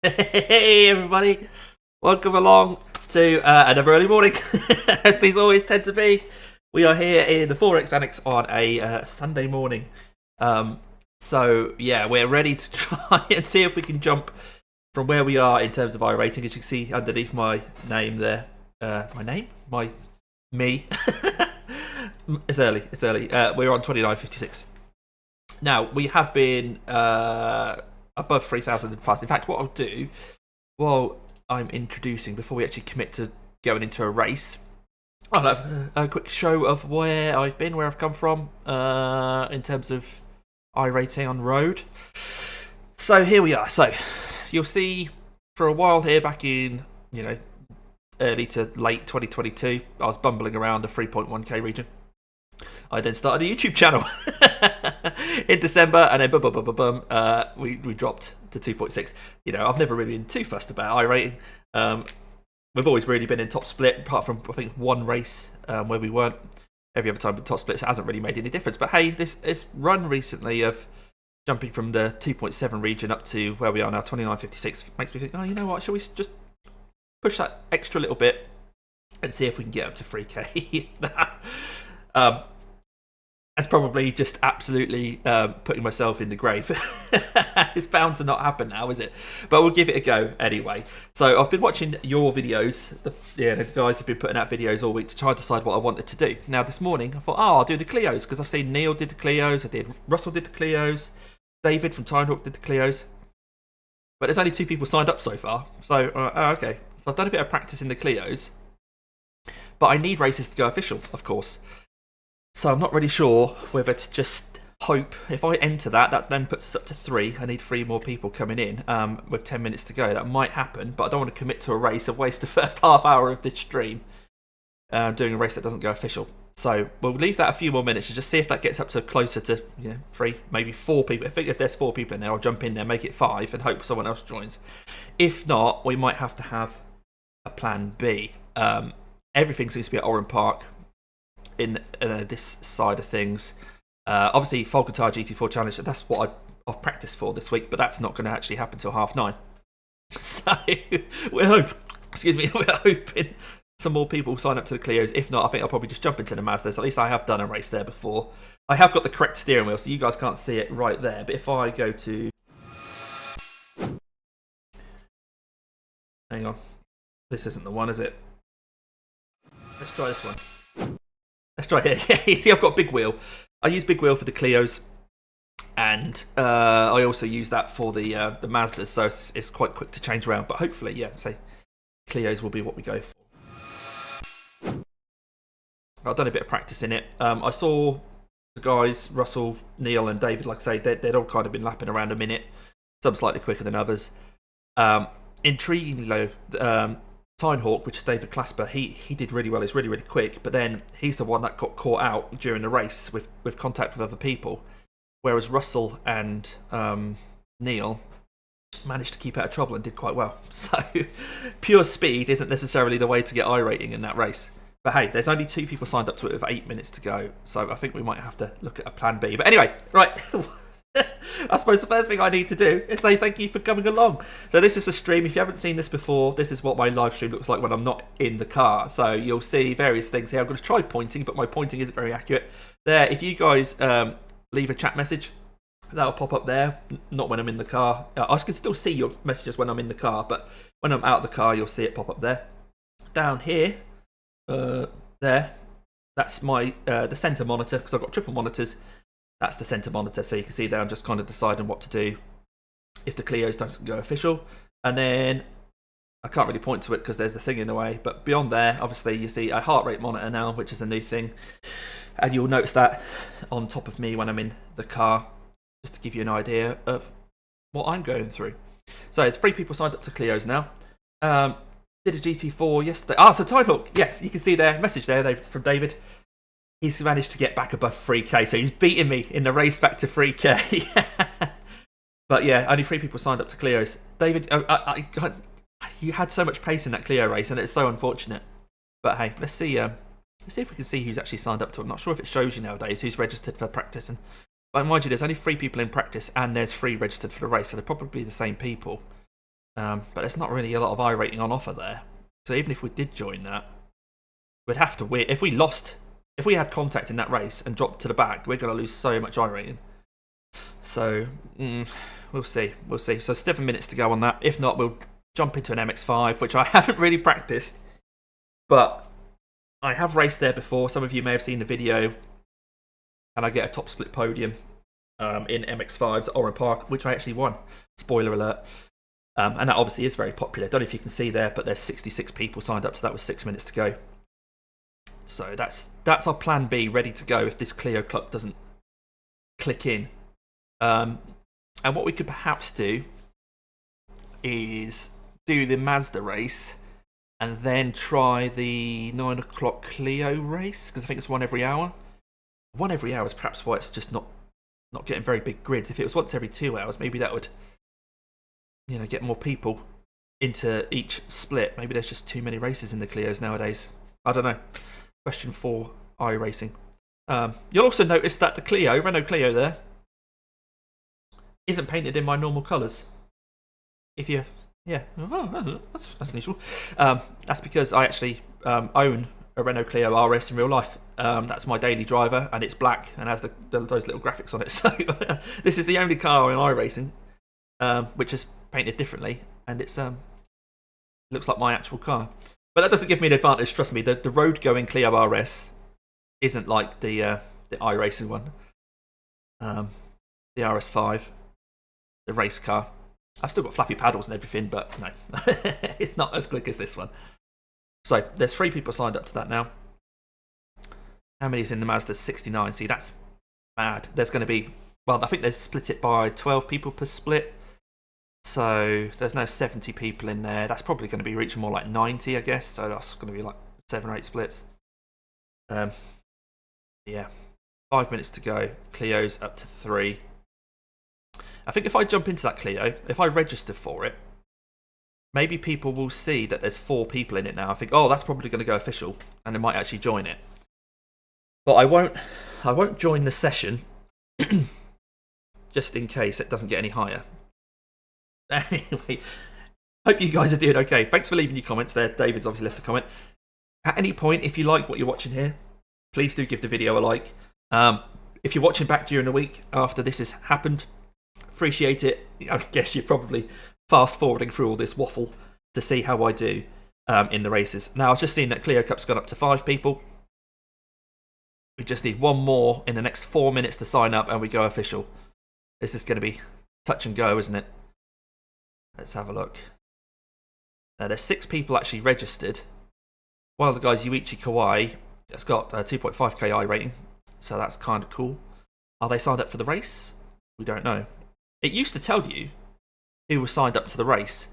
Hey everybody, welcome along to another early morning, as these always tend to be. We are here in the 4X Annex on a Sunday morning. So yeah, we're ready to try and see if we can jump from where we are in terms of iRating. As you can see underneath my name there, me. It's early. We're on 29.56. Now we have been above 3,000 plus. In fact, what I'll do while I'm introducing, before we actually commit to going into a race, I'll have a quick show of where I've been, where I've come from, in terms of iRating on road. So here we are. So you'll see for a while here, back in early to late 2022, I was bumbling around the 3.1k region. I then started a YouTube channel in December, and then we dropped to 2.6. I've never really been too fussed about iRating. We've always really been in top split, apart from I think one race where we weren't. Every other time in top splits, it hasn't really made any difference. But hey, this run recently of jumping from the 2.7 region up to where we are now, 29.56, makes me think, oh, you know what? Shall we just push that extra little bit and see if we can get up to 3k? That's probably just absolutely putting myself in the grave. It's bound to not happen now, is it? But we'll give it a go anyway. So I've been watching your videos. The guys have been putting out videos all week to try and decide what I wanted to do. Now this morning I thought, I'll do the Clios, because I've seen Neil did the Clios, Russell did the Clios, David from Tinehawk did the Clios. But there's only 2 people signed up so far. So, okay. So I've done a bit of practice in the Clios. But I need races to go official, of course. So I'm not really sure whether to just hope. If I enter that then puts us up to 3. I need 3 more people coming in with 10 minutes to go. That might happen, but I don't want to commit to a race and waste the first half hour of this stream doing a race that doesn't go official. So we'll leave that a few more minutes and just see if that gets up to closer to 3, maybe 4 people. I think if there's 4 people in there, I'll jump in there, make it 5, and hope someone else joins. If not, we might have to have a plan B. Everything seems to be at Oran Park in this side of things. Obviously Folkentar GT4 Challenge, that's what I've practiced for this week, but that's not going to actually happen till 9:30. So we're hoping some more people sign up to the Clios. If not, I think I'll probably just jump into the Mazdas. At least I have done a race there before. I have got the correct steering wheel, so you guys can't see it right there, but if I go to, hang on, this isn't the one, is it? Let's try this one. Let's try here. Yeah, you see, I've got big wheel. I use big wheel for the Clios, and I also use that for the Mazdas, so it's quite quick to change around. But hopefully, yeah, say Clios will be what we go for. I've done a bit of practice in it. I saw the guys, Russell, Neil, and David. Like I say, they'd all kind of been lapping around a minute. Some slightly quicker than others. Intriguingly, though. Tinehawk, which is David Clasper, he did really well. It's really, really quick, but then he's the one that got caught out during the race with contact with other people, whereas Russell and Neil managed to keep out of trouble and did quite well. So pure speed isn't necessarily the way to get iRating in that race. But hey, there's only 2 people signed up to it with 8 minutes to go, so I think we might have to look at a plan B. But anyway, right. I suppose the first thing I need to do is say thank you for coming along. So this is a stream. If you haven't seen this before, this is what my live stream looks like when I'm not in the car. So you'll see various things here. I'm going to try pointing, but my pointing isn't very accurate. There, if you guys leave a chat message, that'll pop up there. Not when I'm in the car. I can still see your messages when I'm in the car, but when I'm out of the car, you'll see it pop up there. Down here, there, that's my the center monitor, because I've got triple monitors. That's the center monitor, so you can see there I'm just kind of deciding what to do if the Clios don't go official. And then I can't really point to it because there's a thing in the way, but beyond there, obviously you see a heart rate monitor now, which is a new thing. And you'll notice that on top of me when I'm in the car, just to give you an idea of what I'm going through. So it's 3 people signed up to Clios now. Did a GT4 yesterday. So Tinehawk, yes, you can see their message there from David. He's managed to get back above 3k, so he's beating me in the race back to 3k. But yeah, only 3 people signed up to Clios. David, you had so much pace in that Clio race, and it's so unfortunate. But hey, let's see if we can see who's actually signed up to it. I'm not sure if it shows you nowadays who's registered for practice. But mind you, there's only 3 people in practice, and there's 3 registered for the race, so they're probably the same people. but there's not really a lot of iRating on offer there. So even if we did join that, we'd have to win. If we lost, if we had contact in that race and dropped to the back, we're going to lose so much iRating. So we'll see. We'll see. So 7 minutes to go on that. If not, we'll jump into an MX-5, which I haven't really practiced, but I have raced there before. Some of you may have seen the video, and I get a top split podium in MX-5s at Oran Park, which I actually won. Spoiler alert. And that obviously is very popular. I don't know if you can see there, but there's 66 people signed up to that with 6 minutes to go. So that's our plan B, ready to go if this Clio club doesn't click in. And what we could perhaps do is do the Mazda race and then try the 9 o'clock Clio race, because I think it's one every hour. One every hour is perhaps why it's just not getting very big grids. If it was once every 2 hours, maybe that would, you know, get more people into each split. Maybe there's just too many races in the Clios nowadays. I don't know. Question for iRacing. You'll also notice that the Clio, Renault Clio there, isn't painted in my normal colours. If you, yeah, oh, that's unusual. That's because I actually own a Renault Clio RS in real life. That's my daily driver, and it's black and has those little graphics on it. So this is the only car in iRacing which is painted differently, and it's looks like my actual car. But that doesn't give me an advantage. Trust me, the road-going Clio RS isn't like the iRacing one. The RS5, the race car. I've still got flappy paddles and everything, but no, it's not as quick as this one. So there's 3 people signed up to that now. How many is in the Mazda? 69. See, that's mad. There's going to be, well, I think they split it by 12 people per split. So there's now 70 people in there. That's probably going to be reaching more like 90, I guess. So that's going to be like 7 or 8 splits. Yeah, 5 minutes to go. Clio's up to 3. I think if I jump into that Clio, if I register for it, maybe people will see that there's 4 people in it now. I think, oh, that's probably going to go official, and they might actually join it. But I won't join the session just in case it doesn't get any higher. Anyway, hope you guys are doing okay. Thanks for leaving your comments there. David's obviously left a comment. At any point, if you like what you're watching here, please do give the video a like. If you're watching back during the week after this has happened, appreciate it. I guess you're probably fast forwarding through all this waffle to see how I do in the races. Now, I've just seen that Clio Cup's gone up to 5 people. We just need 1 more in the next 4 minutes to sign up, and we go official. This is going to be touch and go, isn't it? Let's have a look. Now, there's 6 people actually registered. One of the guys, Yuichi Kawai, has got a 2.5k iRating, so that's kind of cool. Are they signed up for the race? We don't know. It used to tell you who was signed up to the race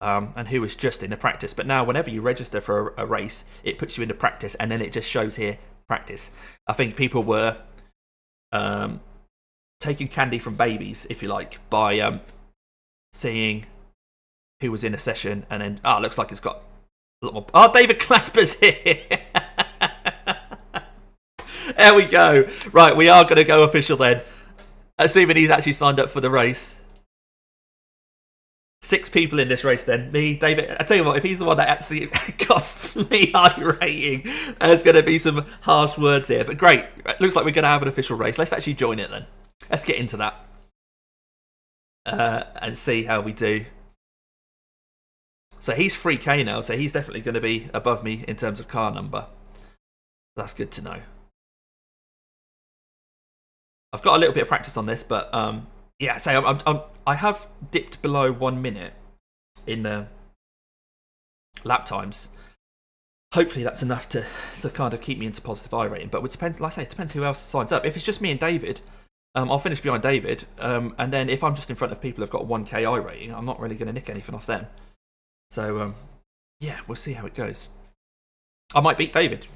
and who was just in the practice, but now whenever you register for a race, it puts you into practice, and then it just shows here practice. I think people were taking candy from babies, if you like, by seeing who was in a session, and then it looks like it's got a lot more. Oh, David Clasper's here. There we go. Right, we are going to go official then, assuming he's actually signed up for the race. 6 people in this race then. Me, David. I tell you what, if he's the one that actually costs me iRating, there's going to be some harsh words here. But great. Looks like we're going to have an official race. Let's actually join it then. Let's get into that and see how we do. So he's 3k now, so he's definitely going to be above me in terms of car number. That's good to know. I've got a little bit of practice on this, but yeah, so I have dipped below 1 minute in the lap times. Hopefully that's enough to kind of keep me into positive iRating, but it depends, like I say, it depends who else signs up. If it's just me and David, I'll finish behind David, and then if I'm just in front of people who've got 1k iRating, I'm not really going to nick anything off them. So yeah, we'll see how it goes. I might beat David.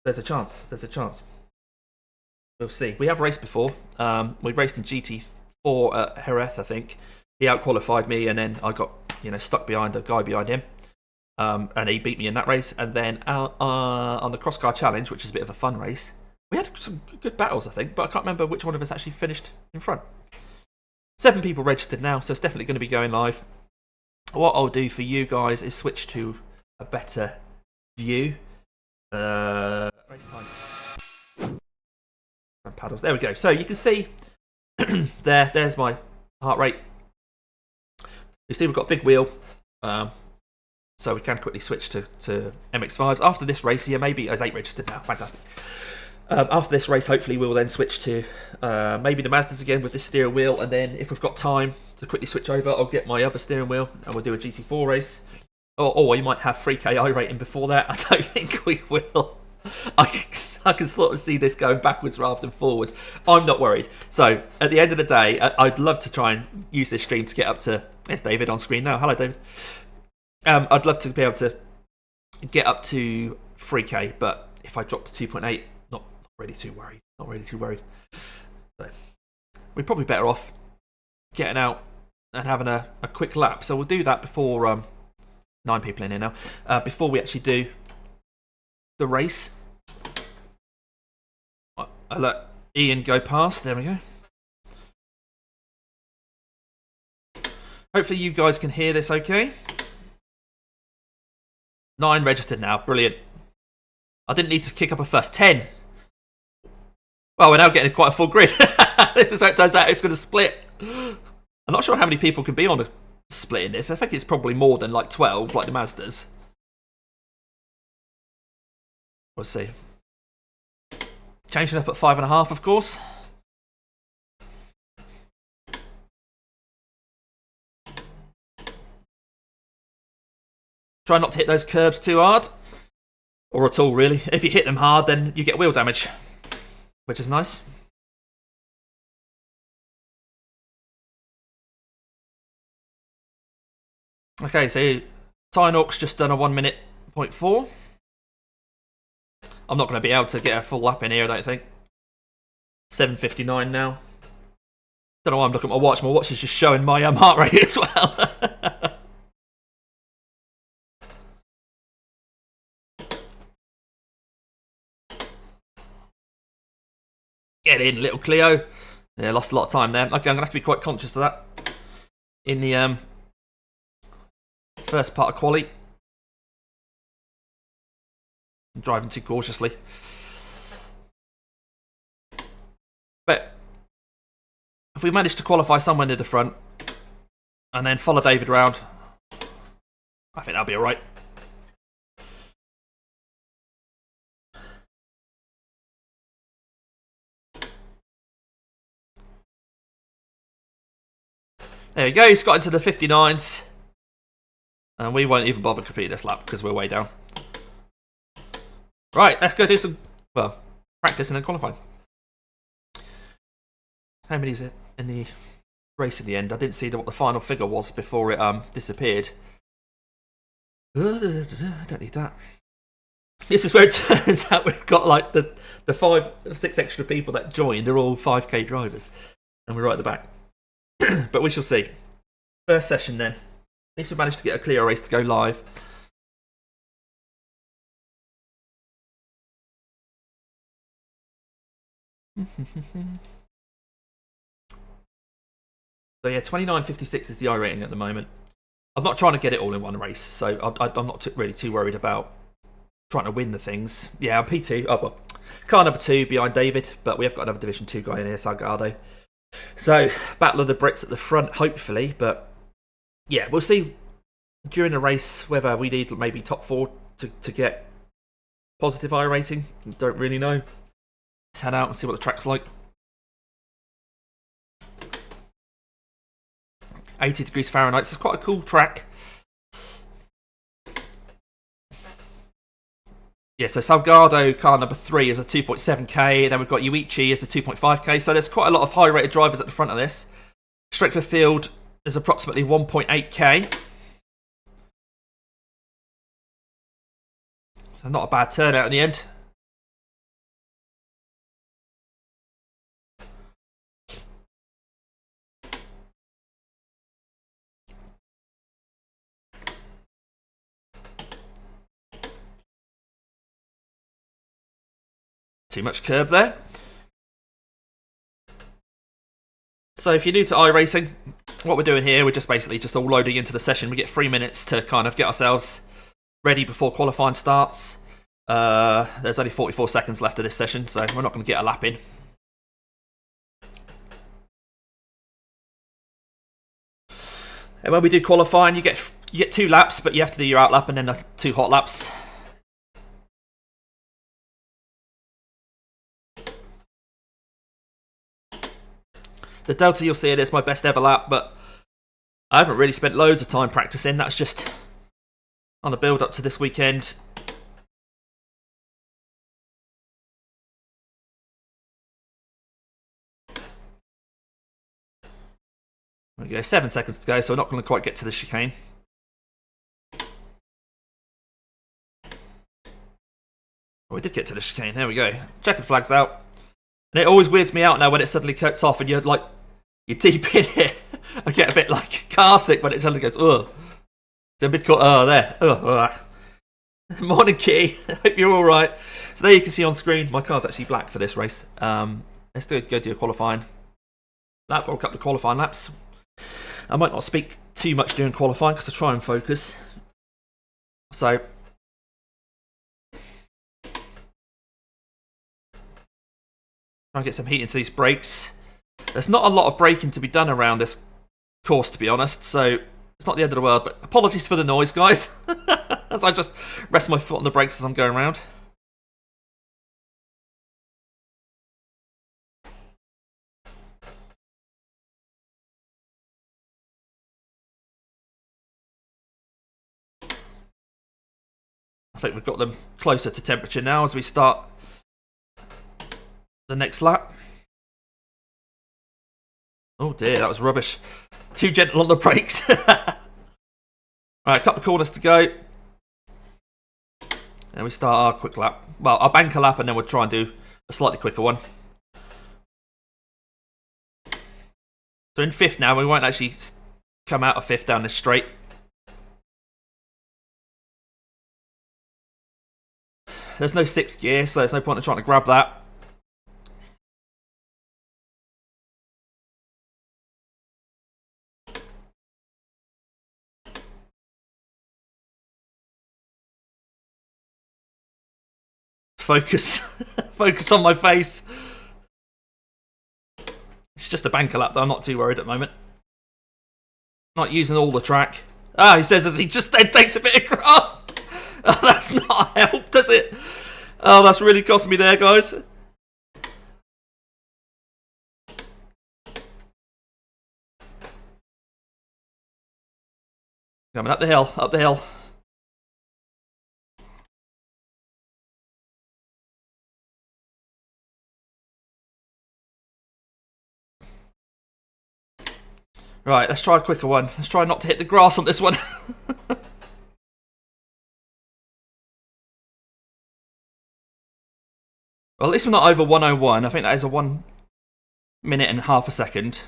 There's a chance. There's a chance. We'll see. We have raced before. We raced in GT4 at Jerez, I think. He outqualified me, and then I got stuck behind a guy behind him, and he beat me in that race. And then on the Cross Car Challenge, which is a bit of a fun race, we had some good battles, I think, but I can't remember which one of us actually finished in front. 7 people registered now, so it's definitely going to be going live. what I'll do for you guys is switch to a better view. Race time. Paddles. There we go. So you can see there's my heart rate. You see we've got a big wheel. So we can quickly switch to MX5s. After this race, yeah, maybe as 8 registered now. Fantastic. After this race, hopefully we'll then switch to maybe the Mazdas again with this steering wheel. And then if we've got time to quickly switch over, I'll get my other steering wheel and we'll do a GT4 race. Or we might have 3K iRating before that. I don't think we will. I can sort of see this going backwards rather than forwards. I'm not worried. So at the end of the day, I'd love to try and use this stream to get up to... There's David on screen now. Hello, David. I'd love to be able to get up to 3K, but if I drop to 2.8, not really too worried. Not really too worried. So we're probably better off getting out and having a quick lap. So we'll do that before 9 people in here now. Before we actually do the race, I'll let Ian go past. There we go. Hopefully you guys can hear this okay. 9 registered now. Brilliant. I didn't need to kick up a fuss. 10. Well, we're now getting quite a full grid. This is how it turns out it's going to split. I'm not sure how many people can be on a split in this. I think it's probably more than like 12, like the Mazdas. We'll see. Changing up at 5.5, of course. Try not to hit those curbs too hard. Or at all, really. If you hit them hard, then you get wheel damage. Which is nice. Okay, so Tynork's just done a 1 minute 0.4. I'm not going to be able to get a full lap in here, I don't think. 7:59 now. Don't know why I'm looking at my watch. My watch is just showing my heart rate as well. Get in, little Clio. Yeah, lost a lot of time there. Okay, I'm going to have to be quite conscious of that in the first part of quali. I'm driving too cautiously. But if we manage to qualify somewhere near the front and then follow David round, I think that'll be alright. There we go, he's got into the 59s. And we won't even bother completing this lap because we're way down. Right, let's go do some, well, practice and then qualify. How many is it in the race in the end? I didn't see what the final figure was before it disappeared. I don't need that. This is where it turns out we've got like the 5 or 6 extra people that joined. They're all 5K drivers. And we're right at the back. But we shall see. First session then. At least we managed to get a Clio race to go live. So yeah, 29.56 is the iRating at the moment. I'm not trying to get it all in one race, so I'm not really too worried about trying to win the things. Yeah, I'm P2. Oh, well, car number 2 behind David, but we have got another Division 2 guy in here, Salgado. So, battle of the Brits at the front, hopefully, but yeah, we'll see during the race whether we need maybe top 4 to get positive iRating. Don't really know. Let's head out and see what the track's like. 80 degrees Fahrenheit, so it's quite a cool track. Yeah, so Salgado, car number 3, is a 2.7k. Then we've got Yuichi as a 2.5k. So there's quite a lot of high-rated drivers at the front of this. Straight for field is approximately 1.8k. So not a bad turnout in the end. Too much curb there. So if you're new to iRacing, what we're doing here, we're just basically just all loading into the session. We get 3 minutes to kind of get ourselves ready before qualifying starts. There's only 44 seconds left of this session, so we're not going to get a lap in. And when we do qualifying, you get 2 laps, but you have to do your out lap and then the 2 hot laps. The Delta you'll see it is my best ever lap, but I haven't really spent loads of time practicing. That's just on the build up to this weekend. There we go, 7 seconds to go, so we're not going to quite get to the chicane. Oh, we did get to the chicane, there we go. Checkered flag's out. And it always weirds me out now when it suddenly cuts off and you're deep in it. I get a bit like car sick when it suddenly goes, ugh. It's a bit caught, oh, there. Ugh. Morning, Kitty. Hope you're alright. So there you can see on screen, my car's actually black for this race. Let's go do a qualifying lap or a couple of qualifying laps. I might not speak too much during qualifying because I try and focus. So try and get some heat into these brakes. There's not a lot of braking to be done around this course, to be honest, so it's not the end of the world, but apologies for the noise, guys. As I just rest my foot on the brakes as I'm going around. I think we've got them closer to temperature now as we start the next lap. Oh dear, that was rubbish. Too gentle on the brakes. Alright, a couple of corners to go. And we start our quick lap. Well, our banker lap, and then we'll try and do a slightly quicker one. So in 5th now, we won't actually come out of 5th down this straight. There's no 6th gear, so there's no point in trying to grab that. Focus. Focus on my face. It's just a banker lap, though. I'm not too worried at the moment. Not using all the track. Ah, he says as he just then takes a bit of grass. Oh, that's not a help, does it? Oh, that's really cost me there, guys. Coming up the hill, up the hill. Right, let's try a quicker one. Let's try not to hit the grass on this one. Well, at least we're not over 101. I think that is a 1 minute and half a second.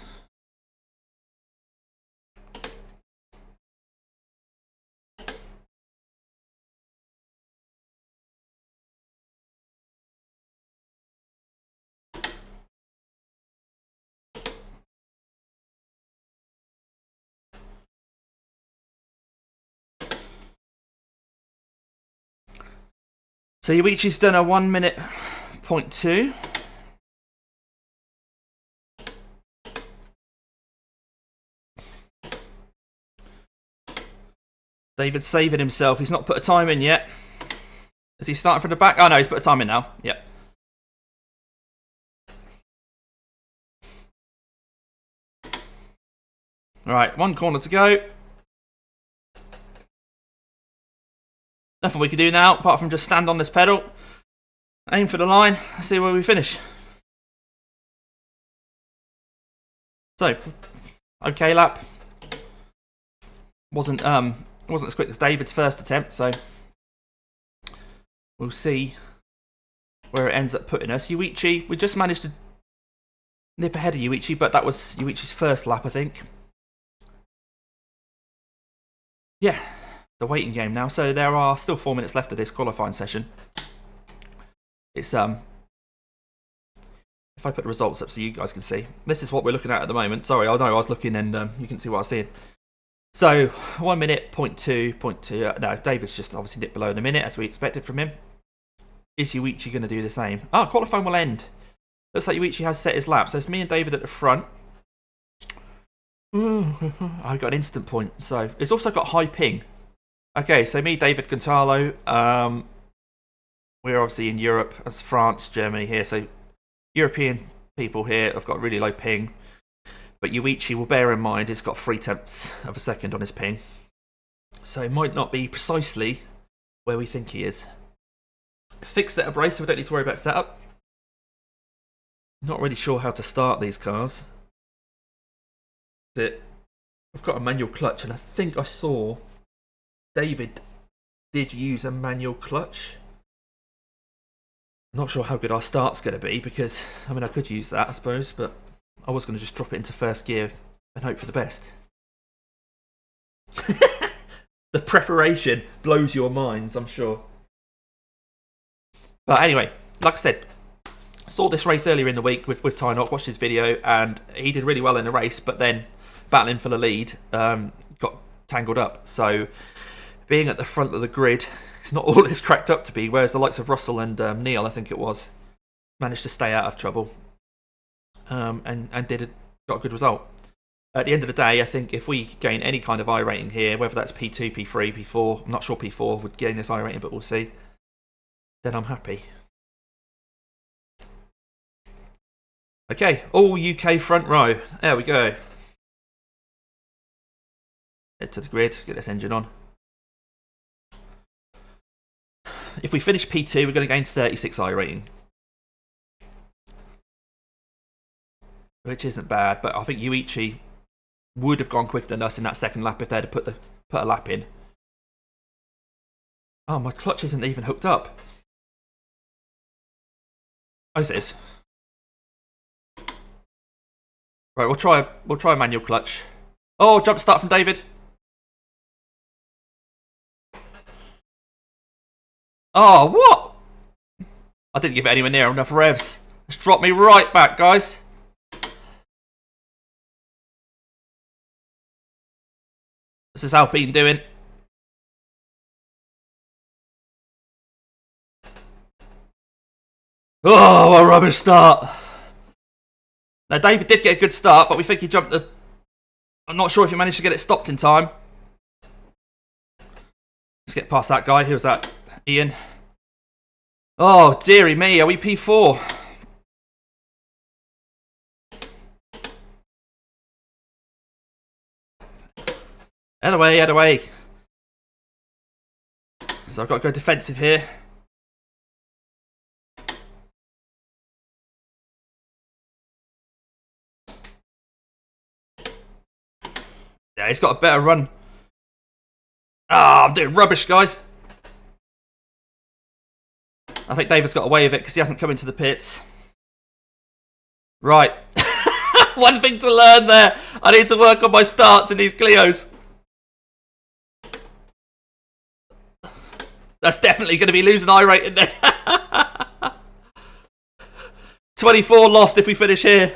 So Yuichi's done a 1 minute .2. David's saving himself. He's not put a time in yet. Is he starting from the back? Oh no, he's put a time in now. Yep. Alright, 1 corner to go. Nothing we can do now apart from just stand on this pedal, aim for the line, see where we finish. So, okay lap. Wasn't as quick as David's first attempt, so we'll see where it ends up putting us. Yuichi, we just managed to nip ahead of Yuichi, but that was Yuichi's first lap, I think. Yeah. The waiting game now, so there are still 4 minutes left of this qualifying session. It's if if I put the results up so you guys can see, this is what we're looking at the moment. Sorry, I know I was looking and you can see what I was seeing. So 1 minute, 0.2. No, David's just obviously dipped below in a minute as we expected from him. Is Yuichi going to do the same? Ah, qualifying will end. Looks like Yuichi has set his lap. So it's me and David at the front. I got an instant point. So it's also got high ping. Okay, so me, David, Gonzalo. We're obviously in Europe, as France, Germany here. So European people here have got really low ping. But Yuichi will bear in mind it's got 0.3 of a second on his ping. So it might not be precisely where we think he is. Fixed setup race, so we don't need to worry about setup. Not really sure how to start these cars. I've got a manual clutch, and I think I saw David did use a manual clutch. Not sure how good our start's going to be, because, I mean, I could use that, I suppose, but I was going to just drop it into first gear and hope for the best. The preparation blows your minds, I'm sure. But anyway, like I said, saw this race earlier in the week with Tynock, watched his video, and he did really well in the race, but then battling for the lead, got tangled up. So being at the front of the grid, it's not all it's cracked up to be, whereas the likes of Russell and Neil, I think it was, managed to stay out of trouble and got a good result. At the end of the day, I think if we gain any kind of iRating here, whether that's P2, P3, P4, I'm not sure P4 would gain this iRating, but we'll see, then I'm happy. Okay, all UK front row. There we go. Head to the grid, get this engine on. If we finish P2, we're going to gain 36 iRating. Which isn't bad, but I think Yuichi would have gone quicker than us in that second lap if they'd have put a lap in. Oh, my clutch isn't even hooked up. Oh, it is. Right, we'll try a manual clutch. Oh, jump start from David. Oh, what? I didn't give it anywhere near enough revs. It's dropped me right back, guys. This is Alpine doing. Oh, what a rubbish start. Now, David did get a good start, but we think he jumped the... I'm not sure if he managed to get it stopped in time. Let's get past that guy. Who was that? Ian. Oh, dearie me. Are we P4? Head away, head away. So I've got to go defensive here. Yeah, he's got a better run. Ah, I'm doing rubbish, guys. I think David's got away with it because he hasn't come into the pits. Right. One thing to learn there. I need to work on my starts in these Clios. That's definitely going to be losing iRating then. 24 lost if we finish here.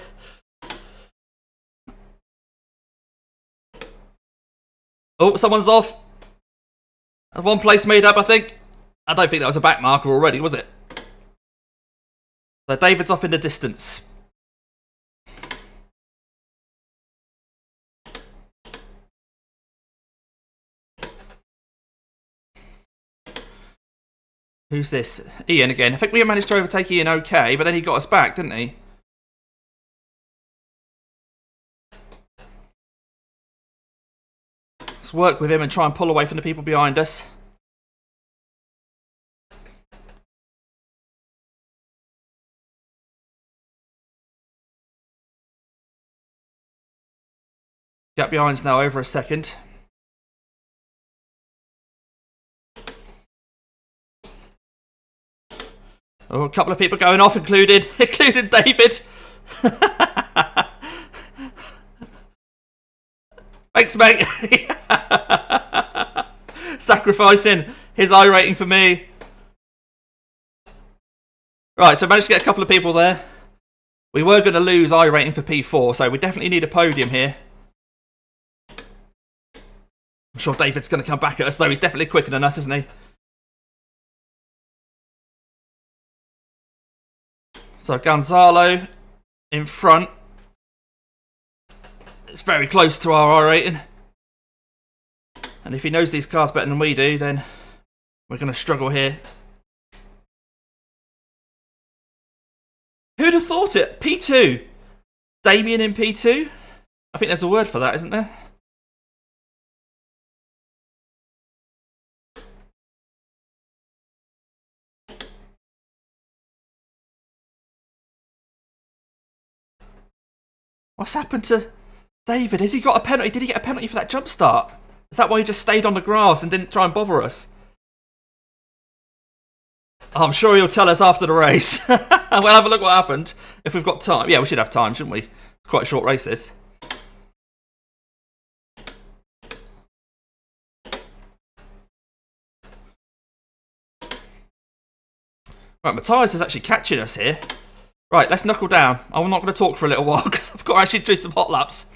Oh, someone's off. One place made up, I think. I don't think that was a back marker already, was it? So David's off in the distance. Who's this? Ian again. I think we managed to overtake Ian okay, but then he got us back, didn't he? Let's work with him and try and pull away from the people behind us. Gap behind's now over a second. Oh, a couple of people going off, including David. Thanks, mate. Sacrificing his iRating for me. Right, so I managed to get a couple of people there. We were going to lose iRating for P4, so we definitely need a podium here. I'm sure David's going to come back at us, though. He's definitely quicker than us, isn't he? So Gonzalo in front. It's very close to our iRating. And if he knows these cars better than we do, then we're going to struggle here. Who'd have thought it? P2. Damien in P2? I think there's a word for that, isn't there? What's happened to David? Has he got a penalty? Did he get a penalty for that jump start? Is that why he just stayed on the grass and didn't try and bother us? I'm sure he'll tell us after the race. We'll have a look what happened. If we've got time. Yeah, we should have time, shouldn't we? It's quite a short race, this. Right, Matthias is actually catching us here. Right, let's knuckle down. I'm not going to talk for a little while because I've got to actually do some hot laps.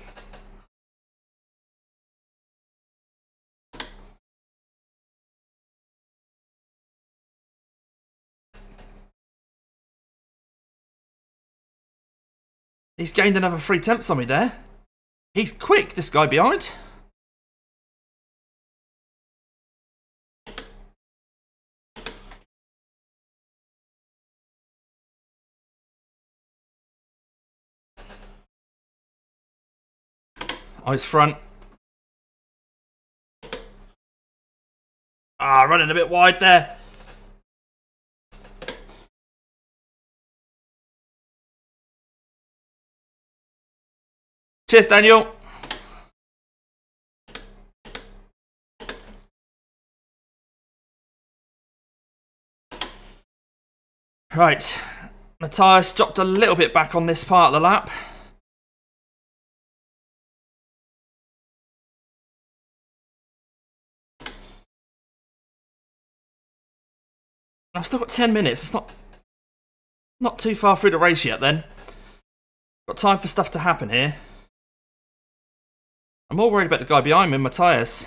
He's gained another 3 tenths on me there. He's quick, this guy behind. Eyes front. Running a bit wide there. Cheers, Daniel. Right. Matthias dropped a little bit back on this part of the lap. I've still got 10 minutes. It's not too far through the race yet then. Got time for stuff to happen here. I'm more worried about the guy behind me, Matthias.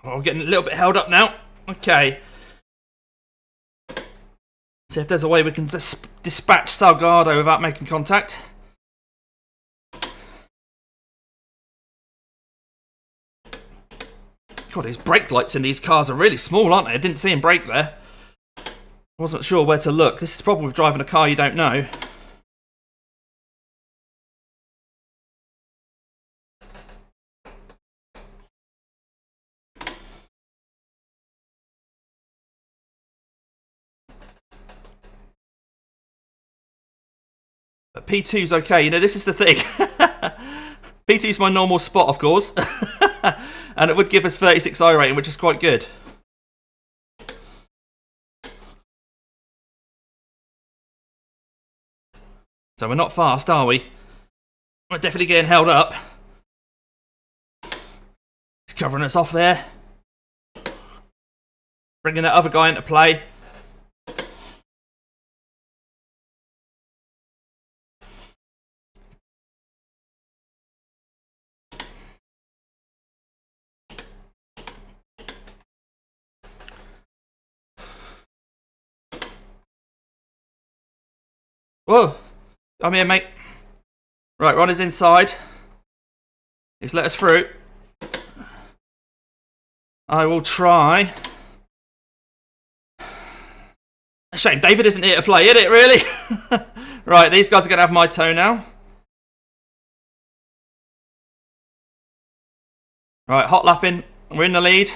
Oh, getting a little bit held up now. Okay. See if there's a way we can dispatch Salgado without making contact. God, these brake lights in these cars are really small, aren't they? I didn't see him brake there. I wasn't sure where to look. This is the problem with driving a car you don't know. But P2's okay. You know, this is the thing. P2's my normal spot, of course. And it would give us 36 iRating, which is quite good. So we're not fast, are we? We're definitely getting held up. He's covering us off there. Bringing that other guy into play. Whoa, I'm here, mate. Right, we're on his inside. He's let us through. I will try. A shame David isn't here to play, is it, really? Right, these guys are going to have my toe now. Right, hot lapping. We're in the lead.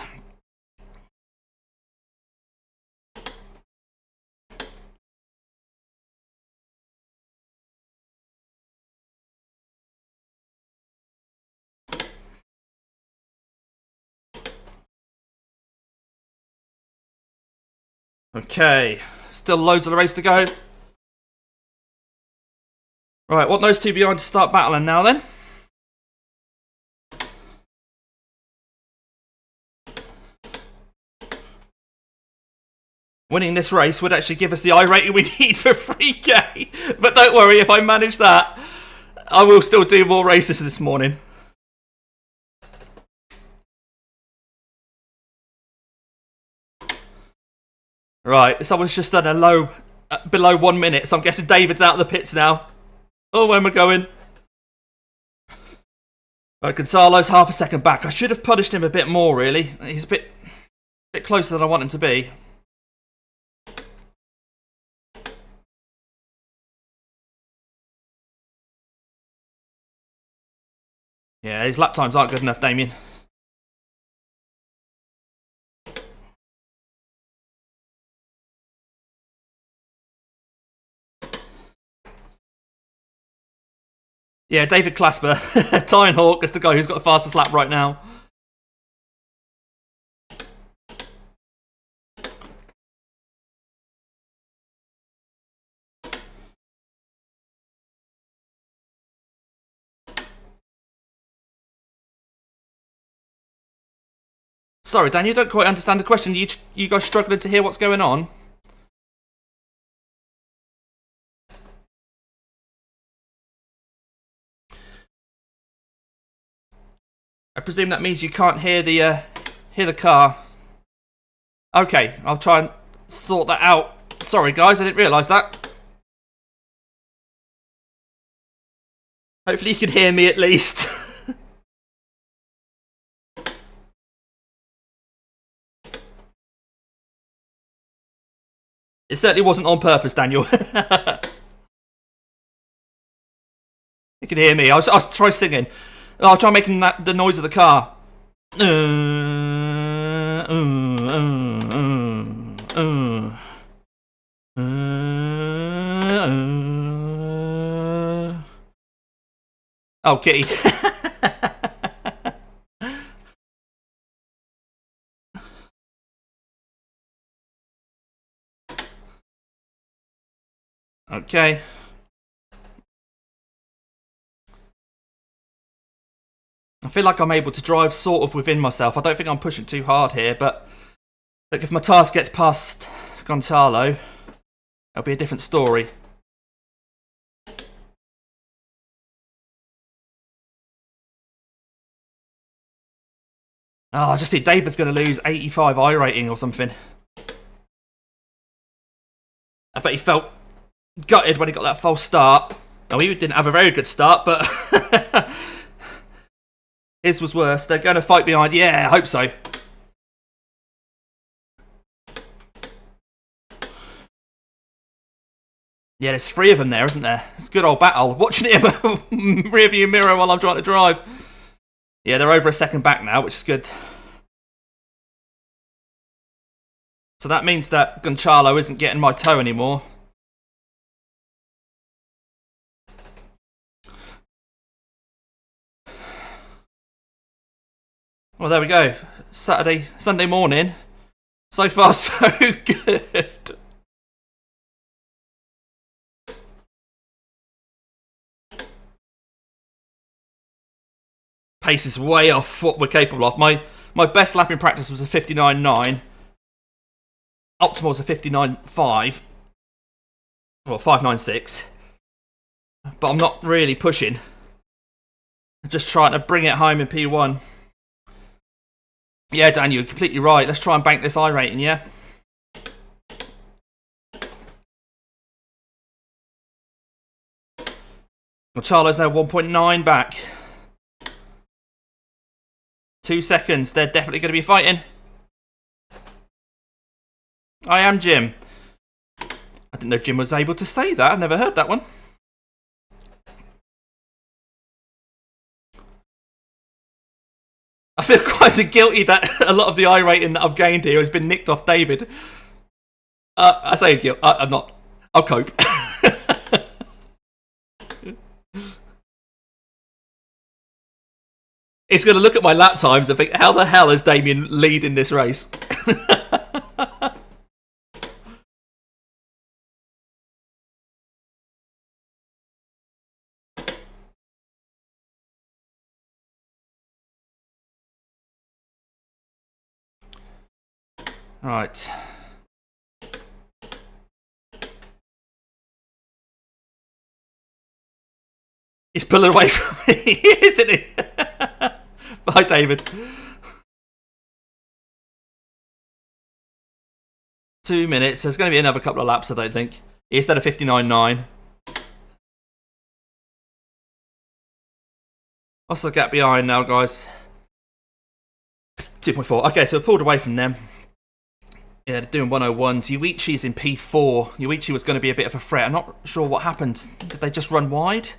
Okay, still loads of the race to go. Right, want those two behind to start battling now then. Winning this race would actually give us the iRating we need for 3K. But don't worry, if I manage that, I will still do more races this morning. Right, someone's just done a low, below 1 minute, so I'm guessing David's out of the pits now. Oh, where am I going? Right, Gonzalo's half a second back. I should have punished him a bit more, really. He's a bit closer than I want him to be. Yeah, his lap times aren't good enough, Damien. Yeah, David Clasper, Tyne Hawk is the guy who's got the fastest lap right now. Sorry, Dan, you don't quite understand the question. You guys struggling to hear what's going on? I presume that means you can't hear the car. Okay, I'll try and sort that out. Sorry, guys, I didn't realise that. Hopefully you can hear me at least. It certainly wasn't on purpose, Daniel. You can hear me. I'll try singing. I'll try making the noise of the car. Oh, Kitty. Okay. I feel like I'm able to drive sort of within myself. I don't think I'm pushing too hard here, but look, if my task gets past Gonzalo, it'll be a different story. Oh, I just see David's going to lose 85 iRating or something. I bet he felt gutted when he got that false start. Oh, he didn't have a very good start, but his was worse. They're going to fight behind. Yeah, I hope so. Yeah, there's 3 of them there, isn't there? It's a good old battle. Watching it in my rearview mirror while I'm trying to drive. Yeah, they're over a second back now, which is good. So that means that Gonzalo isn't getting my toe anymore. Well, there we go. Sunday morning. So far, so good. Pace is way off what we're capable of. My best lap in practice was a 59.9. Optimal was a 59.5. Well, 5.96. But I'm not really pushing. I'm just trying to bring it home in P1. Yeah, Dan, you're completely right. Let's try and bank this iRating, yeah? Well, Charlo's now 1.9 back. 2 seconds. They're definitely going to be fighting. I am Jim. I didn't know Jim was able to say that. I've never heard that one. I feel quite guilty that a lot of the iRating that I've gained here has been nicked off David. I say guilt. I'm not. I'll cope. It's going to look at my lap times and think, how the hell is Damien leading this race? Right. He's pulling away from me, isn't he? Bye, David. 2 minutes. There's going to be another couple of laps, I don't think. Instead of 59.9. What's the gap behind now, guys? 2.4. Okay, so we pulled away from them. Yeah, they're doing 101s. Yuichi's in P4. Yuichi was going to be a bit of a threat. I'm not sure what happened. Did they just run wide?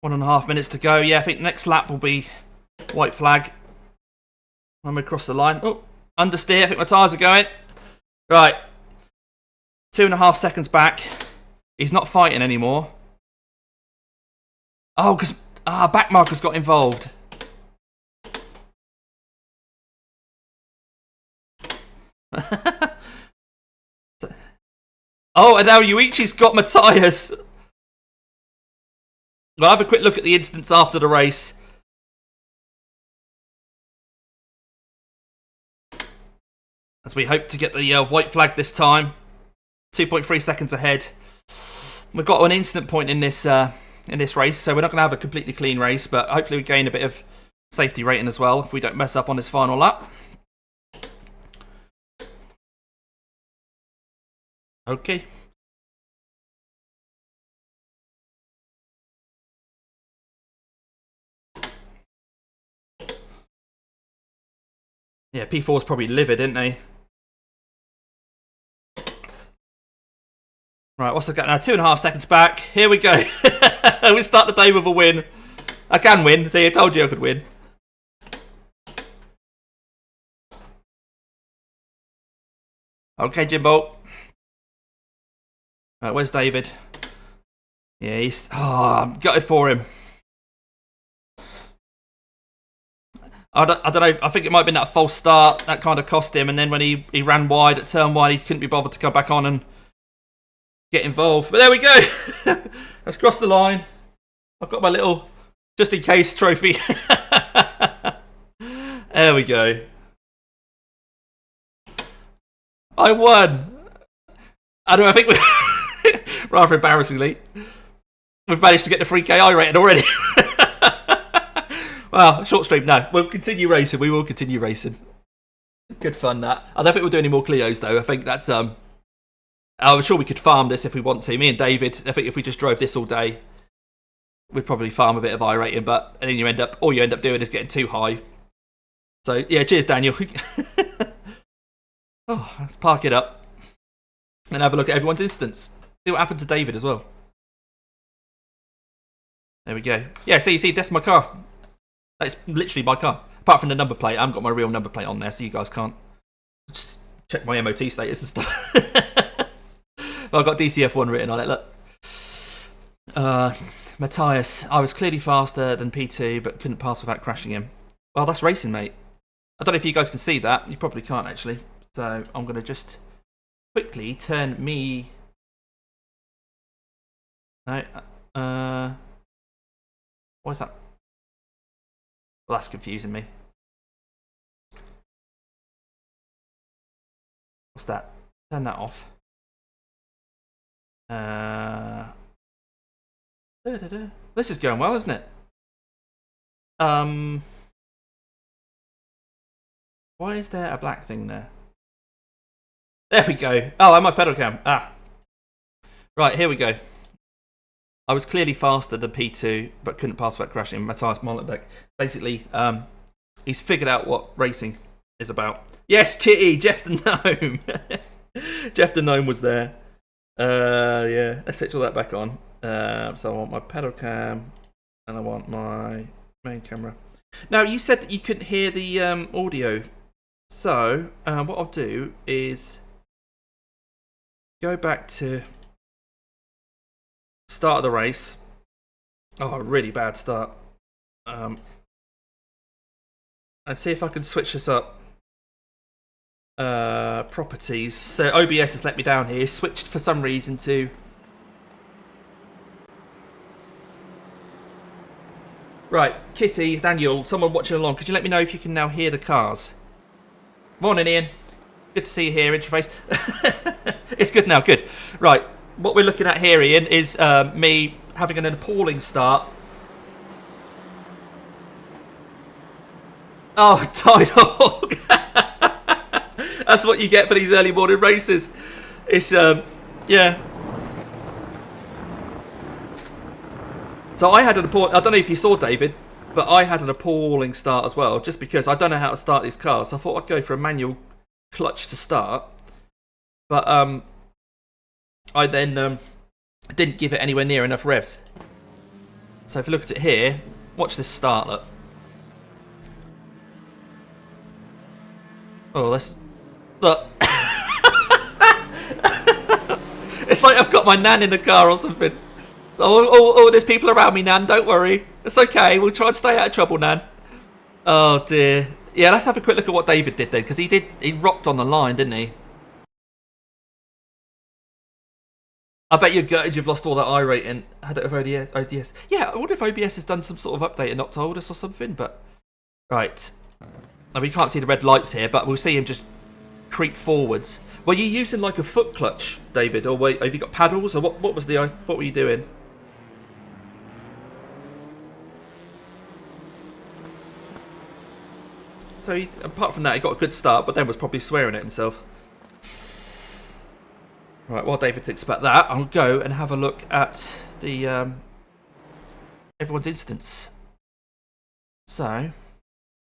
One and a half minutes to go. Yeah, I think next lap will be white flag. When we cross the line. Oh, understeer. I think my tyres are going. Right. 2.5 seconds back. He's not fighting anymore. Oh, because back markers got involved. Oh, and now Yuichi's got my tyres. I'll have a quick look at the instance after the race. As we hope to get the white flag this time. 2.3 seconds ahead. We've got an instant point in this race, so we're not going to have a completely clean race, but hopefully we gain a bit of safety rating as well if we don't mess up on this final lap. Okay. Yeah, P4's probably livid, didn't they? Right, what's the gap now? 2.5 seconds back. Here we go. We start the day with a win. I can win. See, I told you I could win. Okay, Jimbo. Right, where's David? Yeah, he's... Oh, I'm gutted for him. I don't know. I think it might have been that false start that kind of cost him. And then when he ran wide at turn 1, he couldn't be bothered to come back on and get involved. But there we go. Let's cross the line. I've got my little just in case trophy. There we go. I won. I don't know. I think we rather embarrassingly, we've managed to get the 3K iRating already. Well, short stream. No, we'll continue racing. We will continue racing. Good fun, that. I don't think we'll do any more Clios, though. I think that's... I'm sure we could farm this if we want to. Me and David, I think if we just drove this all day, we'd probably farm a bit of iRating, but then all you end up doing is getting too high. So, yeah, cheers, Daniel. Oh, let's park it up and have a look at everyone's instance. See what happened to David as well. There we go. Yeah, see, that's my car. That's literally my car. Apart from the number plate, I haven't got my real number plate on there, so you guys can't just check my MOT status and stuff. Well, I've got DCF1 written on it, look. Matthias, I was clearly faster than P2, but couldn't pass without crashing him. Well, that's racing, mate. I don't know if you guys can see that. You probably can't, actually. So I'm going to just quickly turn me... No, what is that? Well, that's confusing me. What's that? Turn that off. This is going well, isn't it? Why is there a black thing there? There we go. Oh, I'm my pedal cam. Right, here we go. I was clearly faster than P2, but couldn't pass without crashing. Matthias Molenbeek. Basically, he's figured out what racing is about. Yes, Kitty, Jeff the Gnome. Jeff the Gnome was there. Yeah, let's switch all that back on. So I want my pedal cam, and I want my main camera. Now, you said that you couldn't hear the audio. So, what I'll do is go back to start of the race. Oh, a really bad start. And see if I can switch this up. Properties. So OBS has let me down here. Switched for some reason to Right, Kitty, Daniel, someone watching along, could you let me know if you can now hear the cars? Morning, Ian. Good to see you here, Interface. It's good now, good. Right, what we're looking at here, Ian, is me having an appalling start. Oh, Tidehawk. That's what you get for these early morning races. It's, yeah. So I had an appalling, I don't know if you saw, David, but I had an appalling start as well, just because I don't know how to start these cars. So I thought I'd go for a manual clutch to start. But I then didn't give it anywhere near enough revs. So if you look at it here, watch this start, look. Oh, let's... Look. It's like I've got my nan in the car or something. Oh, there's people around me, Nan. Don't worry. It's okay. We'll try and stay out of trouble, Nan. Oh, dear. Yeah, let's have a quick look at what David did then, because he rocked on the line, didn't he? I bet you're gutted you've lost all that iRating. Had it with ODS. Yeah, I wonder if OBS has done some sort of update and not told us or something, but... Right. Now, we can't see the red lights here, but we'll see him just creep forwards. Were you using like a foot clutch, David, or have you got paddles, or what were you doing? So apart from that, he got a good start, but then was probably swearing at himself. Right, while David thinks about that, I'll go and have a look at the everyone's instance. So,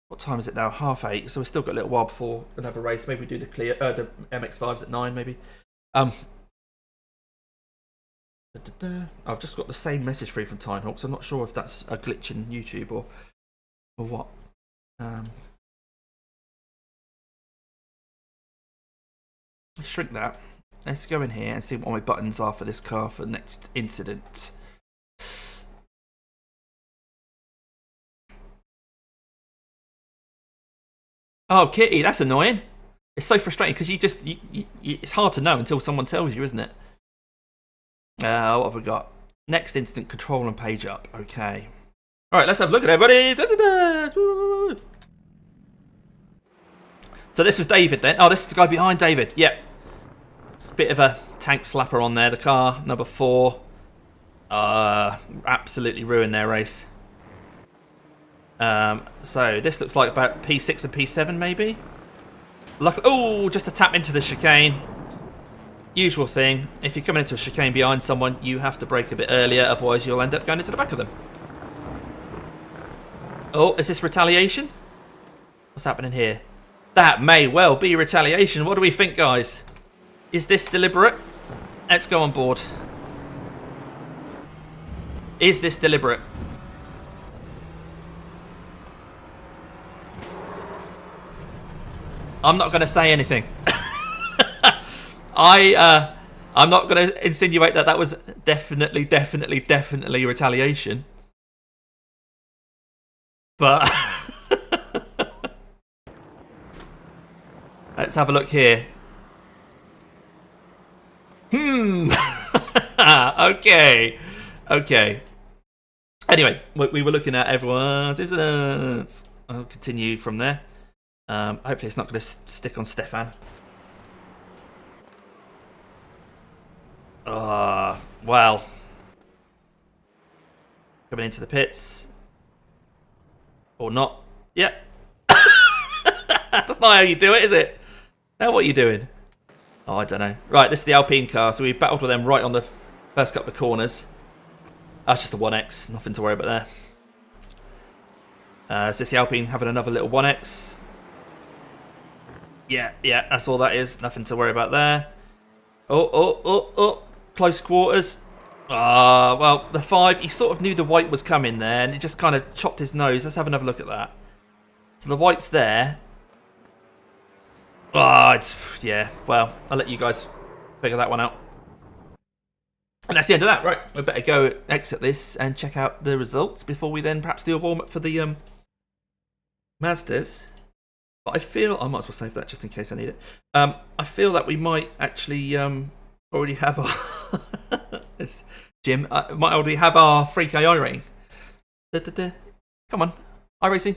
what time is it now? 8:30. So we've still got a little while before another race. Maybe we do the Clio, the MX-5s at 9, maybe. I've just got the same message through from Tidehawk, so I'm not sure if that's a glitch in YouTube or what. Let's shrink that. Let's go in here and see what my buttons are for this car for the next incident. Oh, Kitty, that's annoying. It's so frustrating because it's hard to know until someone tells you, isn't it? What have we got? Next instant, control and page up. Okay. All right, let's have a look at everybody. So this was David then. Oh, this is the guy behind David. Yep. It's a bit of a tank slapper on there. The car, number 4. Absolutely ruined their race. So this looks like about P6 and P7 maybe. Oh, just a tap into the chicane. Usual thing. If you're coming into a chicane behind someone, you have to brake a bit earlier, otherwise you'll end up going into the back of them. Oh, is this retaliation? What's happening here? That may well be retaliation. What do we think, guys? Is this deliberate? Let's go on board. Is this deliberate? I'm not going to say anything. I'm not going to insinuate that was definitely retaliation. But let's have a look here. Okay. Anyway, we were looking at everyone's incidents. I'll continue from there. Hopefully it's not going to stick on Stefan. Well. Coming into the pits. Or not. Yep. That's not how you do it, is it? Now what are you doing? Oh, I don't know. Right, this is the Alpine car. So we battled with them right on the first couple of corners. That's just a 1X. Nothing to worry about there. So this is the Alpine having another little 1X. Yeah, that's all that is. Nothing to worry about there. Oh. Close quarters. Well, the 5, he sort of knew the white was coming there, and it just kind of chopped his nose. Let's have another look at that. So the white's there. Yeah, well, I'll let you guys figure that one out. And that's the end of that. Right, we better go exit this and check out the results before we then perhaps do a warm-up for the Mazdas. But I feel, I might as well save that just in case I need it. I feel that we might actually already have our... this, Jim, might already have our 3K iRating. Come on, iRacing.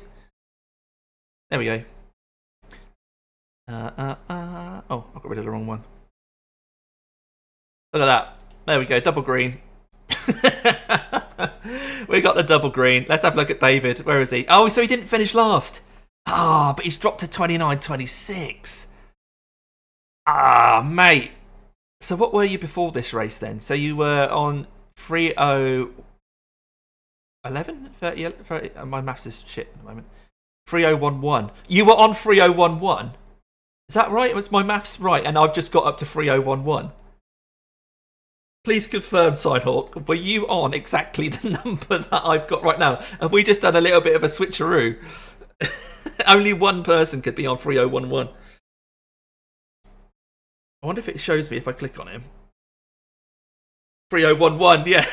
There we go. Oh, I got rid of the wrong one. Look at that. There we go, double green. We got the double green. Let's have a look at David. Where is he? Oh, so he didn't finish last. Ah, but he's dropped to 29.26. Ah, mate. So what were you before this race then? So you were on 3011? 30, my maths is shit at the moment. 3011. You were on 3011? Is that right? Was my maths right? And I've just got up to 3011. Please confirm, Sidehawk. Were you on exactly the number that I've got right now? Have we just done a little bit of a switcheroo? Only one person could be on 3011. I wonder if it shows me if I click on him. 3011, yeah.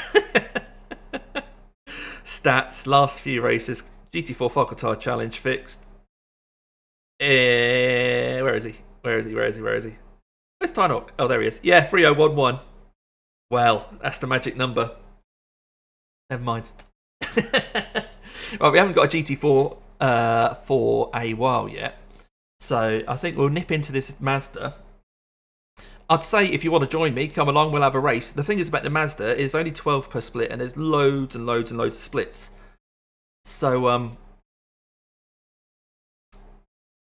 Stats, last few races. GT4 Falcatar Challenge fixed. Where is he? Where's Tynock? Oh, there he is. Yeah, 3011. Well, that's the magic number. Never mind. Right, we haven't got a GT4 for a while yet. So I think we'll nip into this Mazda. I'd say if you want to join me, come along, we'll have a race. The thing is about the Mazda is only 12 per split, and there's loads and loads and loads of splits. So,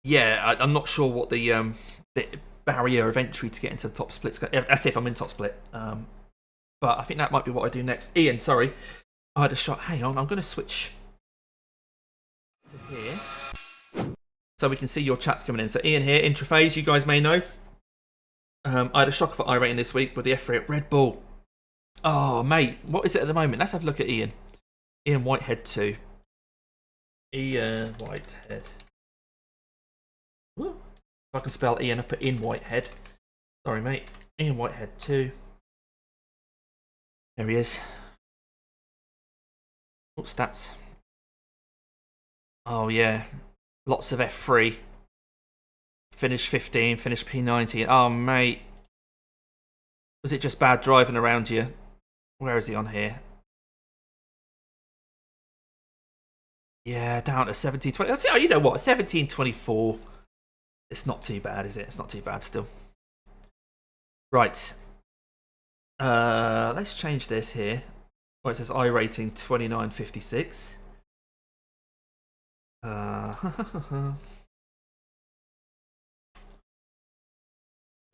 yeah, I'm not sure what the barrier of entry to get into the top split's going to be. That's if I'm in top split. But I think that might be what I do next. Ian, sorry. I had a shot. Hang on, I'm going to switch to here. So we can see your chats coming in. So Ian here, Intraphase, you guys may know. I had a shocker for iRating this week with the F3 Red Bull. Oh, mate, what is it at the moment? Let's have a look at Ian. Ian Whitehead 2. Ian Whitehead. Ooh. If I can spell Ian, I put in Whitehead. Sorry, mate. Ian Whitehead 2. There he is. Oh, stats. Oh, yeah. Lots of F3. Finish 15, finish P19. Oh, mate. Was it just bad driving around you? Where is he on here? Yeah, down to 17.20. Oh, you know what? 17.24. It's not too bad, is it? It's not too bad still. Right. Let's change this here. Oh, it says iRating 29.56.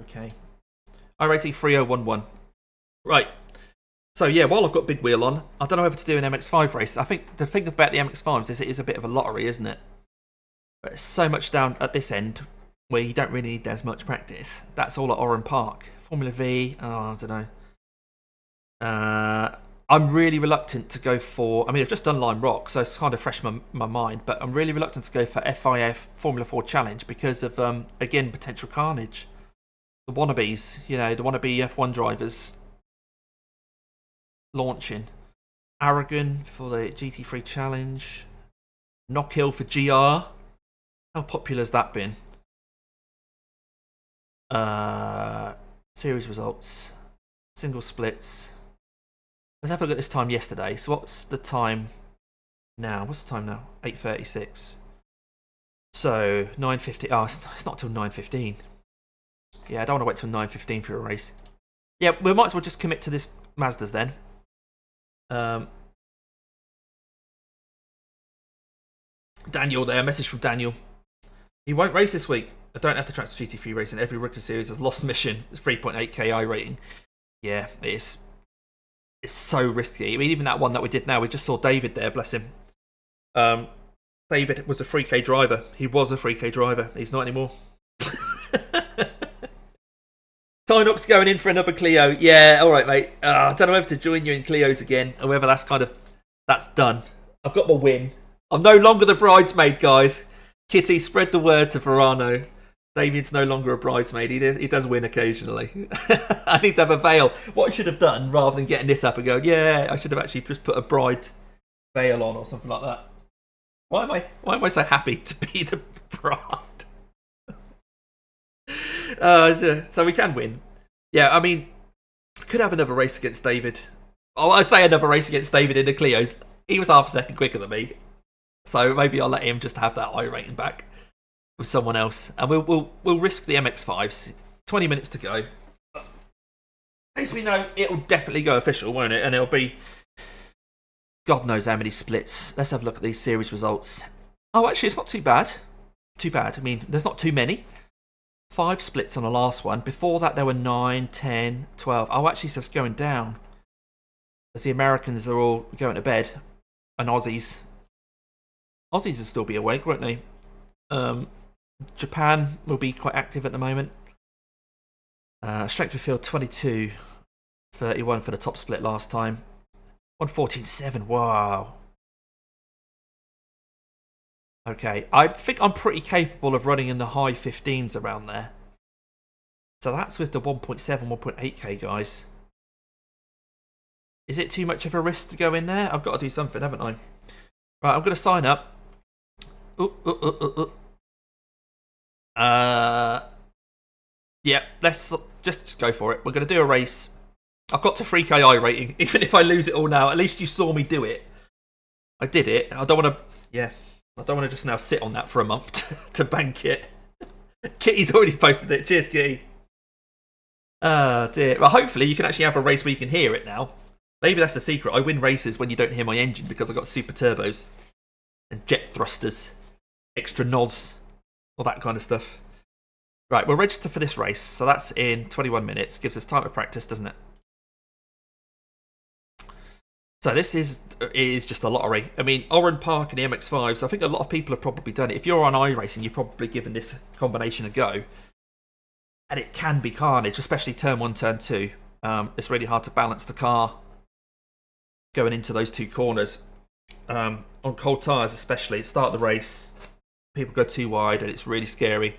Okay. iRating 3011. Right. So yeah, while I've got Big Wheel on, I don't know whether to do an MX5 race. I think the thing about the MX5s is it is a bit of a lottery, isn't it? But it's so much down at this end where you don't really need as much practice. That's all at Oran Park. Formula V, I don't know. I'm really reluctant to go for... I mean, I've just done Lime Rock, so it's kind of fresh in my mind, but I'm really reluctant to go for FIF Formula 4 Challenge because of, again, potential carnage. The wannabes, you know, the wannabe F1 drivers launching. Aragon for the GT3 Challenge. Knockhill for GR. How popular has that been? Series results. Single splits. Let's have a look at this time yesterday. So what's the time now? What's the time now? 8:36. So 9:50. Oh, it's not till 9:15. Yeah, I don't want to wait till 9:15 for a race. Yeah, we might as well just commit to this Mazda's then. Daniel there, message from Daniel. He won't race this week. I don't have to transfer GT3 racing. Every rookie series has lost mission. It's 3.8k iRating. Yeah, it's so risky. I mean, even that one that we did now, we just saw David there, bless him. David was a 3k driver. He was a 3k driver. He's not anymore. Tynock's going in for another Clio. Yeah, all right, mate. I don't know whether to join you in Clios again or whether that's done. I've got my win. I'm no longer the bridesmaid, guys. Kitty, spread the word to Verano. Damien's no longer a bridesmaid. He does win occasionally. I need to have a veil. What I should have done, rather than getting this up and going, yeah, I should have actually just put a bride veil on or something like that. Why am I so happy to be the bride? So we can win. Yeah, I mean, could have another race against David. Oh, I say another race against David in the Clios. He was half a second quicker than me. So maybe I'll let him just have that iRating back with someone else, and we'll risk the MX-5s. 20 minutes to go. At least we know it'll definitely go official, won't it? And it'll be God knows how many splits. Let's have a look at these series results. Oh, actually, it's not too bad. Too bad. I mean, there's not too many. 5 splits on the last one. Before that, there were 9, 10, 12. Oh, actually, so it's going down. As the Americans are all going to bed. And Aussies will still be awake, won't they? Japan will be quite active at the moment. Strength of field 22, 31 for the top split last time. 114.7, wow. Okay, I think I'm pretty capable of running in the high 15s around there. So that's with the 1.7, 1.8k guys. Is it too much of a risk to go in there? I've got to do something, haven't I? Right, I'm going to sign up. Yeah, let's just go for it. We're going to do a race. I've got to 3k iRating. Even if I lose it all now, at least you saw me do it. I did it. I don't want to... Yeah. I don't want to just now sit on that for a month to bank it. Kitty's already posted it. Cheers, Kitty. Oh, dear. Well, hopefully you can actually have a race where you can hear it now. Maybe that's the secret. I win races when you don't hear my engine because I've got super turbos and jet thrusters, extra nods, all that kind of stuff. Right, we'll register for this race. So that's in 21 minutes. Gives us time to practice, doesn't it? So this is just a lottery. I mean, Oran Park and the MX-5s, I think a lot of people have probably done it. If you're on iRacing, you've probably given this combination a go. And it can be carnage, especially turn 1, turn 2. It's really hard to balance the car going into those 2 corners. On cold tyres especially, start the race, people go too wide and it's really scary.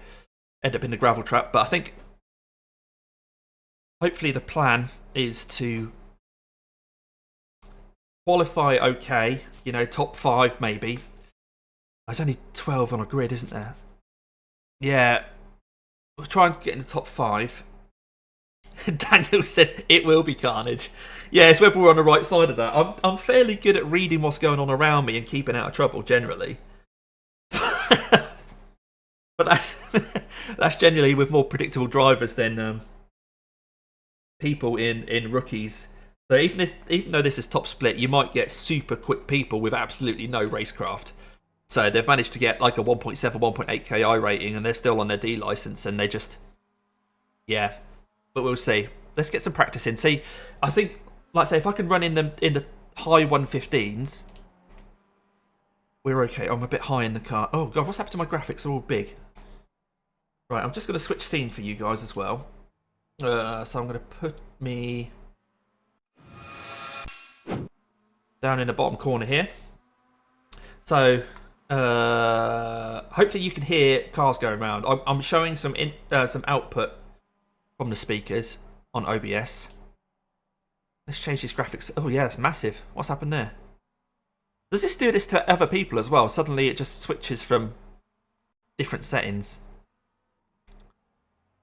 End up in the gravel trap. But I think hopefully the plan is to qualify okay, you know, top 5 maybe. There's only 12 on a grid, isn't there? Yeah, we'll try and get in the top 5. Daniel says it will be carnage. Yeah, it's whether we're on the right side of that. I'm fairly good at reading what's going on around me and keeping out of trouble generally. But that's generally with more predictable drivers than people in rookies. So even though this is top split, you might get super quick people with absolutely no racecraft. So they've managed to get like a 1.7, 1.8k iRating and they're still on their D license and they just... Yeah, but we'll see. Let's get some practice in. See, I think, like I say, if I can run in the high 115s, we're okay. I'm a bit high in the car. Oh, God, what's happened to my graphics? They're all big. Right, I'm just going to switch scene for you guys as well. So I'm going to put me down in the bottom corner here. So hopefully you can hear cars going around. I'm showing some output from the speakers on OBS. Let's change these graphics. Oh yeah, it's massive. What's happened there? Does this do this to other people as well? Suddenly it just switches from different settings.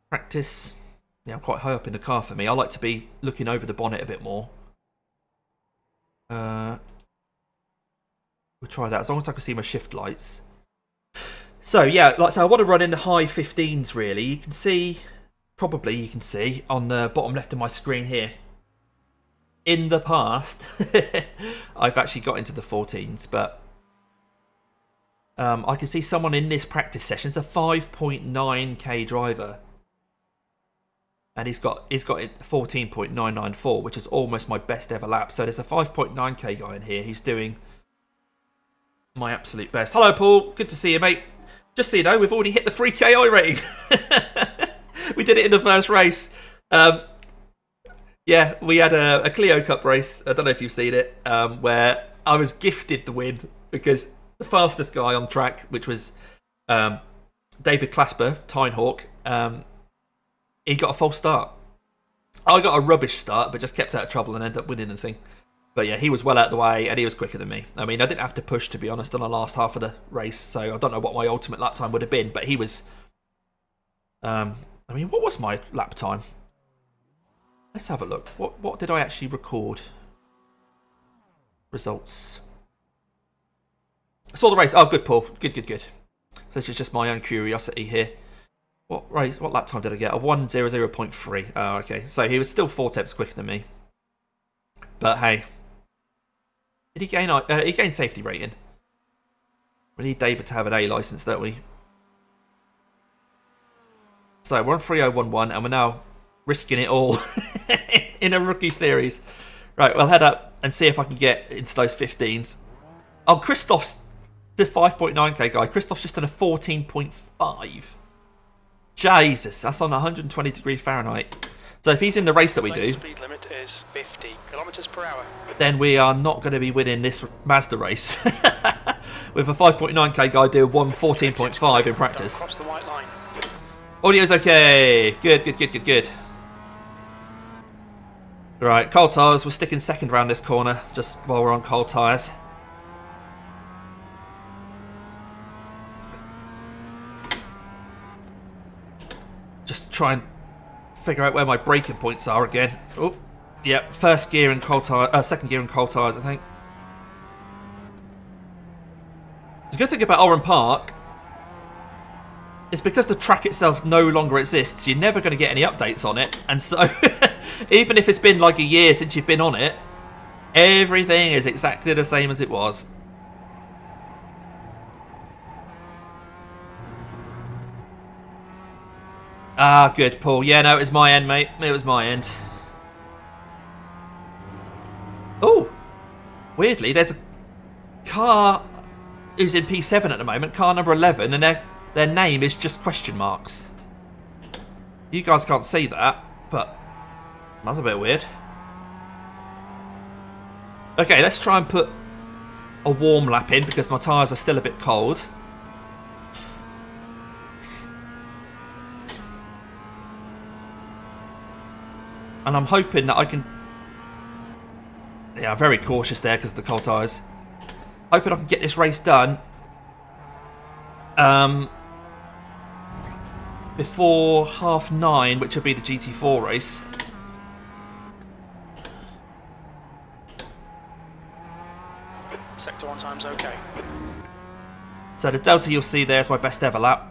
Practice. Yeah, I'm quite high up in the car for me. I like to be looking over the bonnet a bit more. We'll try that as long as I can see my shift lights. So yeah, like so I want to run in the high 15s really. You can see, probably you can see on the bottom left of my screen here. In the past, I've actually got into the 14s, but I can see someone in this practice session. It's a 5.9k driver. And he's got it 14.994, which is almost my best ever lap. So there's a 5.9k guy in here. He's doing my absolute best. Hello, Paul. Good to see you, mate. Just so you know, we've already hit the 3k iRating. We did it in the first race. Yeah, we had a Clio Cup race. I don't know if you've seen it, where I was gifted the win because the fastest guy on track, which was David Clasper, Tynehawk, he got a false start. I got a rubbish start, but just kept out of trouble and ended up winning the thing. But yeah, he was well out of the way and he was quicker than me. I mean, I didn't have to push, to be honest, on the last half of the race, so I don't know what my ultimate lap time would have been, but he was... I mean, what was my lap time? Let's have a look. What did I actually record? Results. Saw the race. Oh, good, Paul. Good, good, good. So this is just my own curiosity here. What race? What lap time did I get? A 1:00.3. Oh, okay. So he was still 4 tenths quicker than me. But hey, did he gain? He gained safety rating. We need David to have an A license, don't we? So we're on 3011, and we're now risking it all in a rookie series. Right, we'll head up and see if I can get into those 15s. Oh, Christoph's the 5.9k guy. Christoph's just done a 14.5. Jesus, that's on 120 degrees Fahrenheit. So if he's in the race that we do, speed limit is 50 kilometers per hour. Then we are not going to be winning this Mazda race. With a 5.9k guy doing 1:14.5 in practice. Cross the white line. Audio's okay. Good, good, good, good, good. Right, cold tyres. We're sticking second round this corner just while we're on cold tyres. Just try and figure out where my braking points are again. Oh, yeah, first gear in cold tyre, second gear in cold tyres, I think. The good thing about Oran Park is because the track itself no longer exists, you're never going to get any updates on it. And so, even if it's been like a year since you've been on it, everything is exactly the same as it was. Ah, good, Paul. Yeah, no, it was my end, mate. It was my end. Oh, weirdly, there's a car who's in P7 at the moment, car number 11, and their name is just question marks. You guys can't see that, but that's a bit weird. Okay, let's try and put a warm lap in because my tyres are still a bit cold. And I'm hoping that I can... Yeah, I'm very cautious there because of the cold tyres. Hoping I can get this race done before 9:30, which will be the GT4 race. Sector 1 time's okay. So the delta you'll see there is my best ever lap.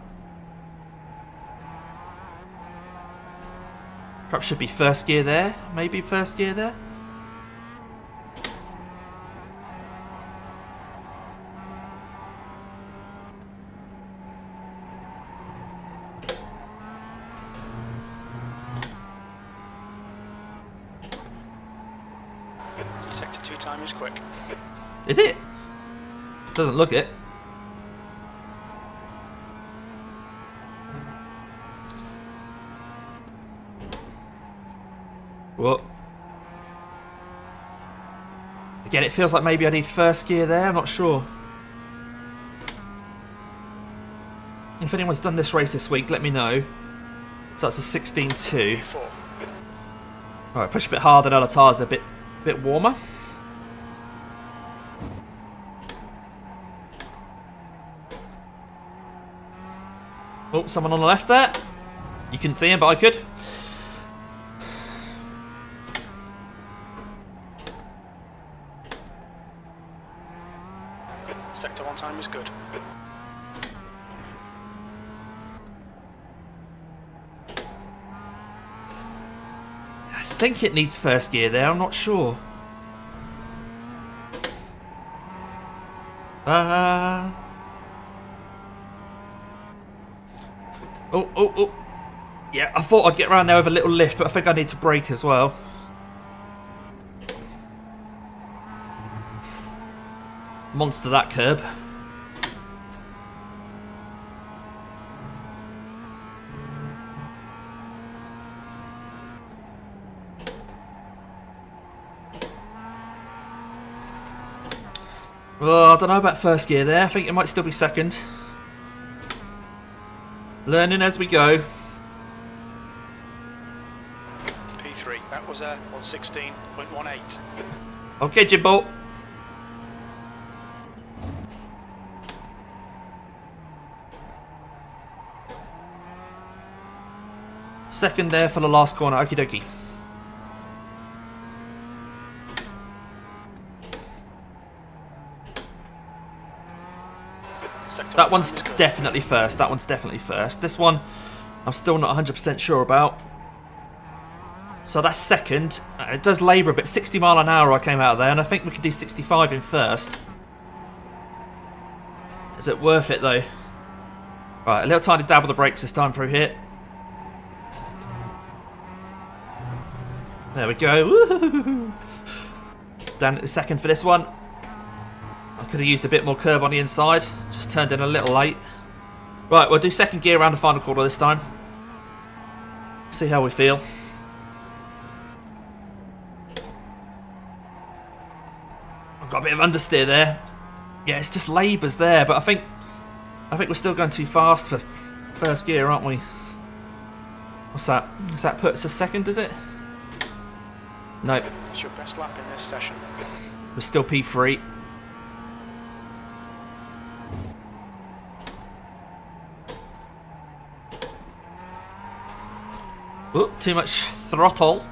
Perhaps should be first gear there. Maybe first gear there. Sector 2 time is quick. Is it? Doesn't look it. What? Again, it feels like maybe I need first gear there. I'm not sure. If anyone's done this race this week, let me know. So that's a 16.2. Alright, push a bit harder now the tyres are a bit warmer. Oh, someone on the left there. You couldn't see him, but I could. Sector 1 time is good. I think it needs first gear there, I'm not sure. Oh. Yeah, I thought I'd get around there with a little lift, but I think I need to brake as well. Monster that curb. Well, I don't know about first gear there. I think it might still be second. Learning as we go. P3, that was on 16.18. Okay, Jimbo. Second there for the last corner, okie dokie. Sector That one one's time is good. definitely first. That one's definitely first. This one, I'm still not 100% sure about. So that's second. It does labour a bit. 60 mile an hour I came out of there, and I think we could do 65 in first. Is it worth it though? Right, a little tiny dab of the brakes this time through here. There we go. Woo-hoo-hoo-hoo. Down at the second for this one. I could have used a bit more curb on the inside. Just turned in a little late. Right, we'll do second gear around the final corner this time. See how we feel. I've got a bit of understeer there. Yeah, it's just labours there, but I think we're still going too fast for first gear, aren't we? What's that? Does that put us a second, does it? No. It's your best lap in this session. We're still P3. Oh, too much throttle.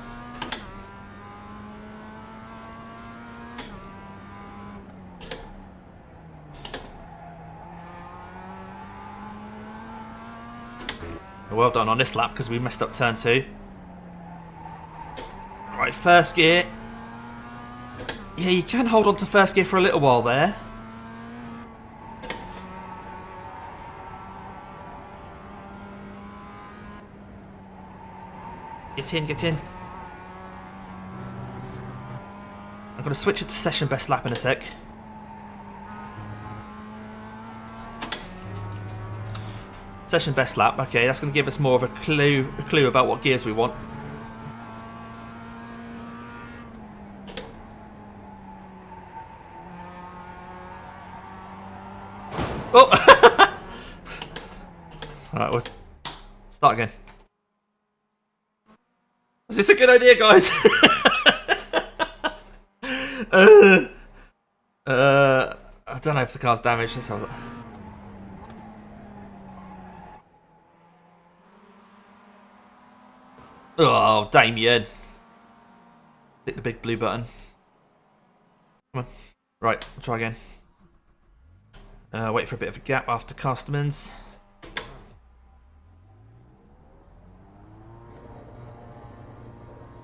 Well done on this lap because we messed up turn 2. Right, first gear. Yeah, you can hold on to first gear for a little while there. Get in, get in. I'm going to switch it to session best lap in a sec. Session best lap, okay, that's going to give us more of a clue about what gears we want. Oh! Alright, we'll start again. Was this a good idea, guys? I don't know if the car's damaged. Let's have a look. Oh, Damien. Hit the big blue button. Come on. Right, we'll try again. Wait for a bit of a gap after Customers.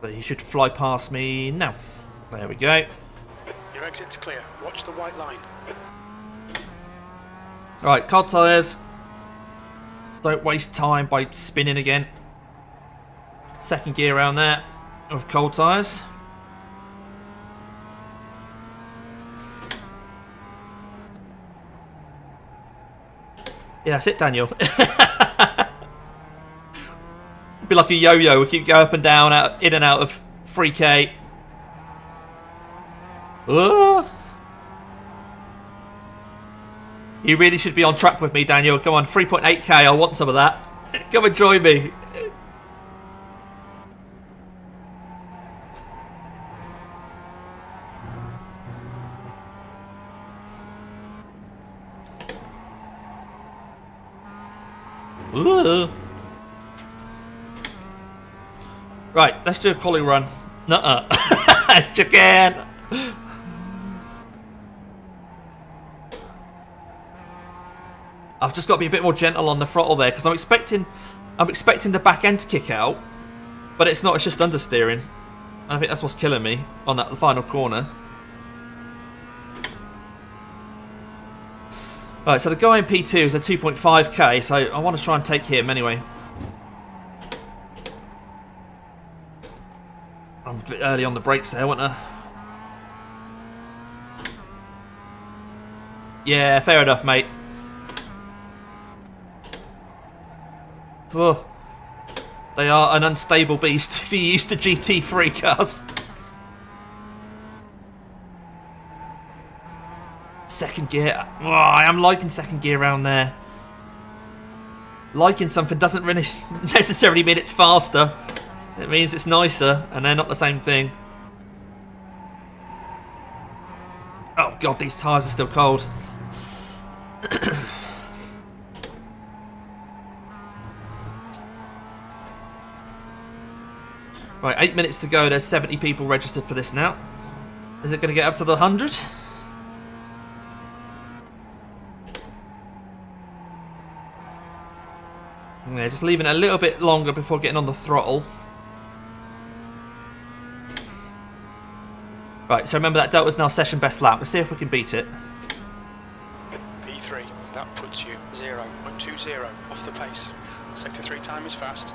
But he should fly past me now. There we go. Your exit's clear. Watch the white line. Right, cold tyres. Don't waste time by spinning again. Second gear around there with cold tyres. Yeah, that's it, Daniel. Be like a yo-yo. We keep going up and down, in and out of 3K. You really should be on track with me, Daniel. Come on, 3.8K. I want some of that. Come and join me. Ooh. Right, let's do a quali run. Nuh-uh. Chicken. I've just got to be a bit more gentle on the throttle there because I'm expecting the back end to kick out, but it's not. It's just understeering. I think that's what's killing me on that final corner. Right, so the guy in P2 is a 2.5k, so I want to try and take him anyway. I'm a bit early on the brakes there, wasn't I? Yeah, fair enough, mate. Oh, they are an unstable beast if you're used to GT3 cars. Second gear. Oh, I am liking second gear around there. Liking something doesn't really necessarily mean it's faster. It means it's nicer, and they're not the same thing. Oh god, these tyres are still cold. Right, 8 minutes to go. There's 70 people registered for this now. Is it going to get up to the 100? Yeah, just leaving it a little bit longer before getting on the throttle. Right, so remember that Delta's now session best lap. Let's see if we can beat it. P3, that puts you 0.20 off the pace. Sector 3 time is fast.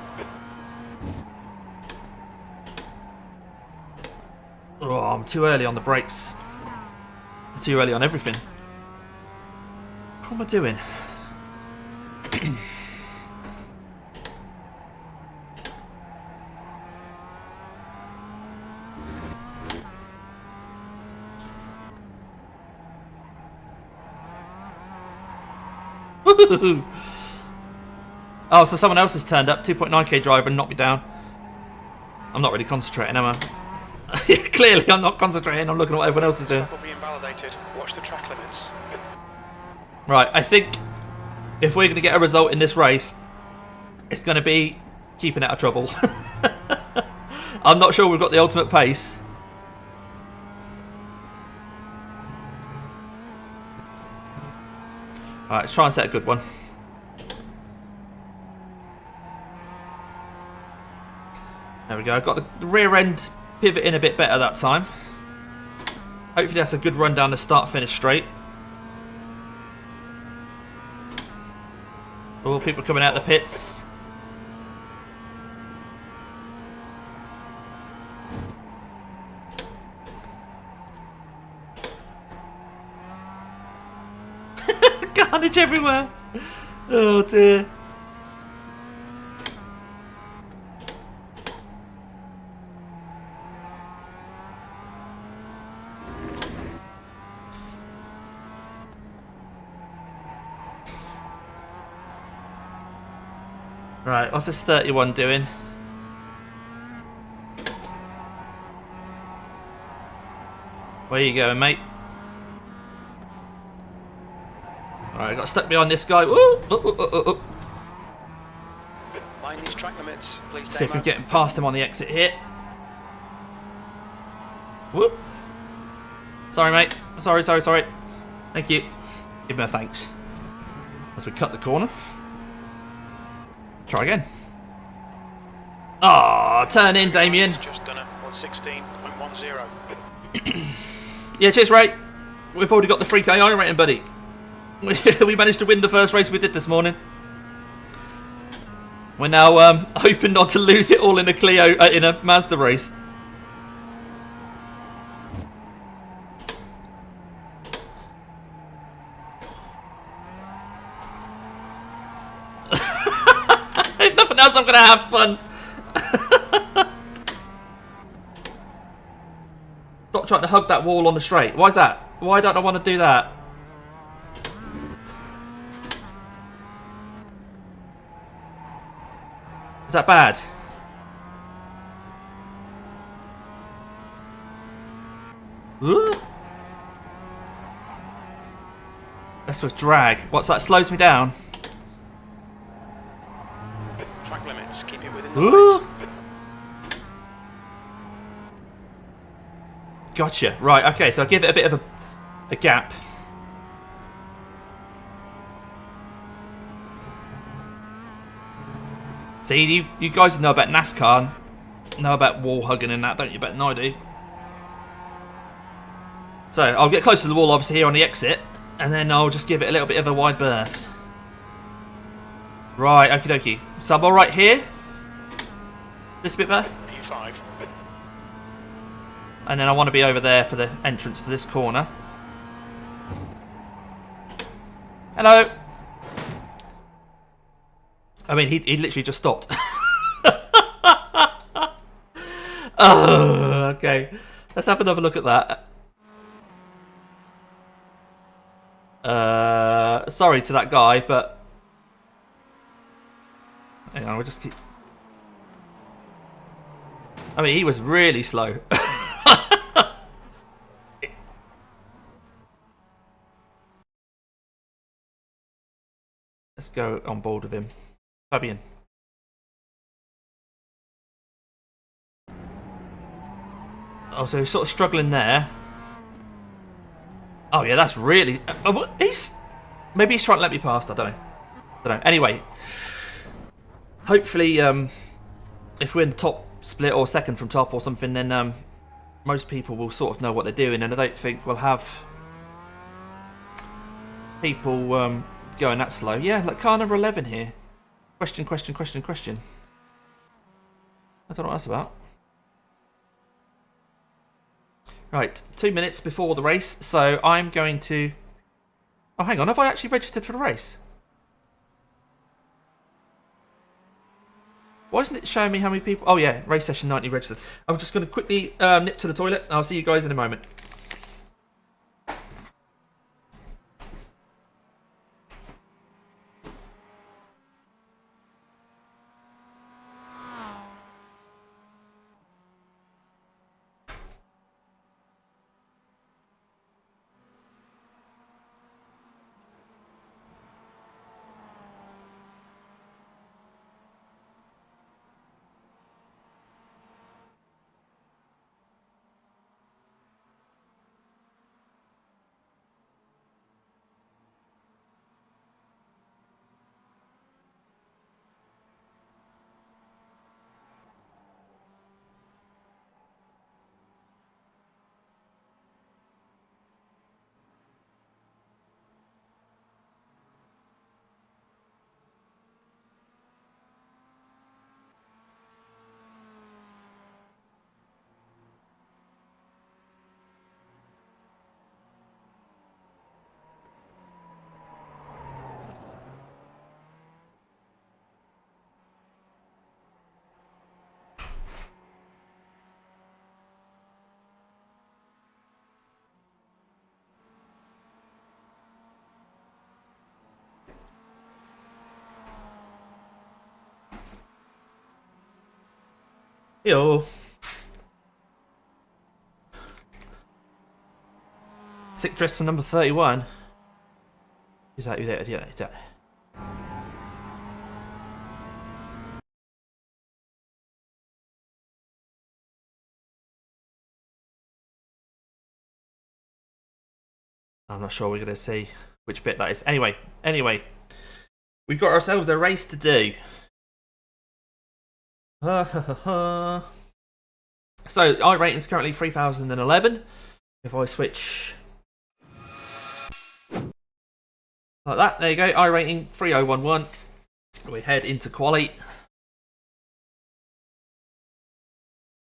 Oh, I'm too early on the brakes. I'm too early on everything. What am I doing? Oh, so someone else has turned up. 2.9k driver and knocked me down. I'm not really concentrating, am I? Clearly, I'm not concentrating. I'm looking at what everyone else is doing. Will be invalidated. Watch the track limits. Right, I think if we're going to get a result in this race, it's going to be keeping out of trouble. I'm not sure we've got the ultimate pace. Alright, let's try and set a good one. There we go. I got the rear end pivot in a bit better that time. Hopefully that's a good run down the start-finish straight. Oh, people coming out the pits. Carnage everywhere. Oh dear. Right, what's this 31 doing? Where you going, mate? Alright, I got stuck behind this guy. Ooh. Mind these track limits, please. See if we're getting past him on the exit here. Whoop. Sorry, mate. Sorry. Thank you. Give me a thanks. As we cut the corner. Try again. Ah, turn in, Damien. Just done it. 116.10. Yeah, cheers, Ray. We've already got the 3k iRATING, buddy. We managed to win the first race we did this morning. We're now hoping not to lose it all in a Clio, in a Mazda race. If nothing else, I'm gonna have fun. Stop trying to hug that wall on the straight. Why is that? Why don't I want to do that? Is that bad? Ooh. That's with drag. What's that? Slows me down. Track limits, keep it within the Ooh. pace. Gotcha. Right, okay, so I'll give it a bit of a gap. See, you guys know about NASCAR, know about wall hugging and that, don't you? Better than I do. So, I'll get close to the wall, obviously, here on the exit, and then I'll just give it a little bit of a wide berth. Right, okie dokie. So I'm alright here. This bit better. P5. And then I want to be over there for the entrance to this corner. Hello. I mean, he literally just stopped. Oh, okay. Let's have another look at that. Sorry to that guy, but hang on, we'll just keep. I mean, he was really slow. Let's go on board with him. Fabian. Oh, so he's sort of struggling there. Oh yeah, that's really. Maybe he's trying to let me past. I don't know. Anyway, hopefully, if we're in the top split or second from top or something, then most people will sort of know what they're doing, and I don't think we'll have people going that slow. Yeah, like car number 11 here. Question. I don't know what that's about. Right, 2 minutes before the race, so I'm going to... Oh, hang on, have I actually registered for the race? Why isn't it showing me how many people... Oh yeah, race session 90 registered. I'm just going to quickly nip to the toilet. I'll see you guys in a moment. Yo. Sick dress for number 31. Who's that? I'm not sure we're going to see which bit that is. Anyway, we've got ourselves a race to do. So, iRating is currently 3011. If I switch like that, there you go, iRating 3011. We head into quali.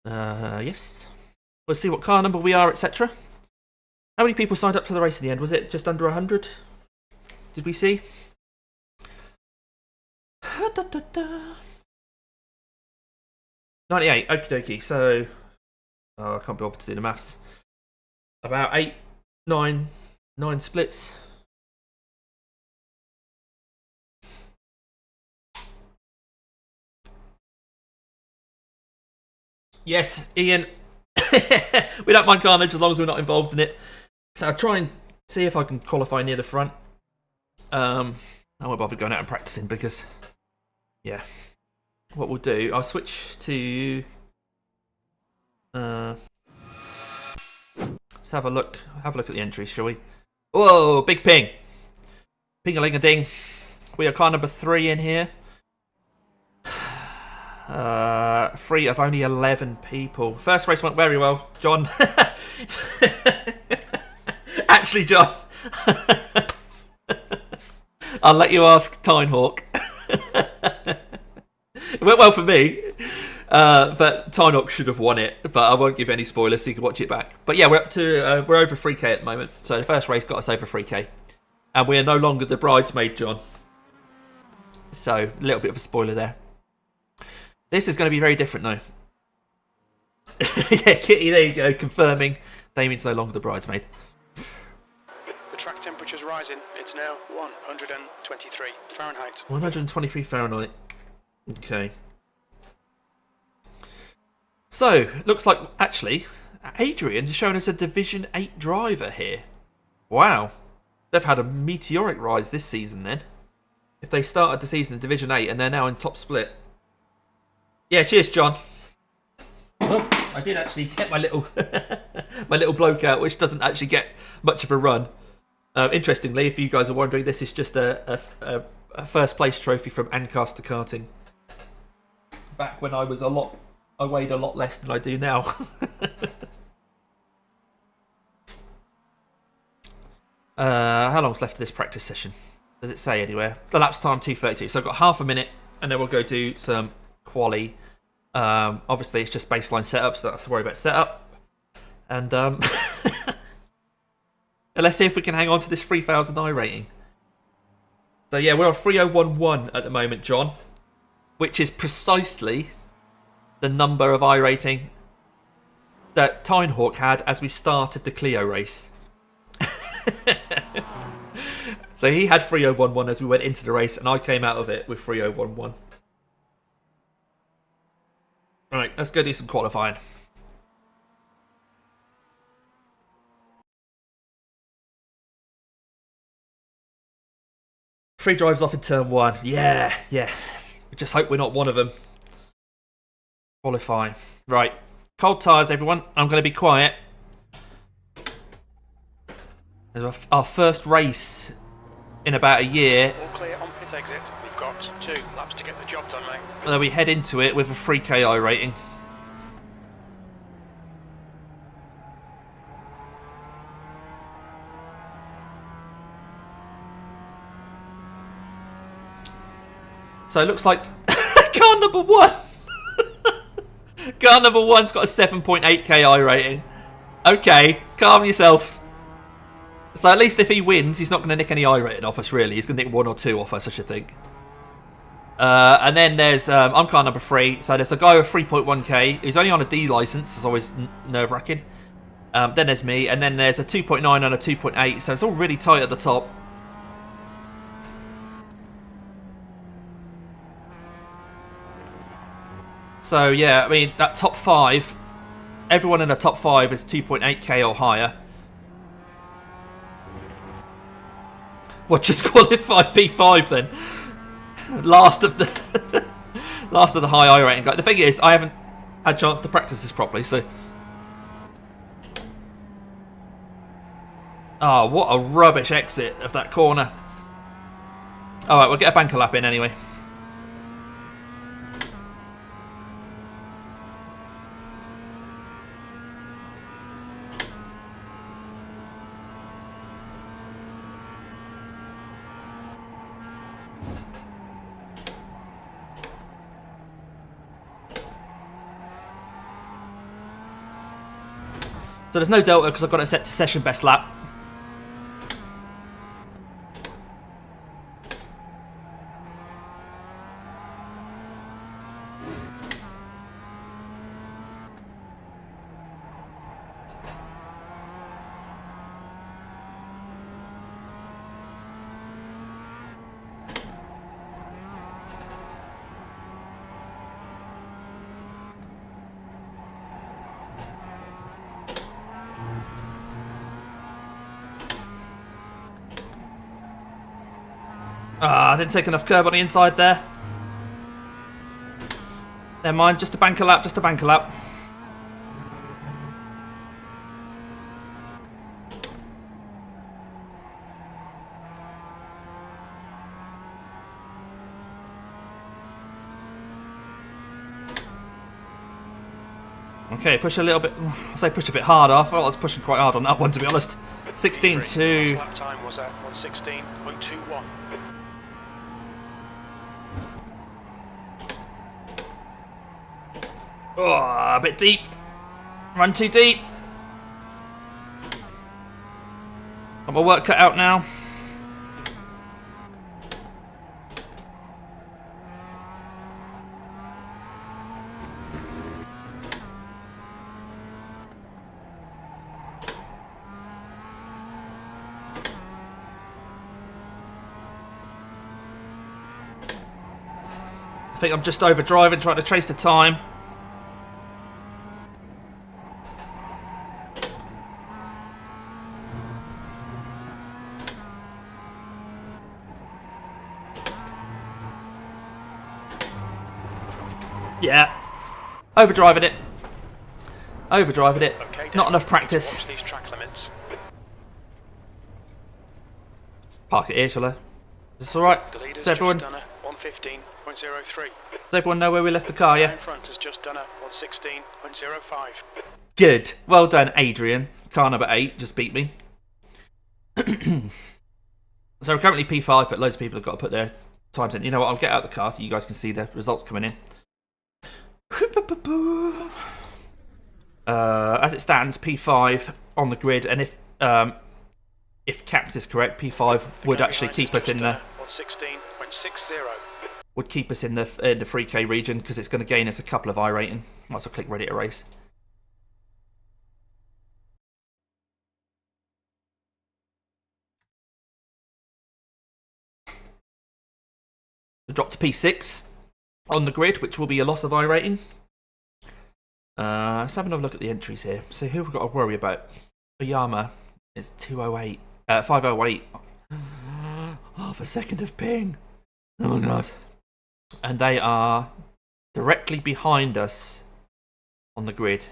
Yes. We'll see what car number we are, etc. How many people signed up for the race in the end? Was it just under 100? Did we see? 98, okie dokie. So, I can't be able to do the maths. About 9 splits. Yes, Ian. We don't mind carnage as long as we're not involved in it. So I'll try and see if I can qualify near the front. I won't bother going out and practicing because, yeah. What we'll do, I'll switch to... let's have a look. Have a look at the entries, shall we? Whoa, big ping. Ping-a-ling-a-ding. We are car number 3 in here. 3 of only 11 people. First race went very well, John. Actually, John, I'll let you ask Tinehawk. It went well for me, but Tinehawk should have won it. But I won't give any spoilers, so you can watch it back. But yeah, we're up to we're over 3k at the moment. So the first race got us over 3k, and we are no longer the bridesmaid, John. So a little bit of a spoiler there. This is going to be very different, though. Yeah, Kitty, there you go, confirming Damien's no longer the bridesmaid. The track temperature's rising. It's now 123 Fahrenheit. 123 Fahrenheit. Okay. So, looks like, actually, Adrian is showing us a Division 8 driver here. Wow. They've had a meteoric rise this season, then. If they started the season in Division 8 and they're now in top split. Yeah, cheers, John. Oh, I did actually get my little my little bloke out, which doesn't actually get much of a run. Interestingly, if you guys are wondering, this is just a first place trophy from Ancaster Karting. back when I weighed a lot less than I do now. How long's left of this practice session? Does it say anywhere? The lap's time 2:32, so I've got half a minute, and then we'll go do some quali. Obviously, it's just baseline setup, so I don't have to worry about setup. And let's see if we can hang on to this 3000 iRating. So yeah, we're on 3011 at the moment, John, which is precisely the number of iRating that Tinehawk had as we started the Clio race. So he had 3011 as we went into the race, and I came out of it with 3011. Right, let's go do some qualifying. Free drives off in turn 1. Yeah. We just hope we're not one of them. Qualify. Right. Cold tyres, everyone. I'm going to be quiet. Our first race in about a year. All clear on pit exit. We've got 2 laps to get the job done, mate. And then we head into it with a 3K iRating. So it looks like car number 1. Car number 1's got a 7.8k iRating. Okay, calm yourself. So at least if he wins, he's not going to nick any iRating off us, really. He's going to nick 1 or 2 off us, I should think. And then there's, I'm car number 3. So there's a guy with 3.1k who's only on a D license. It's always nerve-wracking. Then there's me. And then there's a 2.9 and a 2.8. So it's all really tight at the top. So yeah, I mean, that top 5, everyone in the top 5 is 2.8k or higher. Well, just qualify P5 then. Last of the high iRating guy. The thing is, I haven't had a chance to practice this properly, so. Oh, what a rubbish exit of that corner. Alright, we'll get a banker lap in anyway. So there's no delta because I've got it set to session best lap. Ah, I didn't take enough curb on the inside there. Never mind, just a banker lap, just a banker lap. Okay, push a little bit. I say push a bit harder. I thought I was pushing quite hard on that one, to be honest. 16.2. Lap time was at 1:16.21. Oh, a bit deep. Run too deep. Got my work cut out now. I think I'm just over driving, trying to trace the time. Yeah, overdriving it. Overdriving it. Okay, not enough practice. Watch these track limits. Park it here, shall I? Is this alright? The leader's Is everyone? just done a 115.03. Does everyone know where we left the car, yeah? In front has just done a 116.05. Good. Well done, Adrian. Car number 8 just beat me. So we're currently P5, but loads of people have got to put their times in. You know what? I'll get out of the car so you guys can see the results coming in. As it stands, P5 on the grid, and if Caps is correct, P5 would actually keep us in the 116.60. would keep us in the 3K region because it's going to gain us a couple of iRating. Might as well click ready to race. The drop to P6 on the grid, which will be a loss of iRating. Let's have another look at the entries here. So who have we got to worry about? Oyama is 208, 508. Half a second of ping. Oh my god. And they are directly behind us on the grid.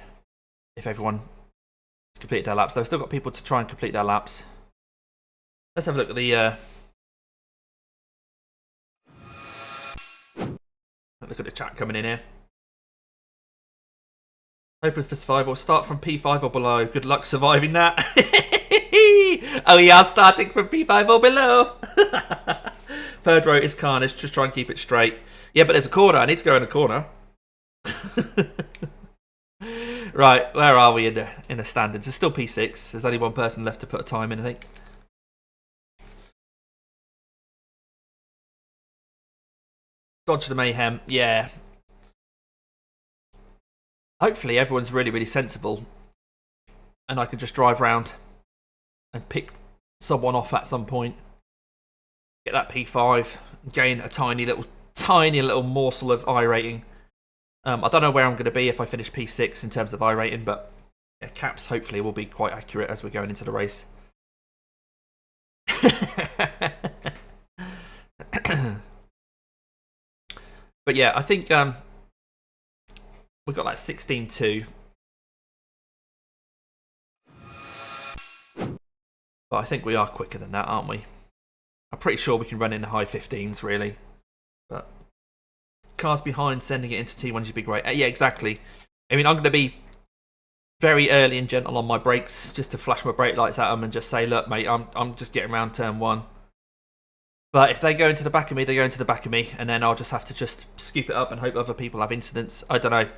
If everyone has completed their laps. They've still got people to try and complete their laps. Let's have a look at the look at the chat coming in here. Hoping for survival. Start from P5 or below. Good luck surviving that. Oh, we are starting from P5 or below. Third row is carnage. Just try and keep it straight. Yeah, but there's a corner. I need to go in a corner. Right, where are we in the standings? There's still P6. There's only one person left to put a time in, I think. Dodge the mayhem. Yeah. Hopefully everyone's really, really sensible. And I can just drive around and pick someone off at some point. Get that P5. Gain a tiny little morsel of iRating. I don't know where I'm going to be if I finish P6 in terms of iRating, but yeah, Caps hopefully will be quite accurate as we're going into the race. But yeah, I think we've got like 16.2. But I think we are quicker than that, aren't we? I'm pretty sure we can run in the high 15s, really. But cars behind, sending it into T1 should be great. Yeah, exactly. I mean, I'm going to be very early and gentle on my brakes, just to flash my brake lights at them and just say, look, mate, I'm just getting around turn 1. But if they go into the back of me, they go into the back of me, and then I'll just have to just scoop it up and hope other people have incidents. I don't know.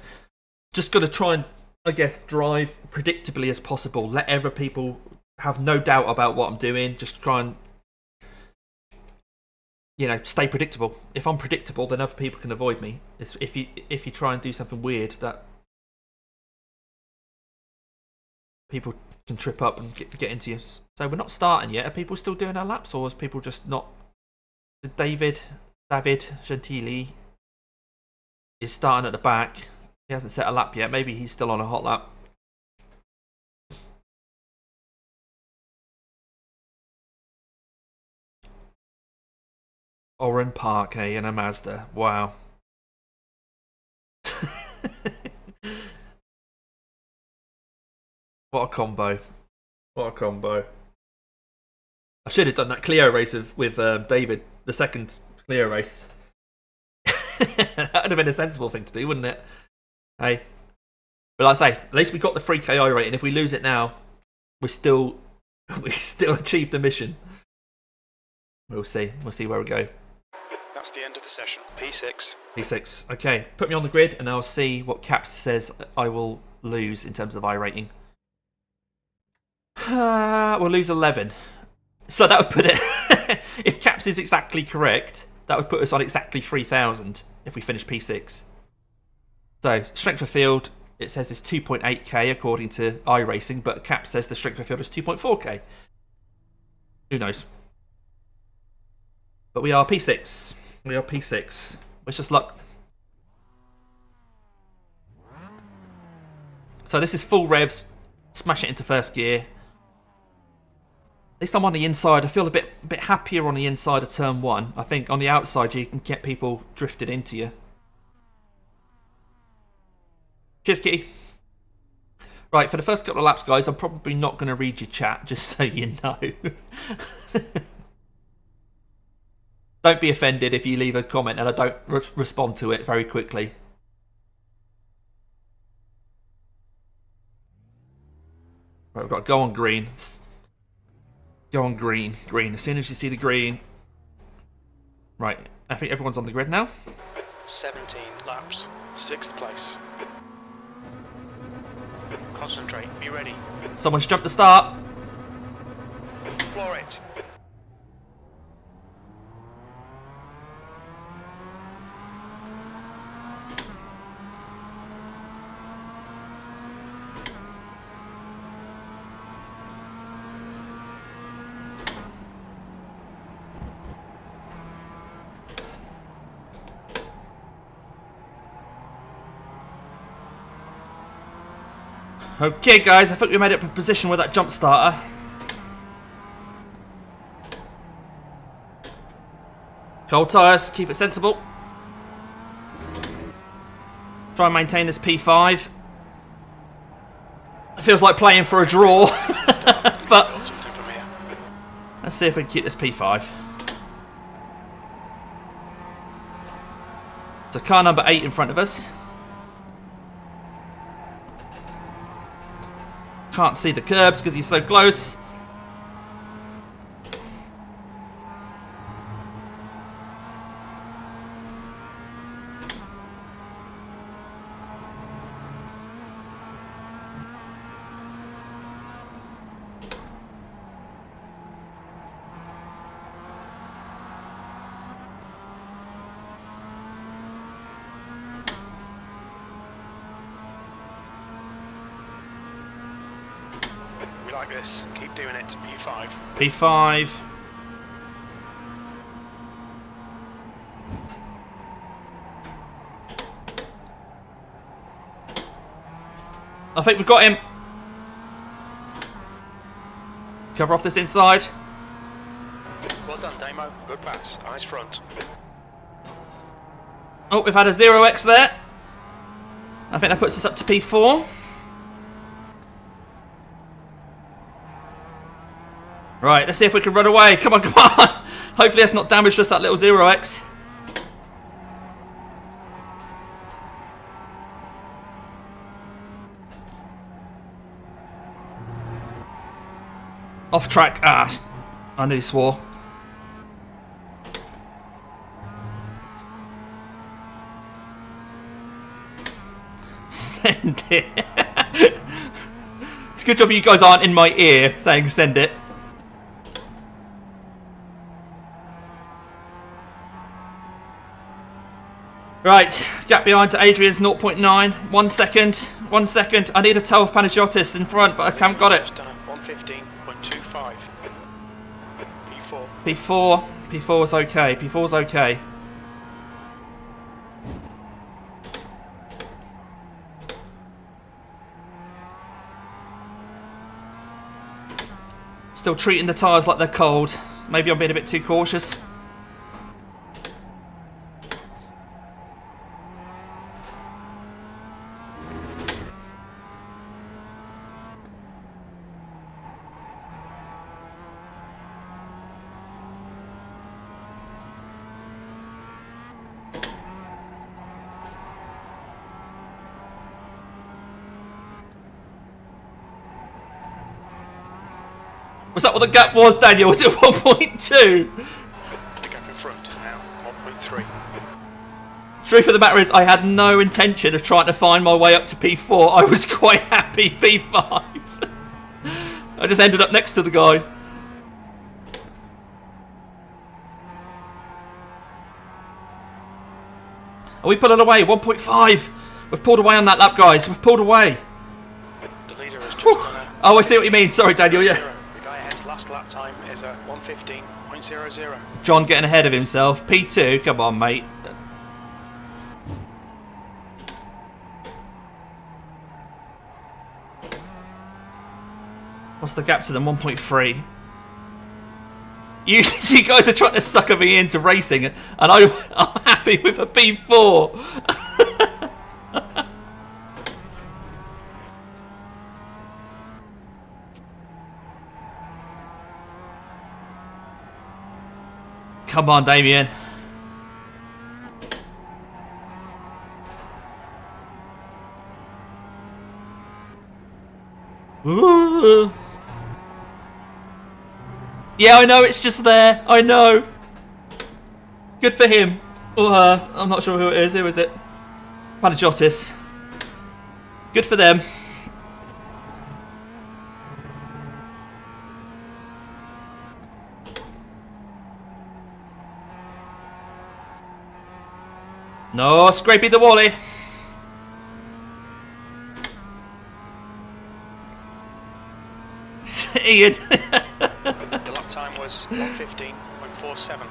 Just got to try and, I guess, drive predictably as possible. Let other people have no doubt about what I'm doing. Just try and, you know, stay predictable. If I'm predictable, then other people can avoid me. It's if you try and do something weird that people can trip up and get into you. So we're not starting yet. Are people still doing our laps, or is people just not? David Gentili is starting at the back. He hasn't set a lap yet. Maybe he's still on a hot lap. Oren Park, in a Mazda. Wow. What a combo. What a combo. I should have done that Clio race with David, the second Clio race. That would have been a sensible thing to do, wouldn't it? Hey. But like I say, at least we got the 3KI rating. If we lose it now, we still achieved the mission. We'll see. We'll see where we go. That's the end of the session. P6. P6. Okay, put me on the grid and I'll see what Caps says I will lose in terms of iRating. We'll lose 11. So that would put it... if Caps is exactly correct, that would put us on exactly 3,000 if we finish P6. So, strength of field, it says it's 2.8k according to iRacing, but Caps says the strength of field is 2.4k. Who knows? But we are P6. We are P6. Wish us luck. So this is full revs. Smash it into first gear. At least I'm on the inside. I feel a bit happier on the inside of turn 1. I think on the outside you can get people drifted into you. Cheers, Kitty. Right, for the first couple of laps, guys, I'm probably not going to read your chat, just so you know. Don't be offended if you leave a comment and I don't respond to it very quickly. Right, we've got to go on green. Go on green. Green. As soon as you see the green. Right, I think everyone's on the grid now. 17 laps, 6th place. Concentrate, be ready. Someone's jumped the start. Floor it. Okay, guys, I think we made up a position with that jump starter. Cold tyres, keep it sensible. Try and maintain this P5. It feels like playing for a draw. But let's see if we can keep this P5. So car number 8 in front of us. Can't see the curbs because he's so close. We like this. Keep doing it. P5. P5. I think we've got him. Cover off this inside. Well done, Damo. Good pass. Eyes front. Oh, we've had a 0x there. I think that puts us up to P4. Right, let's see if we can run away. Come on, come on. Hopefully that's not damaged us, that little 0x. Off track. Ah, I nearly swore. Send it. It's a good job you guys aren't in my ear saying send it. Right, gap behind to Adrian's 0.9. 1 second. 1 second. I need a toe of Panagiotis in front, but I haven't got it. 115.25. P4. P4. P4 is okay. P4 is okay. Still treating the tyres like they're cold. Maybe I'm being a bit too cautious. Was that what the gap was, Daniel? Was it 1.2? The gap in front is now 1.3. Truth of the matter is, I had no intention of trying to find my way up to P4. I was quite happy P5. I just ended up next to the guy. Are we pulling away? 1.5. We've pulled away on that lap, guys. We've pulled away. The leader has just done a... Oh, I see what you mean. Sorry, Daniel. Yeah. The guy ahead's last lap time is a 115.00. John getting ahead of himself. P2. Come on, mate. What's the gap to them? 1.3. You guys are trying to sucker me into racing, and I'm happy with a P4. Come on, Damien. Ooh. Yeah, I know, it's just there. I know. Good for him. Or her. I'm not sure who it is. Who is it? Panagiotis. Good for them. No, Scrapey the Wally. Ian. The lap time was 1:15.47.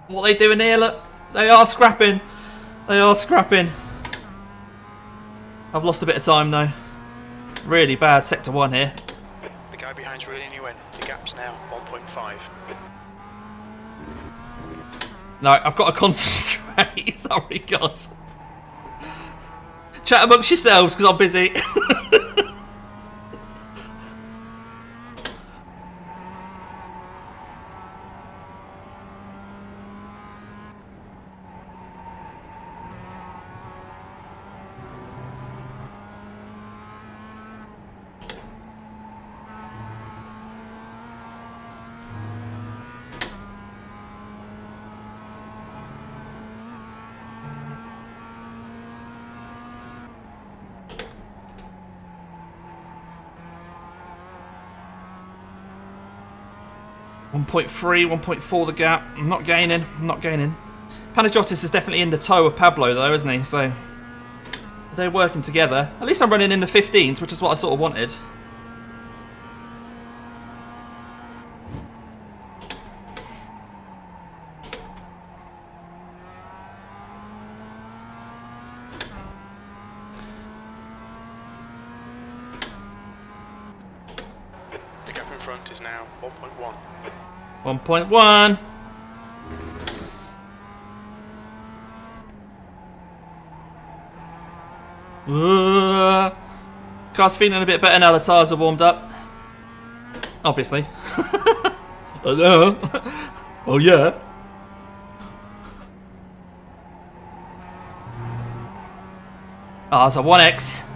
What are they doing here? Look, they are scrapping. They are scrapping. I've lost a bit of time though. Really bad sector 1 here. The guy behind's reeling you in. The gap's now 1.5. No, I've got to concentrate. Sorry, guys. Chat amongst yourselves because I'm busy. One 1.4 the gap. I'm not gaining. I'm not gaining. Panagiotis is definitely in the toe of Pablo though, isn't he? So they're working together. At least I'm running in the 15s, which is what I sort of wanted. The gap in front is now 1.1. 1.1. Car's feeling a bit better now the tyres are warmed up. Obviously. Oh yeah. Ah, it's a 1X.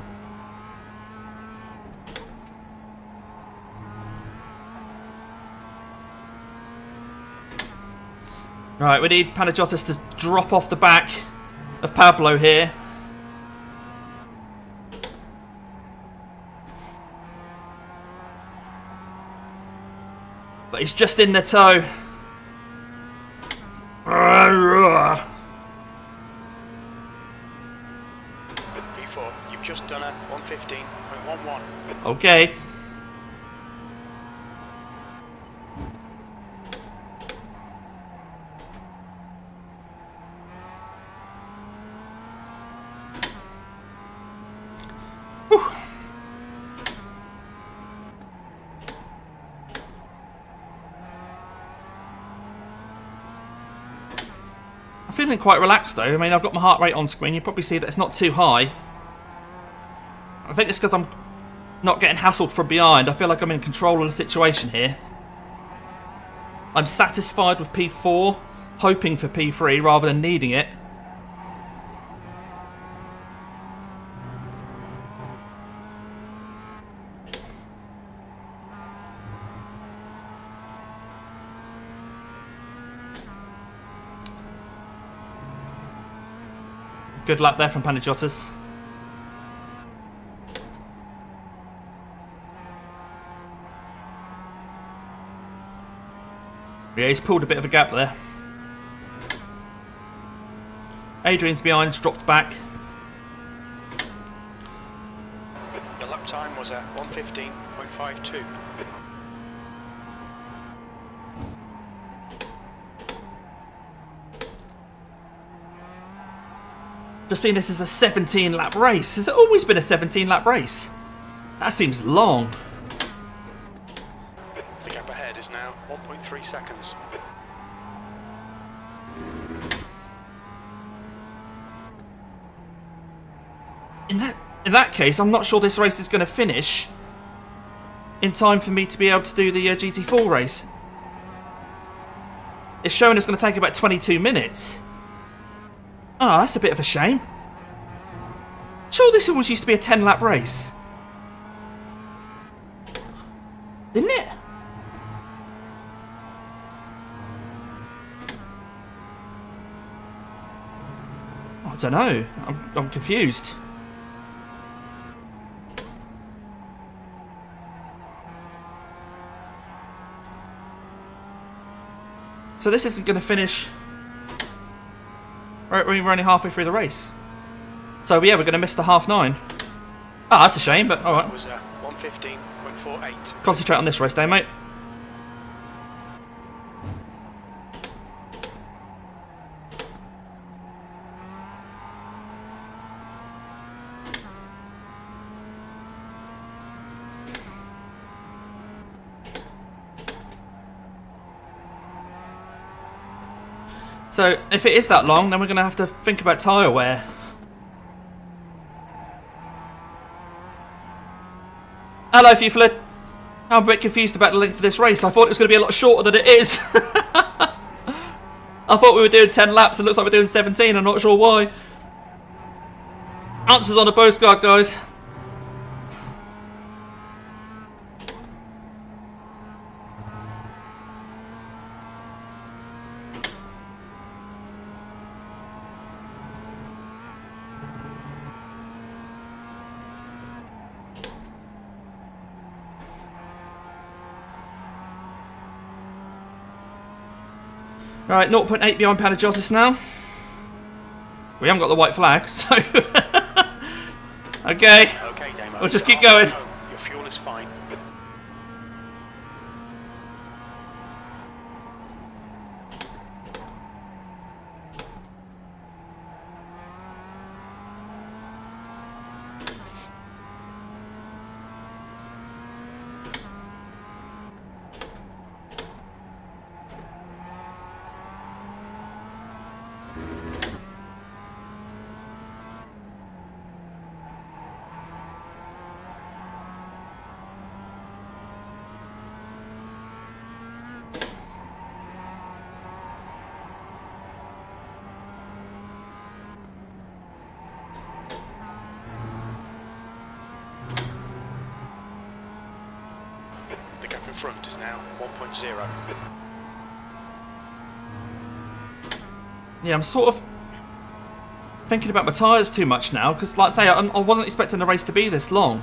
Right, we need Panagiotis to drop off the back of Pablo here. But he's just in the toe. P4, you've just done a 1:15.11. Okay. I'm feeling quite relaxed though. I mean, I've got my heart rate on screen. You probably see that it's not too high. I think it's because I'm not getting hassled from behind. I feel like I'm in control of the situation here. I'm satisfied with P4, hoping for P3 rather than needing it. Good lap there from Panagiotis. Yeah, he's pulled a bit of a gap there. Adrian's behind, dropped back. The lap time was at 1:15.52. Just seeing this as a 17 lap race. Has it always been a 17 lap race? That seems long. The gap ahead is now 1.3 seconds. In that In that case, I'm not sure this race is going to finish in time for me to be able to do the GT4 race. It's showing it's going to take about 22 minutes. Oh, that's a bit of a shame. Sure, this always used to be a 10-lap race. Didn't it? Oh, I don't know. I'm confused. So this isn't going to finish. We're only halfway through the race. So yeah, we're going to miss the half-9. Ah, that's a shame, but alright. It was 1:15.48. Concentrate on this race day, mate. So, if it is that long, then we're going to have to think about tyre wear. Hello, Fuflid. I'm a bit confused about the length of this race. I thought it was going to be a lot shorter than it is. I thought we were doing 10 laps. It looks like we're doing 17. I'm not sure why. Answers on a postcard, guys. Right, 0.8 behind Panagiotis now. We haven't got the white flag, so... Okay, Damo. we'll just keep going. Your fuel is fine. The gap in front is now 1.0. Yeah, I'm sort of thinking about my tyres too much now, because like I say, I wasn't expecting the race to be this long.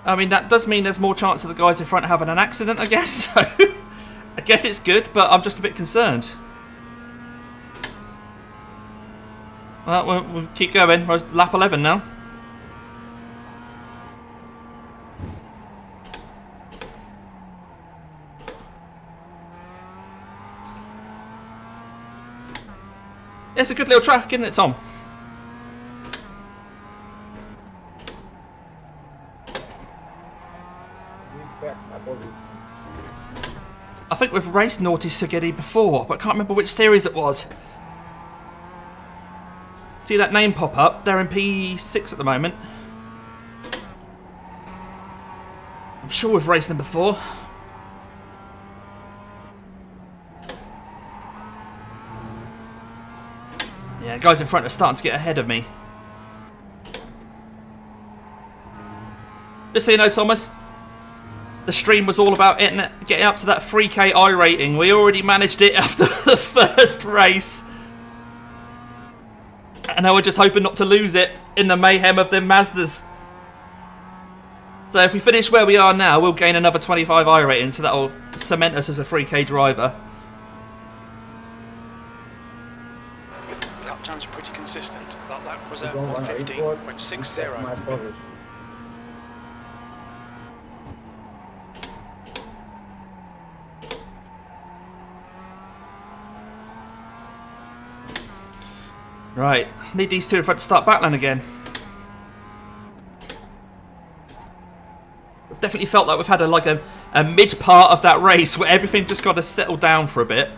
I mean, that does mean there's more chance of the guys in front having an accident, I guess, so... I guess it's good, but I'm just a bit concerned. Well, we'll keep going. We're at lap 11 now. It's a good little track, isn't it, Tom? I think we've raced Naughty Spaghetti before, but I can't remember which series it was. See that name pop up? They're in P6 at the moment. I'm sure we've raced them before. Yeah, guys in front are starting to get ahead of me. Just so you know, Thomas, the stream was all about getting up to that 3K iRating. We already managed it after the first race. And now we're just hoping not to lose it in the mayhem of the Mazdas. So if we finish where we are now, we'll gain another 25 iRating, so that'll cement us as a 3K driver. Lap times are pretty consistent. That lap was at 1:15.60. Right, need these two in front to start battling again. I've definitely felt like we've had a mid part of that race where everything just got to settle down for a bit.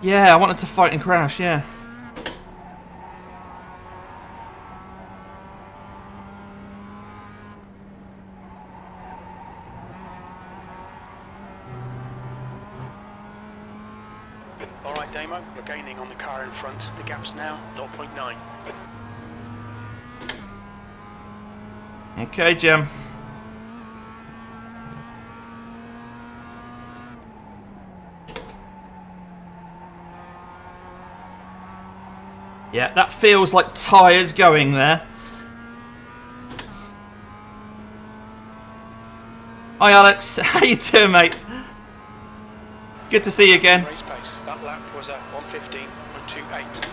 Yeah, I wanted to fight and crash, yeah. Alright, Damo, we're gaining on the car in front. The gap's now 0.9. Okay, Jim. Yeah, that feels like tyres going there. Hi Alex, how you doing, mate? Good to see you again. Race pace. That lap was at 1:15.28.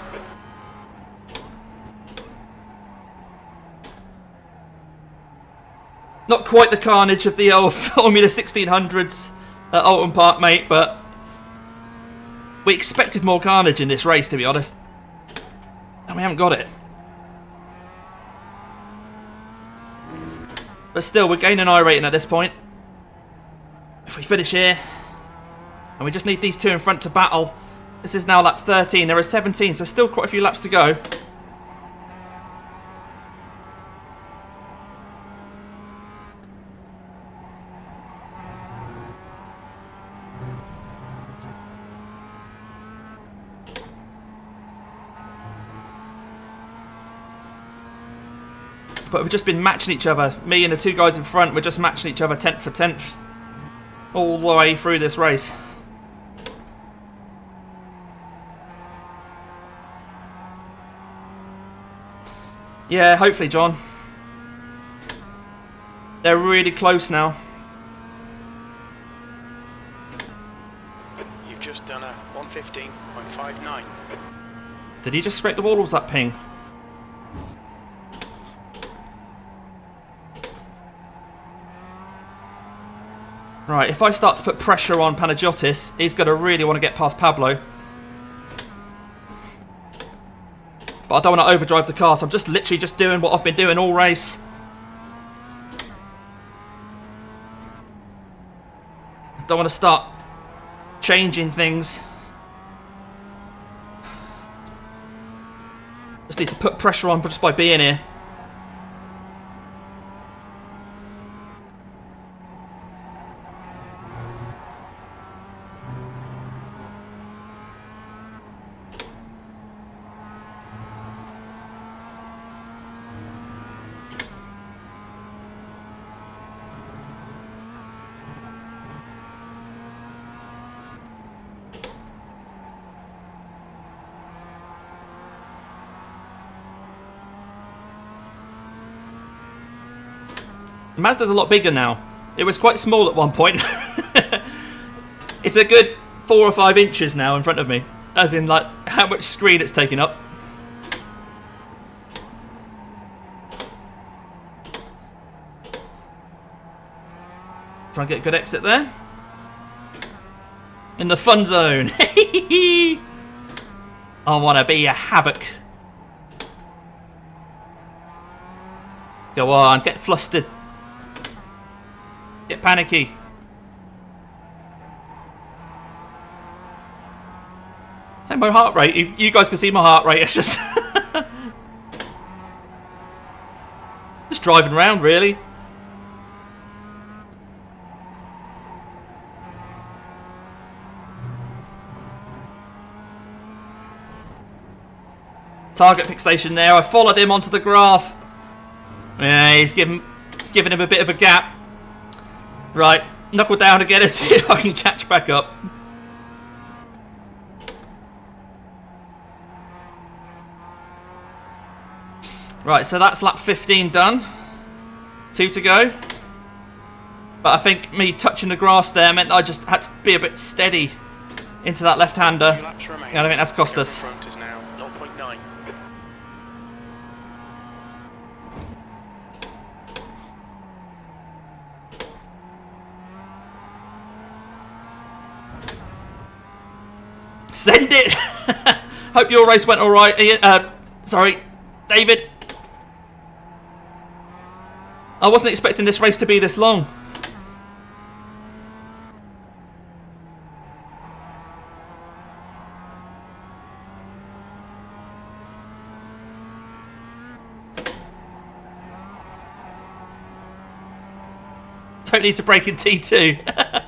Not quite the carnage of the old Formula 1600s at Alton Park, mate, but we expected more carnage in this race, to be honest. And we haven't got it. But still, we're gaining iRating at this point. If we finish here, and we just need these two in front to battle. This is now lap 13. There are 17, so still quite a few laps to go. But we've just been matching each other. Me and the two guys in front, we're just matching each other 10th for 10th. All the way through this race. Yeah, hopefully, John. They're really close now. You've just done a 1:15.59. Did he just scrape the wall or was that ping? Right, if I start to put pressure on Panagiotis, he's going to really want to get past Pablo. But I don't want to overdrive the car, so I'm just literally just doing what I've been doing all race. I don't want to start changing things. Just need to put pressure on just by being here. Mazda's a lot bigger now. It was quite small at one point. It's a good 4 or 5 inches now in front of me. As in, like, how much screen it's taking up. Try and get a good exit there. In the fun zone. I want to be a havoc. Go on, get flustered. Get panicky. Same my heart rate. You guys can see my heart rate. It's just just driving around, really. Target fixation there. I followed him onto the grass. Yeah, he's giving him a bit of a gap. Right, knuckle down again and see if I can catch back up. Right, so that's lap 15 done. 2 to go. But I think me touching the grass there meant I just had to be a bit steady into that left-hander. And I think that's cost us. Send it! Hope your race went alright, Ian. Sorry, David. I wasn't expecting this race to be this long. Don't need to break in T2.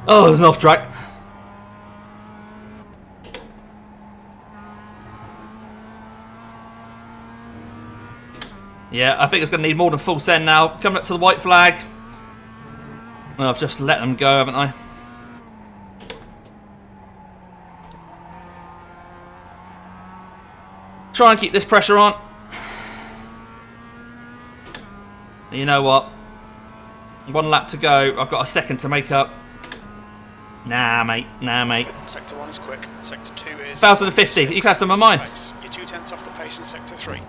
Oh, there's an off track. Yeah, I think it's going to need more than full send now. Coming up to the white flag. Well, I've just let them go, haven't I? Try and keep this pressure on. You know what? 1 lap to go. I've got a second to make up. Nah, mate. Nah, mate. Sector 1 is quick. Sector 2 is... 1,050. You can have some of mine. You're 2/10 off the pace in Sector 3.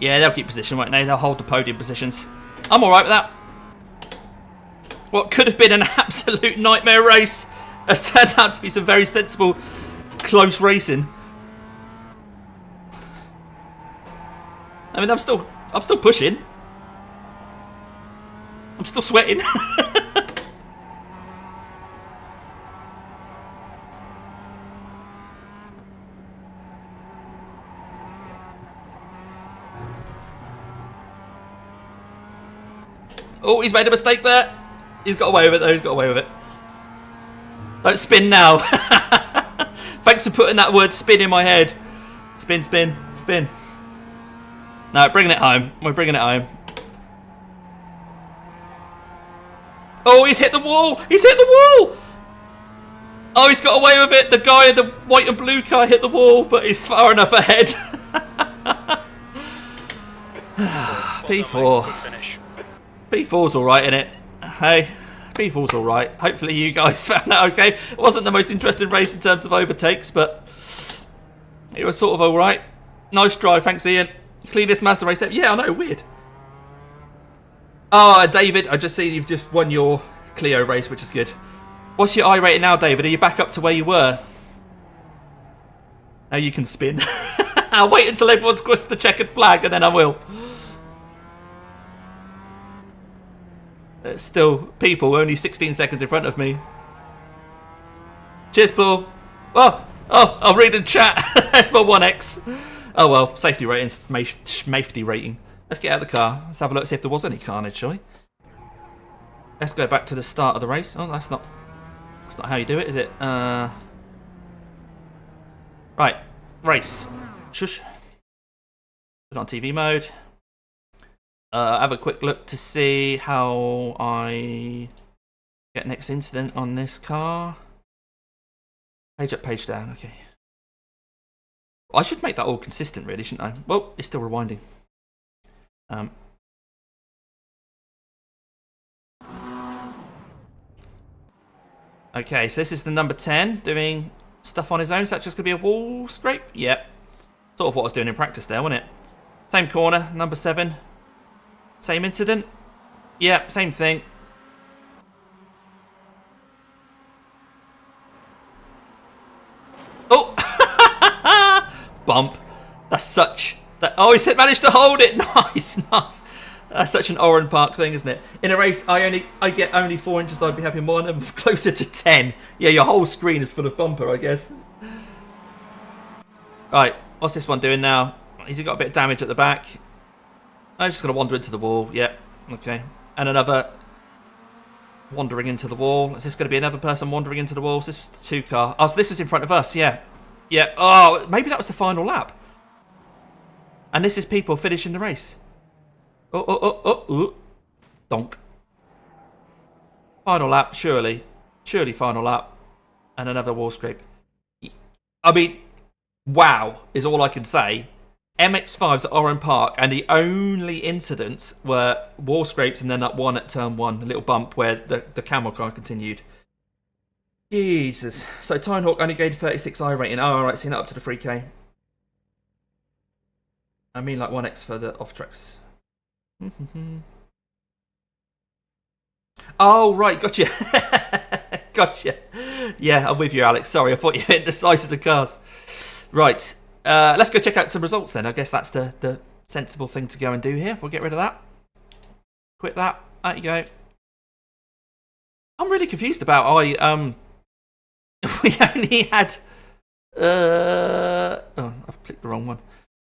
Yeah, they'll keep position, won't they? They'll hold the podium positions. I'm alright with that. What could have been an absolute nightmare race has turned out to be some very sensible, close racing. I mean, I'm still pushing. I'm still sweating. Oh, he's made a mistake there. He's got away with it though, he's got away with it. Don't spin now. Thanks for putting that word spin in my head. Spin, spin, spin. No, bringing it home. We're bringing it home. Oh, he's hit the wall. He's hit the wall. Oh, he's got away with it. The guy in the white and blue car hit the wall, but he's far enough ahead. P4. P4's alright, innit? Hey, P4's alright. Hopefully you guys found that okay. It wasn't the most interesting race in terms of overtakes, but it was sort of alright. Nice drive, thanks Ian. Cleanest Mazda race ever. Yeah, I know, weird. Oh, David, I just see you've just won your Clio race, which is good. What's your iRating now, David? Are you back up to where you were? Now you can spin. I'll wait until everyone's crossed the checkered flag and then I will. Still, people only 16 seconds in front of me. Cheers, Paul. Oh, I'll read in chat. That's my 1X. Oh well, safety rating, safety rating. Let's get out of the car. Let's have a look, see if there was any carnage, shall we? Let's go back to the start of the race. Oh, that's not how you do it, is it? Right, race. Shush. Put on TV mode. Have a quick look to see how I get next incident on this car. Page up, page down, okay. I should make that all consistent really, shouldn't I? Well, it's still rewinding. Okay, so this is the number 10 doing stuff on his own. Is that just going to be a wall scrape? Yep. Sort of what I was doing in practice there, wasn't it? Same corner, number 7. Same incident? Yeah, same thing. Oh! Bump. That's such... Oh, he's managed to hold it! Nice, nice. That's such an Oran Park thing, isn't it? In a race, I get only 4 inches, I'd be happy more, and I'm closer to 10. Yeah, your whole screen is full of bumper, I guess. Right, what's this one doing now? Has he got a bit of damage at the back? I'm just going to wander into the wall. Yep. Okay. And another wandering into the wall. Is this going to be another person wandering into the wall? Is this the 2 car? Oh, so this was in front of us. Yeah. Yeah. Oh, maybe that was the final lap. And this is people finishing the race. Oh. Donk. Final lap, surely. Surely final lap. And another wall scrape. I mean, wow is all I can say. MX-5s at Oran Park, and the only incidents were wall scrapes and then that one at turn 1, a little bump where the camel car continued. Jesus. So Tinehawk only gained 36 iRating. Oh, alright, so you're not up to the 3K. I mean like 1X for the off tracks. Oh, right, gotcha. Gotcha. Yeah, I'm with you, Alex. Sorry, I thought you hit the size of the cars. Right. Let's go check out some results then. I guess that's the sensible thing to go and do here. We'll get rid of that. Quit that. There you go. I'm really confused about we only had. Oh, I've clicked the wrong one.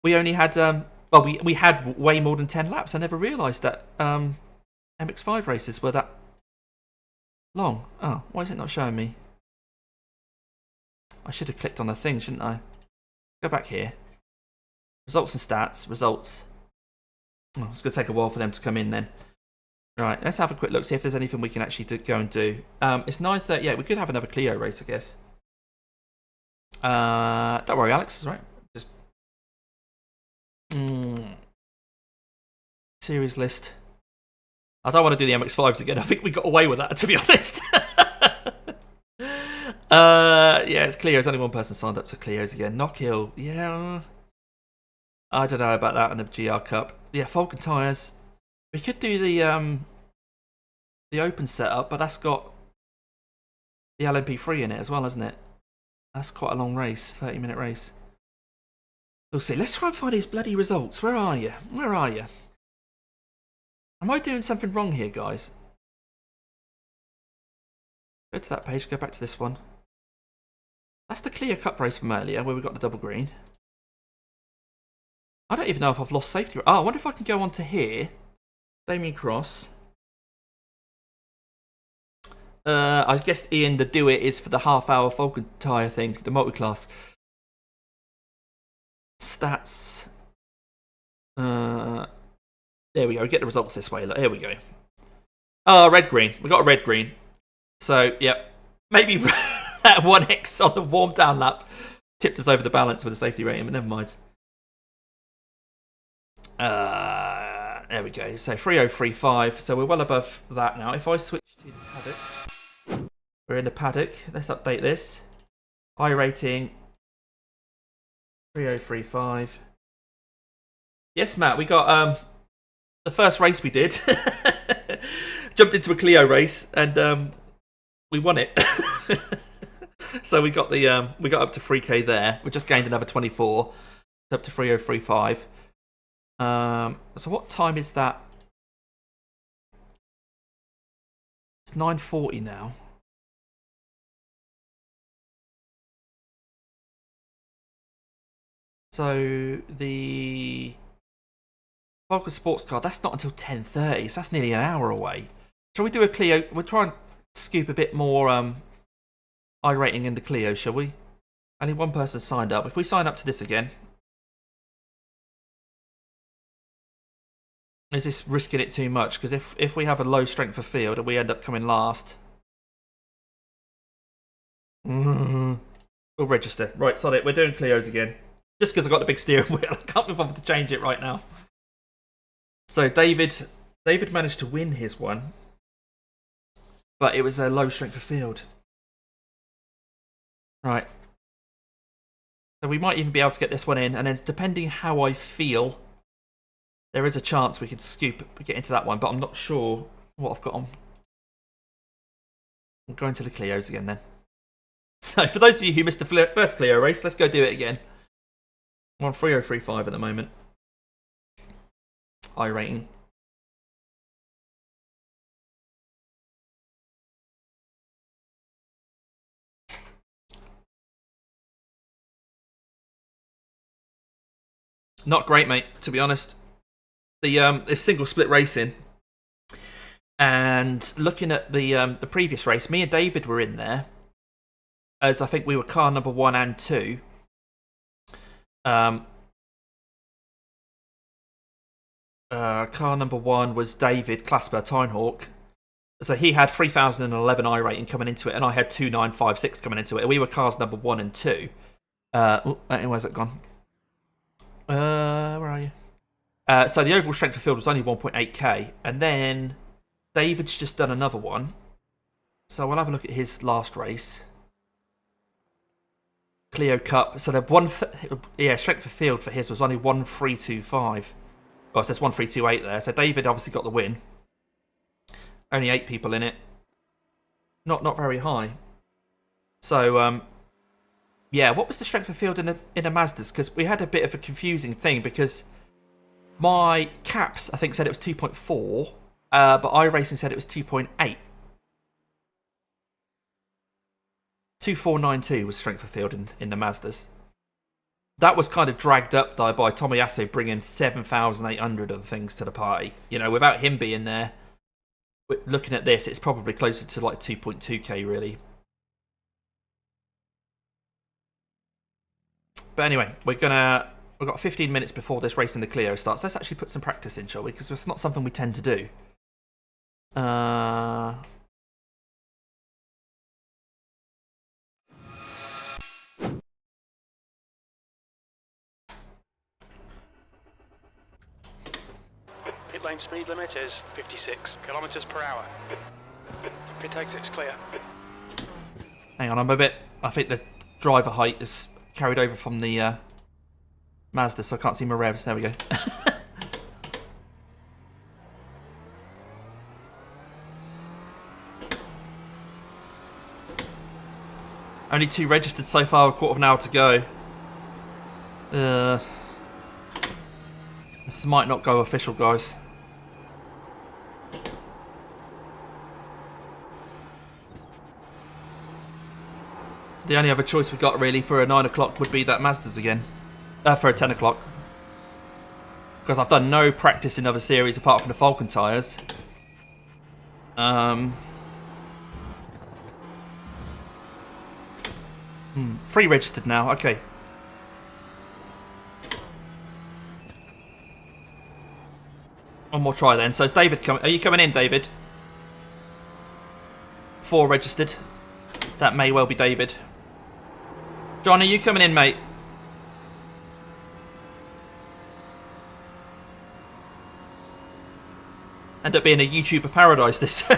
We only had. Well, we had way more than 10 laps. I never realised that MX5 races were that long. Oh, why is it not showing me? I should have clicked on the thing, shouldn't I? Go back here. Results and stats. Results. Oh, it's going to take a while for them to come in then. Right, let's have a quick look, see if there's anything we can actually go and do. It's 9:30. Yeah, we could have another Clio race, I guess. Don't worry, Alex. It's right. Just series list. I don't want to do the MX5s again. I think we got away with that, to be honest. Yeah, it's Clio's. Only one person signed up to Clio's again. Knockhill. Yeah. I don't know about that in the GR Cup. Yeah, Falcon tyres. We could do the open setup, but that's got the LMP3 in it as well, hasn't it? That's quite a long race, 30-minute race. We'll see. Let's try and find these bloody results. Where are you? Where are you? Am I doing something wrong here, guys? Go to that page, go back to this one. That's the Clio Cup race from earlier, where we got the double green. I don't even know if I've lost safety. Oh, I wonder if I can go on to here. Damien Cross. I guess Ian, the do it is for the half-hour Falcon tyre thing, the multi-class. Stats. There we go. Get the results this way. Look, here we go. Oh, red-green. We got a red-green. So, yep. Maybe that 1x on the warm-down lap tipped us over the balance with the safety rating, but never mind. There we go. So 3035. So we're well above that now. If I switch to the paddock, we're in the paddock. Let's update this. iRATIng 3035. Yes, Matt, we got the first race we did. Jumped into a Clio race and we won it. So we got the we got up to 3k there. We just gained another 24. Up to 3035. So what time is that? It's 9:40 now. So the Falcon Sports Car, that's not until 10:30, so that's nearly an hour away. Shall we do a Clio? We'll try and scoop a bit more iRating in the Clio, shall we? Only one person signed up. If we sign up to this again, is this risking it too much? Because if we have a low strength of field and we end up coming last, we'll register. Right, solid. We're doing Clios again. Just because I've got the big steering wheel, I can't be bothered to change it right now. So David managed to win his one, but it was a low strength of field. Right. So we might even be able to get this one in, and then depending how I feel, there is a chance we could get into that one, but I'm not sure what I've got on. We'll go into the Clios again then. So for those of you who missed the first Clio race, let's go do it again. I'm on 3035 at the moment. iRating. Not great, mate, to be honest. It's single split racing, and looking at the previous race, me and David were in there, as I think we were car number 1 and 2. Car number 1 was David Clasper Tinehawk, so he had 3011 iRating coming into it, and I had 2956 coming into it. We were cars number 1 and 2. Where's it gone? Where are you? So the overall strength of field was only 1.8k, and then David's just done another one. So we'll have a look at his last race. Clio Cup. So the strength of field for his was only 1325. Well, it says 1328 there. So David obviously got the win. Only 8 people in it. Not very high. So yeah, what was the strength of field in the Mazdas? Because we had a bit of a confusing thing, because my caps, I think, said it was 2.4, but iRacing said it was 2.8. 2492 was strength of field in the Mazdas. That was kind of dragged up though by Tomiyasu bringing 7,800 of things to the party. You know, without him being there, looking at this, it's probably closer to like 2.2k really. But anyway, we've got 15 minutes before this race in the Clio starts. Let's actually put some practice in, shall we? Because it's not something we tend to do. Pit lane speed limit is 56 kilometers per hour. Pit exit's clear. Hang on, I think the driver height is carried over from the Mazda, so I can't see my revs. There we go. Only 2 registered so far, a quarter of an hour to go. This might not go official, guys. The only other choice we've got really for a 9 o'clock would be that Mazda's again. For a 10 o'clock. Because I've done no practice in other series apart from the Falcon tyres. 3 registered now, okay. One more try then. So is David coming? Are you coming in, David? 4 registered. That may well be David. John, are you coming in, mate? End up being a YouTuber paradise, this.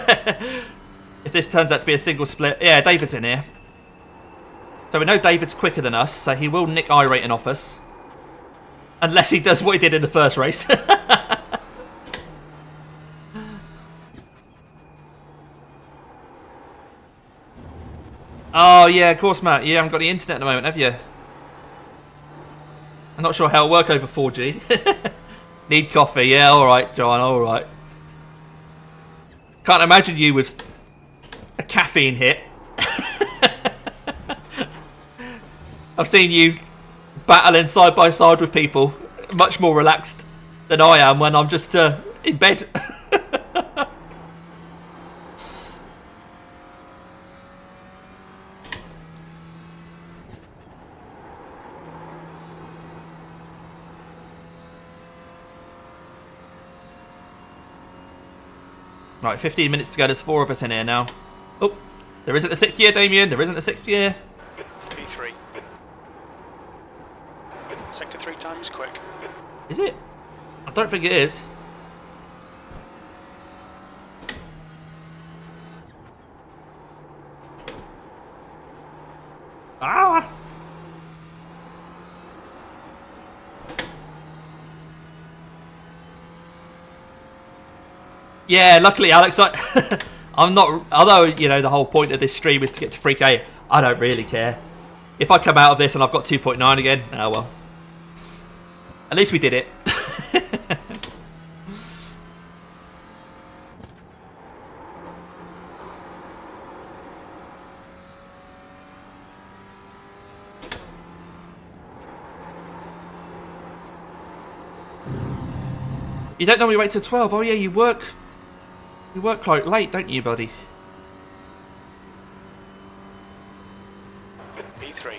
If this turns out to be a single split. Yeah, David's in here. So we know David's quicker than us, so he will nick iRating off us. Unless he does what he did in the first race. Oh, yeah, of course, Matt. You haven't got the internet at the moment, have you? I'm not sure how it'll work over 4G. Need coffee. Yeah, alright, John, alright. Can't imagine you with a caffeine hit. I've seen you battling side by side with people much more relaxed than I am when I'm just in bed. Right, 15 minutes to go. There's 4 of us in here now. Oh, there isn't a 6th gear, Damien. There isn't a 6th gear. B3. Sector 3 time is quick. Is it? I don't think it is. Ah! Yeah, luckily, Alex, I'm not. Although, you know, the whole point of this stream is to get to 3K, I don't really care. If I come out of this and I've got 2.9 again, oh well. At least we did it. You don't normally wait till 12. Oh yeah, you work. You work quite late, don't you, buddy? B3.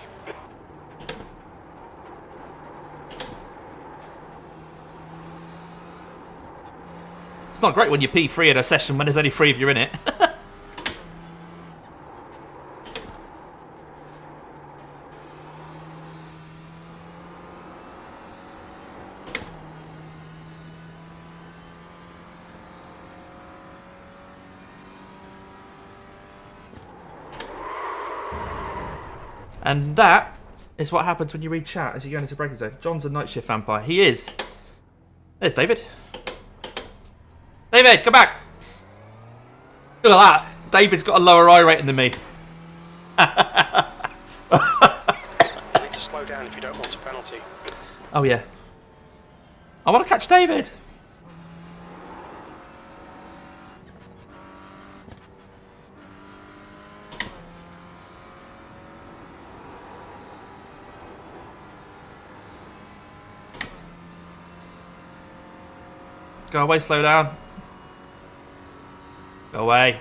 It's not great when you P3 in a session when there's only 3 of you in it. And that is what happens when you read chat as you go into braking zone. John's a night shift vampire. He is. There's David. David, come back. Look at that. David's got a lower iRating than me. You need to slow down if you don't want a penalty. Oh, yeah. I want to catch David. Go away, slow down. Go away.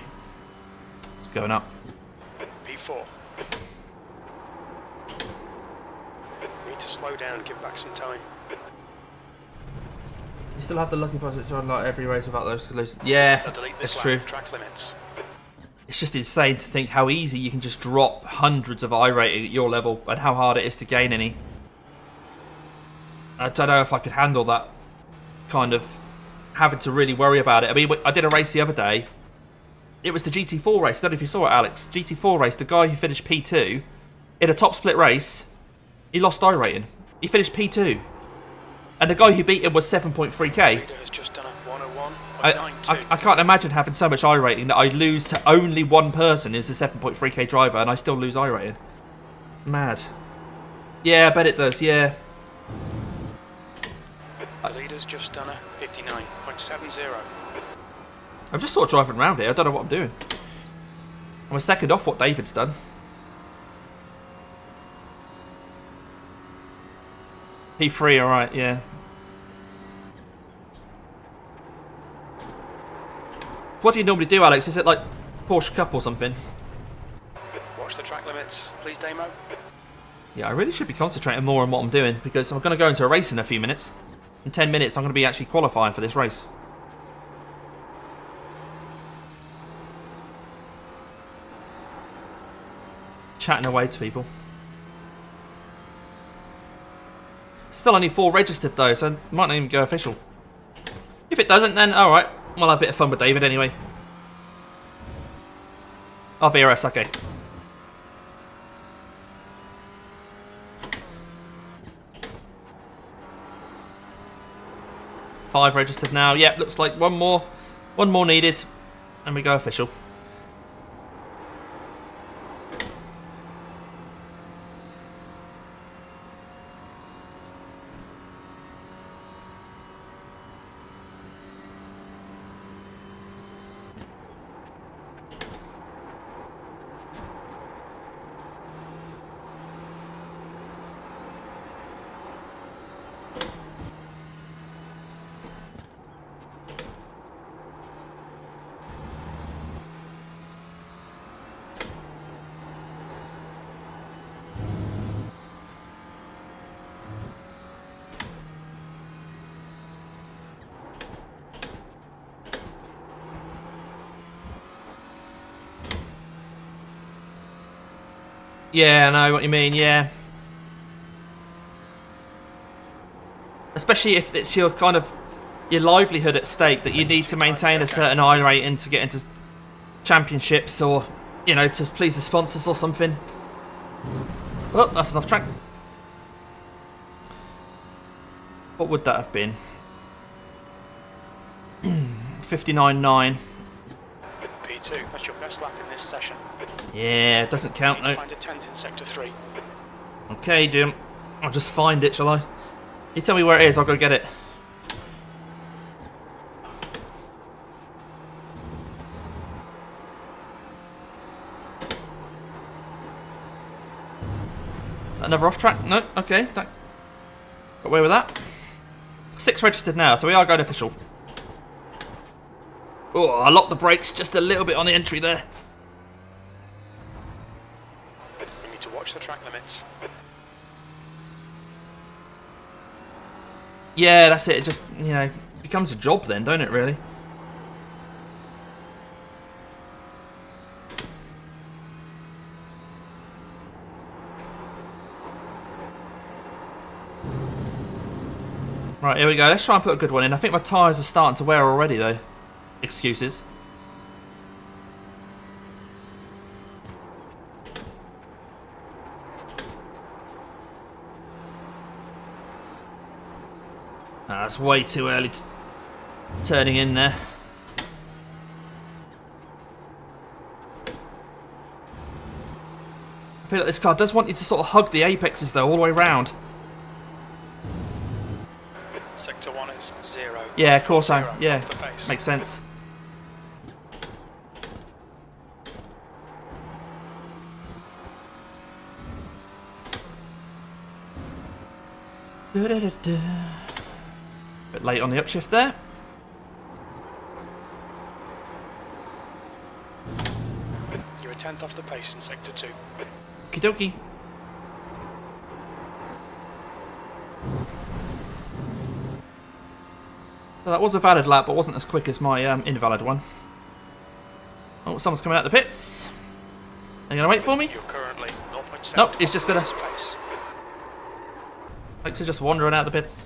It's going up. P4. Need to slow down, give back some time. You still have the lucky position to unlock every race without those. Yeah, that's true. Track limits. It's just insane to think how easy you can just drop hundreds of iRating at your level and how hard it is to gain any. I don't know if I could handle that kind of having to really worry about it. I mean, I did a race the other day. It was the GT4 race. I don't know if you saw it, Alex. GT4 race, the guy who finished P2 in a top split race, he lost iRating. He finished P2. And the guy who beat him was 7.3k. Leader has just done a 101.92. I can't imagine having so much iRating that I lose to only one person who's a 7.3k driver and I still lose iRating. Mad. Yeah, I bet it does, yeah. The leader's just done a 59.70. I'm just sort of driving around here. I don't know what I'm doing. I'm a second off what David's done. P3, alright, yeah. What do you normally do, Alex? Is it like Porsche Cup or something? Watch the track limits, please, Damo. Yeah, I really should be concentrating more on what I'm doing because I'm going to go into a race in a few minutes. In 10 minutes, I'm going to be actually qualifying for this race. Chatting away to people. Still only 4 registered though, so it might not even go official. If it doesn't, then alright. We'll have a bit of fun with David anyway. Oh, VRS, okay. Five registered now. Yep, looks like one more needed, and we go official. Yeah, I know what you mean, yeah. Especially if it's your kind of your livelihood at stake, that you need to maintain a certain iRating to get into championships or, you know, to please the sponsors or something. Oh, that's enough track. What would that have been? 59.9. P2, that's your best lap in this session. Yeah, it doesn't count You need though. to find a 10th in sector 3. Okay, Jim. I'll just find it, shall I? You tell me where it is, I'll go get it. Another off track? No? Okay. Got away with that. 6 registered now, so we are going official. Oh, I locked the brakes just a little bit on the entry there. You need to watch the track limits. Yeah, that's it. It just, you know, becomes a job then, don't it, really? Right, here we go. Let's try and put a good one in. I think my tyres are starting to wear already, though. Excuses. That's way too early turning in there. I feel like this car does want you to sort of hug the apexes, though, all the way round. Sector 1 is 0. Yeah, of course, Zero yeah, off the pace. makes sense. Bit late on the upshift there. You're a tenth off the pace in sector 2. Okie dokie. So that was a valid lap, but wasn't as quick as my invalid one. Oh, someone's coming out the pits. Are you going to wait for me? You're currently 0.7. Nope, he's just going to... Pace. Thanks for just wandering out the pits.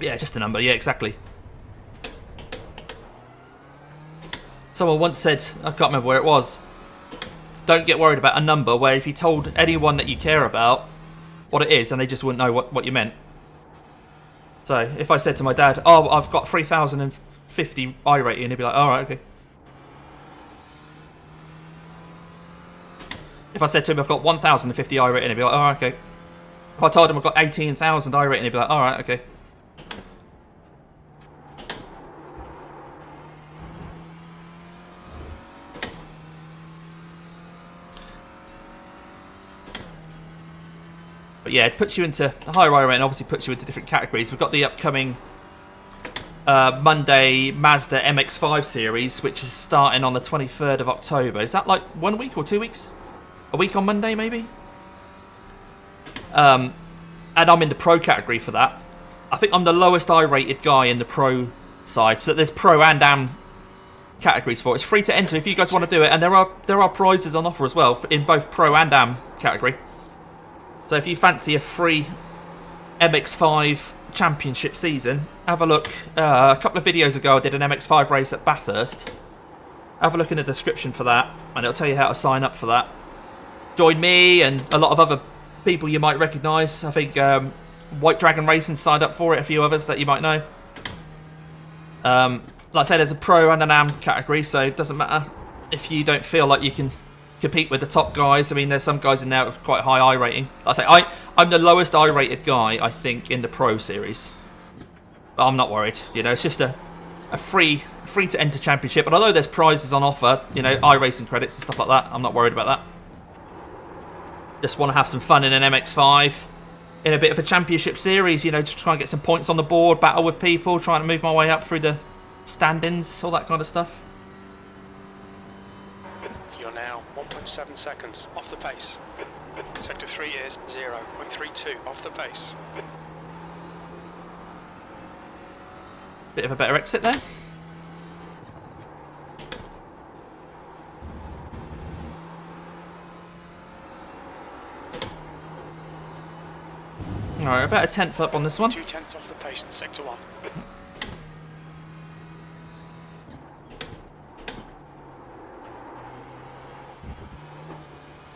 Yeah, just a number. Yeah, exactly. Someone once said, I can't remember where it was, don't get worried about a number where if you told anyone that you care about what it is and they just wouldn't know what you meant. So if I said to my dad, oh, I've got 3,050 iRating, he'd be like, alright, okay. If I said to him I've got 1,050 iRating, he'd be like, alright, okay. If I told him I've got 18,000 iRating, he'd be like, alright, okay. But yeah, it puts you into the higher iRating, obviously puts you into different categories. We've got the upcoming Monday Mazda MX-5 series, which is starting on the 23rd of October. Is that like 1 week or 2 weeks? A week on Monday, maybe? And I'm in the pro category for that. I think I'm the lowest I-rated guy in the pro side. So there's pro and am categories for it. It's free to enter if you guys want to do it, and there are prizes on offer as well in both pro and am category. So if you fancy a free MX-5 championship season, have a look. A couple of videos ago I did an MX-5 race at Bathurst. Have a look in the description for that, and it'll tell you how to sign up for that. Join me and a lot of other people you might recognise. I think White Dragon Racing signed up for it, a few others that you might know. Like I said, there's a pro and an am category, so it doesn't matter if you don't feel like you can compete with the top guys. I mean, there's some guys in there with quite high I rating. Like I say, I'm the lowest I rated guy, I think, in the pro series. But I'm not worried. You know, it's just a free to enter championship. And although there's prizes on offer, you know, iRacing credits and stuff like that, I'm not worried about that. Just want to have some fun in an MX-5, in a bit of a championship series, you know, just try and get some points on the board, battle with people, trying to move my way up through the standings, all that kind of stuff. You're now 1.7 seconds off the pace. Sector 3 is 0.32 off the pace. Bit of a better exit there. Alright, about a tenth up on this one. 0.2 off the pace in sector 1.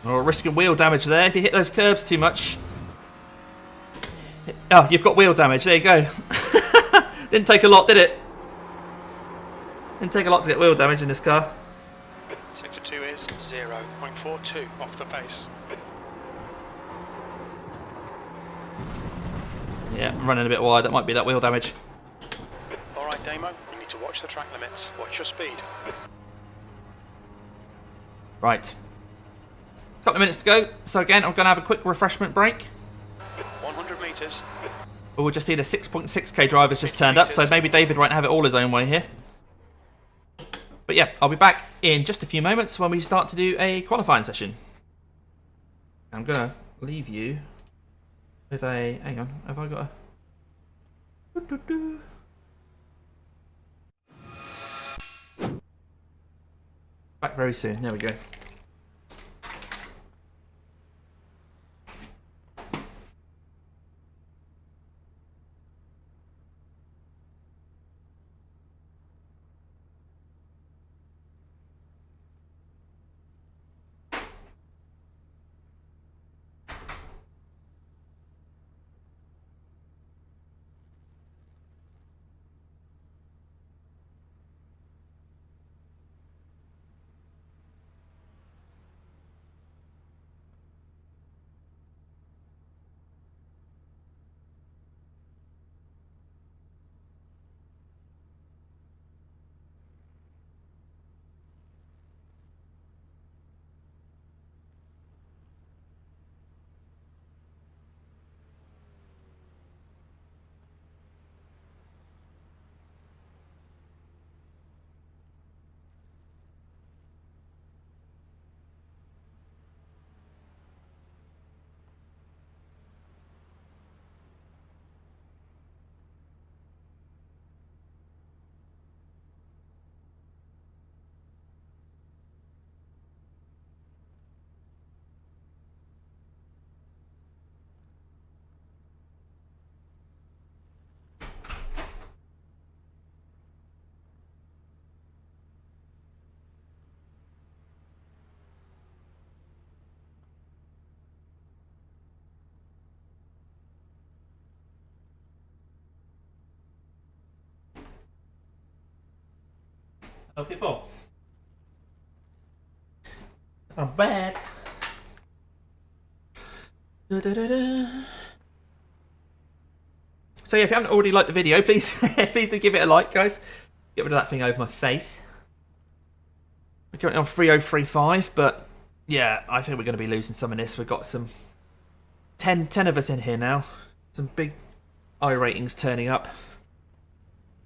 Oh, risking wheel damage there. If you hit those curbs too much. Oh, you've got wheel damage. There you go. Didn't take a lot, did it? Didn't take a lot to get wheel damage in this car. Sector 2 is 0.42 off the pace. Yeah, I'm running a bit wide. That might be that wheel damage. Alright, Damo, you need to watch the track limits. Watch your speed. Right. Couple of minutes to go. So again, I'm going to have a quick refreshment break. 100 metres. But we'll just see the 6.6k drivers just turned up, so maybe David won't have it all his own way here. But yeah, I'll be back in just a few moments when we start to do a qualifying session. I'm going to leave you with a... Hang on, have I got a... Back very soon, there we go. Hello, people. I'm back. So yeah, if you haven't already liked the video, please please do give it a like, guys. Get rid of that thing over my face. We're currently on 3035, but yeah, I think we're going to be losing some of this. We've got some 10 of us in here now. Some big iRatings turning up.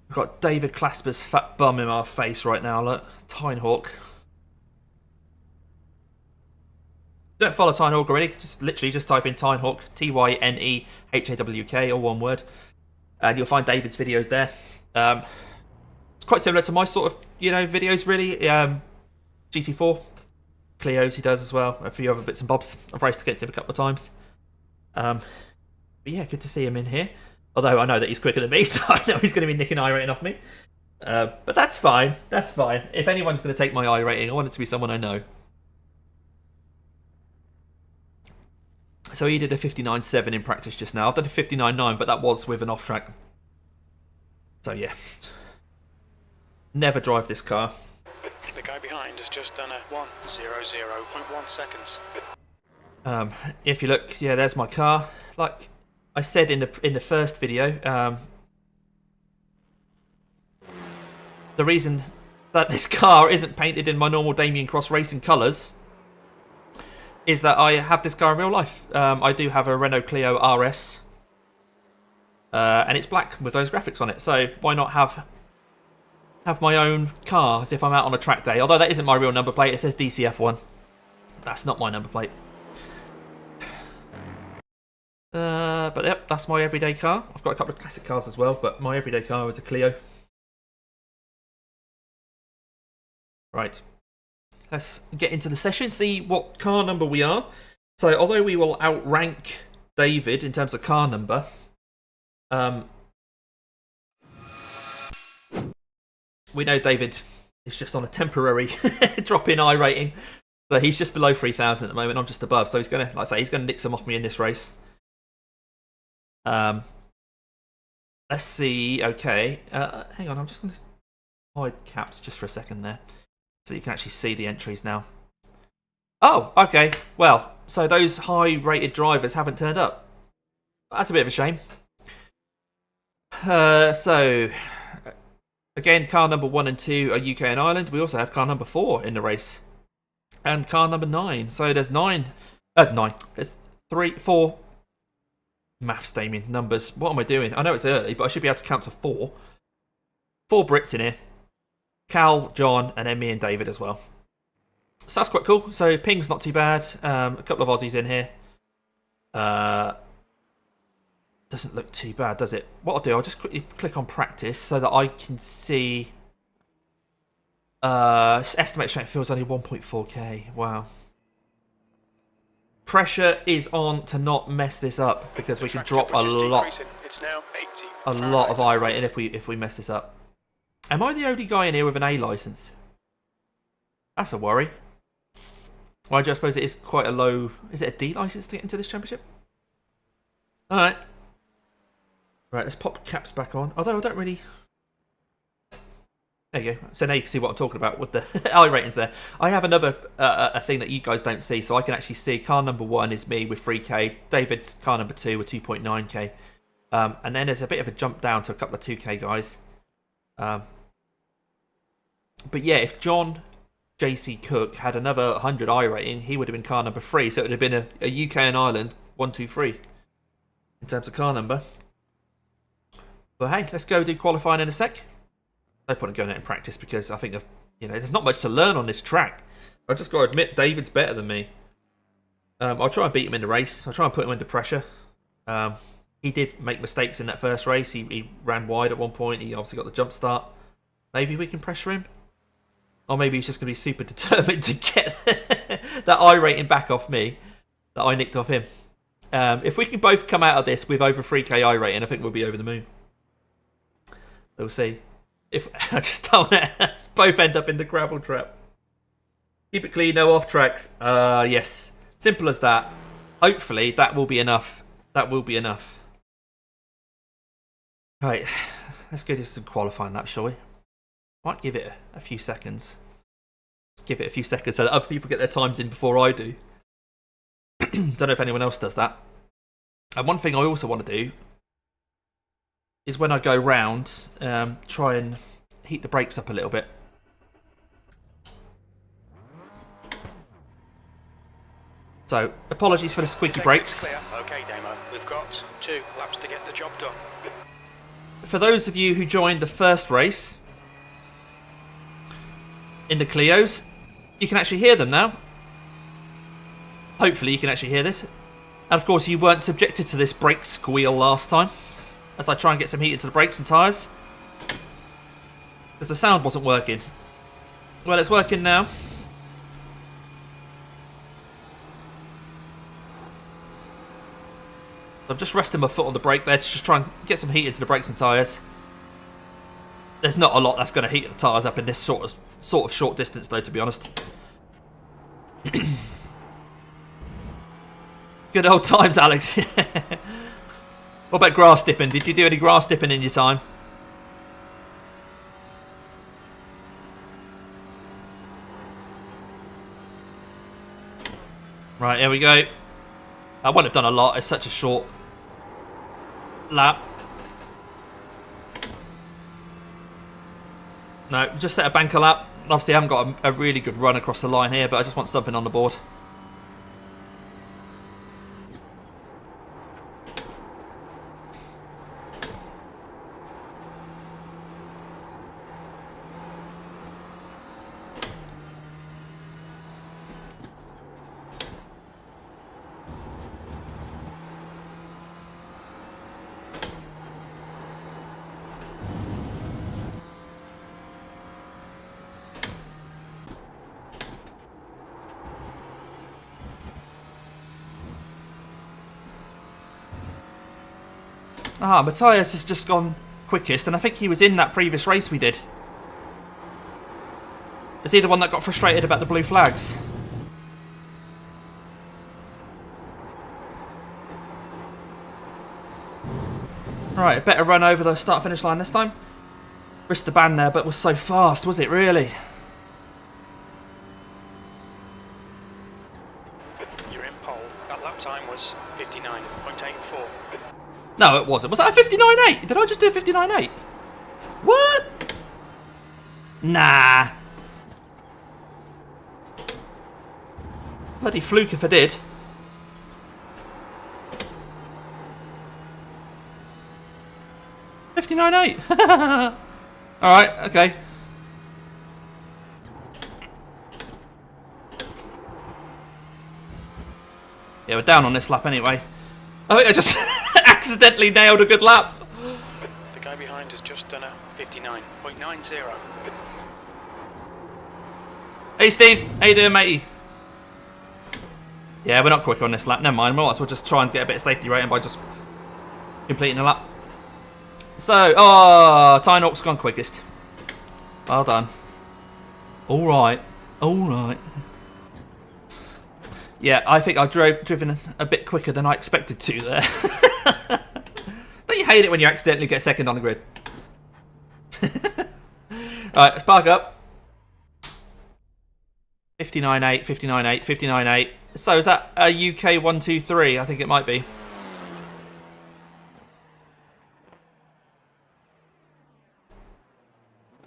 We've got David Clasper's fat bum in our face right now. Look, Tinehawk. Don't follow Tinehawk already. Just literally just type in Tinehawk, Tynehawk, all one word, and you'll find David's videos there. It's quite similar to my sort of videos, really. GT4, Clios he does as well. A few other bits and bobs. I've raced against him a couple of times. But yeah, good to see him in here. Although I know that he's quicker than me, so I know he's going to be nicking iRating off me. But that's fine. That's fine. If anyone's going to take my iRating, I want it to be someone I know. So he did a 59.7 in practice just now. I've done a 59.9, but that was with an off track. So yeah. Never drive this car. The guy behind has just done a 1:00.1 seconds. If you look, yeah, there's my car. Like I said in the first video, the reason that this car isn't painted in my normal Damien Cross Racing colours is that I have this car in real life. I do have a Renault Clio RS, and it's black with those graphics on it. So why not have my own car as if I'm out on a track day? Although that isn't my real number plate. It says DCF1. That's not my number plate. But yep, that's my everyday car. I've got a couple of classic cars as well, but my everyday car is a Clio. Right. Let's get into the session, see what car number we are. So, although we will outrank David in terms of car number, we know David is just on a temporary drop in iRating. So he's just below 3,000 at the moment. I'm just above. So he's gonna, like I say, he's gonna nick some off me in this race. Let's see. Okay, hang on. I'm just gonna hide caps just for a second there, so you can actually see the entries now. Oh, okay. Well, so those high-rated drivers haven't turned up. That's a bit of a shame. So, again, car number 1 and 2 are UK and Ireland. We also have car number 4 in the race. And car number 9. So there's 9. There's 4. Maths, Damien. Numbers. What am I doing? I know it's early, but I should be able to count to 4. 4 Brits in here. Cal, John, and then me and David as well. So that's quite cool. So ping's not too bad. A couple of Aussies in here. Doesn't look too bad, does it? What I'll do, I'll just quickly click on practice so that I can see. Estimated strength feels only 1.4k. Wow. Pressure is on to not mess this up because we can drop a lot. It's now 80. A lot of iRating if we mess this up. Am I the only guy in here with an A license? That's a worry. Well, I suppose it is quite a low. Is it a D license to get into this championship? All right. Right, let's pop caps back on. Although I don't really. There you go. So now you can see what I'm talking about with the iRatings there. I have another a thing that you guys don't see, so I can actually see car number 1 is me with 3k. David's car number 2 with 2.9k. And then there's a bit of a jump down to a couple of 2k guys. But yeah, if John JC Cook had another 100 iRating, he would have been car number 3. So it would have been a UK and Ireland 1, 2, 3 in terms of car number. But hey, let's go do qualifying in a sec. No point in going out in practice because I think there's not much to learn on this track. I just got to admit, David's better than me. I'll try and beat him in the race. I'll try and put him under pressure. He did make mistakes in that first race. He ran wide at one point. He obviously got the jump start. Maybe we can pressure him. Or maybe he's just going to be super determined to get that iRating back off me that I nicked off him. If we can both come out of this with over 3k iRating, I think we'll be over the moon. We'll see. If I just don't want to both end up in the gravel trap. Keep it clean, no off tracks. Yes. Simple as that. Hopefully that will be enough. That will be enough. Right. Let's go do some qualifying laps, shall we? Might give it a few seconds. Just give it a few seconds so that other people get their times in before I do. Don't know if anyone else does that. And one thing I also want to do is when I go round, try and heat the brakes up a little bit. So, apologies for the squeaky brakes. Okay, Damo, we've got 2 laps to get the job done. For those of you who joined the first race in the Clios, you can actually hear them now. Hopefully you can actually hear this. And of course you weren't subjected to this brake squeal last time, as I try and get some heat into the brakes and tyres. Because the sound wasn't working. Well, it's working now. I'm just resting my foot on the brake there to just try and get some heat into the brakes and tyres. There's not a lot that's going to heat the tyres up in this sort of short distance though, to be honest. Good old times, Alex. What about grass dipping? Did you do any grass dipping in your time? Right, here we go. I wouldn't have done a lot. It's such a short lap. No, just set a banker lap. Obviously, I haven't got a really good run across the line here, but I just want something on the board. Ah, Matthias has just gone quickest, and I think he was in that previous race we did. Is he the one that got frustrated about the blue flags? Right, better run over the start-finish line this time. Risked the ban there, but was so fast, was it really? You're in pole. That lap time was 59.84. No, it wasn't. Was that a 59.8? Did I just do a 59.8? What? Nah. Bloody fluke if I did. $59.8. Alright, okay. Yeah, we're down on this lap anyway. I think I just accidentally nailed a good lap. The guy behind has just done a 59.90. Hey Steve, how you doing, matey? Yeah, we're not quick on this lap. Never mind. We might as well just try and get a bit of safety rating by just completing the lap. So, Tynork's gone quickest. Well done. All right. Yeah, I think I've driven a bit quicker than I expected to there. Don't you hate it when you accidentally get second on the grid? Right, let's park up. 59.8, 59.8, 59.8. So is that a UK 123? I think it might be.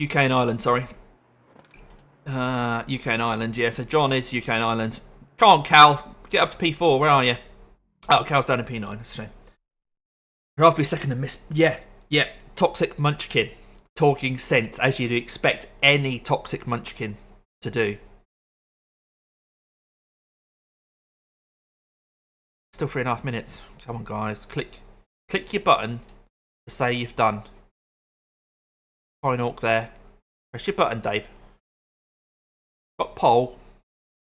UK and Ireland, sorry. UK and Ireland, yeah. So John is UK and Ireland. Come on, Cal. Get up to P4. Where are you? Oh, Cal's down in P9. That's a shame. I'd rather be second and miss. Yeah. Toxic Munchkin. Talking sense, as you'd expect any Toxic Munchkin to do. Still 3.5 minutes. Come on, guys. Click your button to say you've done. Tynork there. Press your button, Dave. Got pole.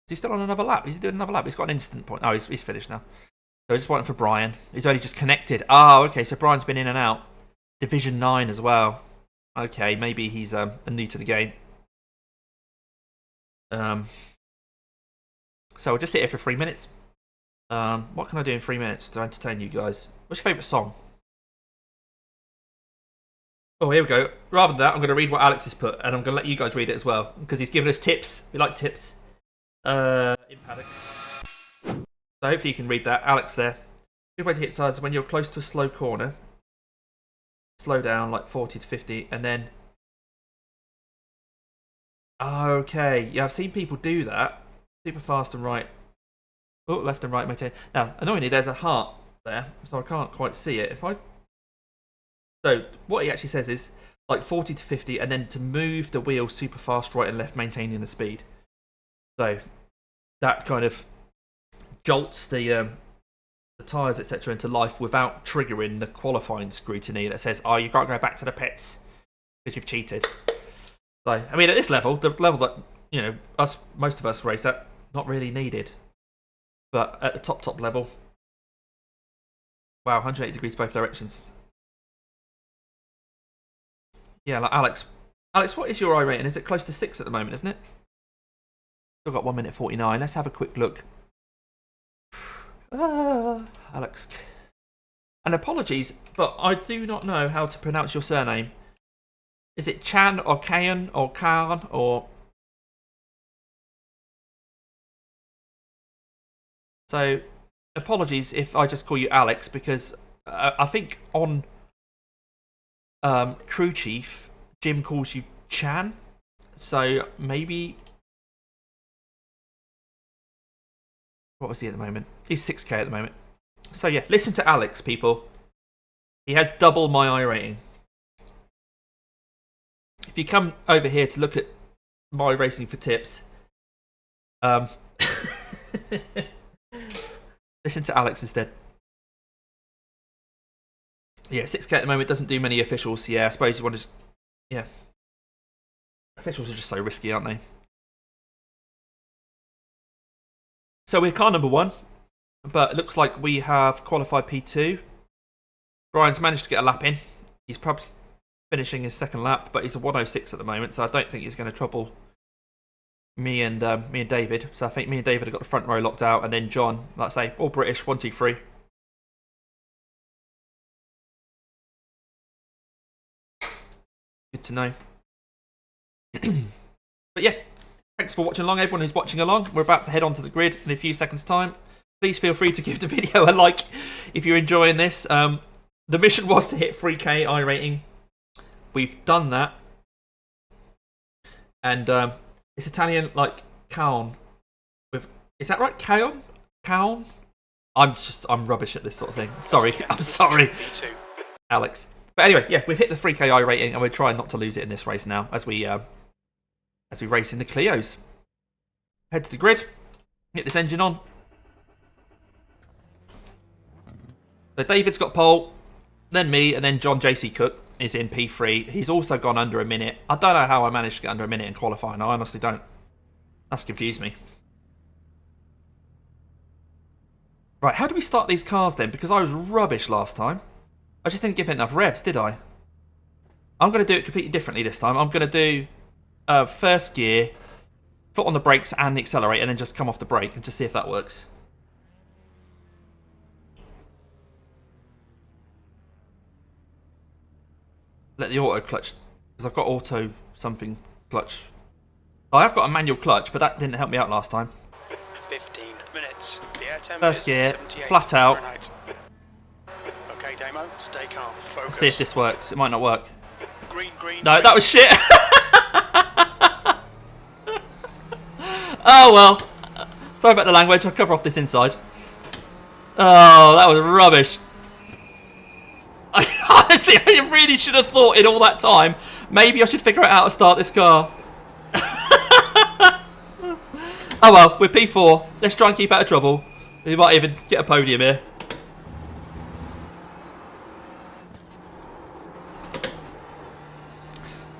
Is he still on another lap? Is he doing another lap? He's got an instant point. Oh, he's finished now. So just waiting for Brian. He's only just connected. Oh, okay. So Brian's been in and out. Division 9 as well. Okay, maybe he's new to the game. So we'll just sit here for 3 minutes. What can I do in 3 minutes to entertain you guys? What's your favourite song? Oh, here we go. Rather than that, I'm going to read what Alex has put, and I'm going to let you guys read it as well, because he's given us tips. We like tips. In paddock. So hopefully you can read that. Alex there. Good way to hit sides when you're close to a slow corner. Slow down, like 40 to 50, and then... Okay, yeah, I've seen people do that. Super fast and right. Oh, left and right, maintain. Now, annoyingly, there's a heart there, so I can't quite see it. So, what he actually says is, like 40 to 50, and then to move the wheel super fast right and left, maintaining the speed. So, that kind of jolts the tyres, etc., into life without triggering the qualifying scrutiny that says, oh, you can't go back to the pits because you've cheated. So, I mean, at this level, the level that, you know, most of us race at, not really needed. But at the top level, wow, 180 degrees both directions. Yeah, like Alex. Alex, what is your iRating? Is it close to 6 at the moment, isn't it? Still got 1 minute 49. Let's have a quick look. Alex. And apologies, but I do not know how to pronounce your surname. Is it Chan or Kayan or Khan or... So, apologies if I just call you Alex, because I think on Crew Chief, Jim calls you Chan. So, maybe... What was he at the moment? He's 6k at the moment. So yeah, listen to Alex, people. He has double my iRating. If you come over here to look at my racing for tips, listen to Alex instead. Yeah, 6k at the moment doesn't do many officials. Yeah, I suppose you want to just... Yeah. Officials are just so risky, aren't they? So we're car number 1, but it looks like we have qualified P2. Brian's managed to get a lap in. He's probably finishing his second lap, but he's a 106 at the moment, so I don't think he's going to trouble me and David. So I think me and David have got the front row locked out, and then John, like I say, all British, 1, 2, 3. Good to know. But yeah. Thanks for watching along, everyone who's watching along. We're about to head on to the grid in a few seconds' time. Please feel free to give the video a like if you're enjoying this. The mission was to hit 3k iRating. We've done that. And it's Italian, like, Kaon. Is that right? Kaon? Kaon? I'm rubbish at this sort of thing. Sorry. I'm sorry, Alex. But anyway, yeah, we've hit the 3k iRating, and we're trying not to lose it in this race now as we race in the Clios. Head to the grid. Get this engine on. So David's got pole, then me, and then John JC Cook is in P3. He's also gone under a minute. I don't know how I managed to get under a minute in qualifying. I honestly don't. That's confused me. Right, how do we start these cars then? Because I was rubbish last time. I just didn't give it enough revs, did I? I'm going to do it completely differently this time. I'm going to do... first gear, foot on the brakes and the accelerator, and then just come off the brake and just see if that works. Let the auto clutch, because I've got auto something clutch. I have got a manual clutch, but that didn't help me out last time. 15 minutes. First gear, flat out. Okay, Damo, stay calm. Focus. Let's see if this works. It might not work. Green. No, that was shit. Oh well. Sorry about the language. I'll cover off this inside. Oh, that was rubbish. Honestly, I really should have thought in all that time, maybe I should figure out how to start this car. Oh well, we're P4. Let's try and keep out of trouble. We might even get a podium here.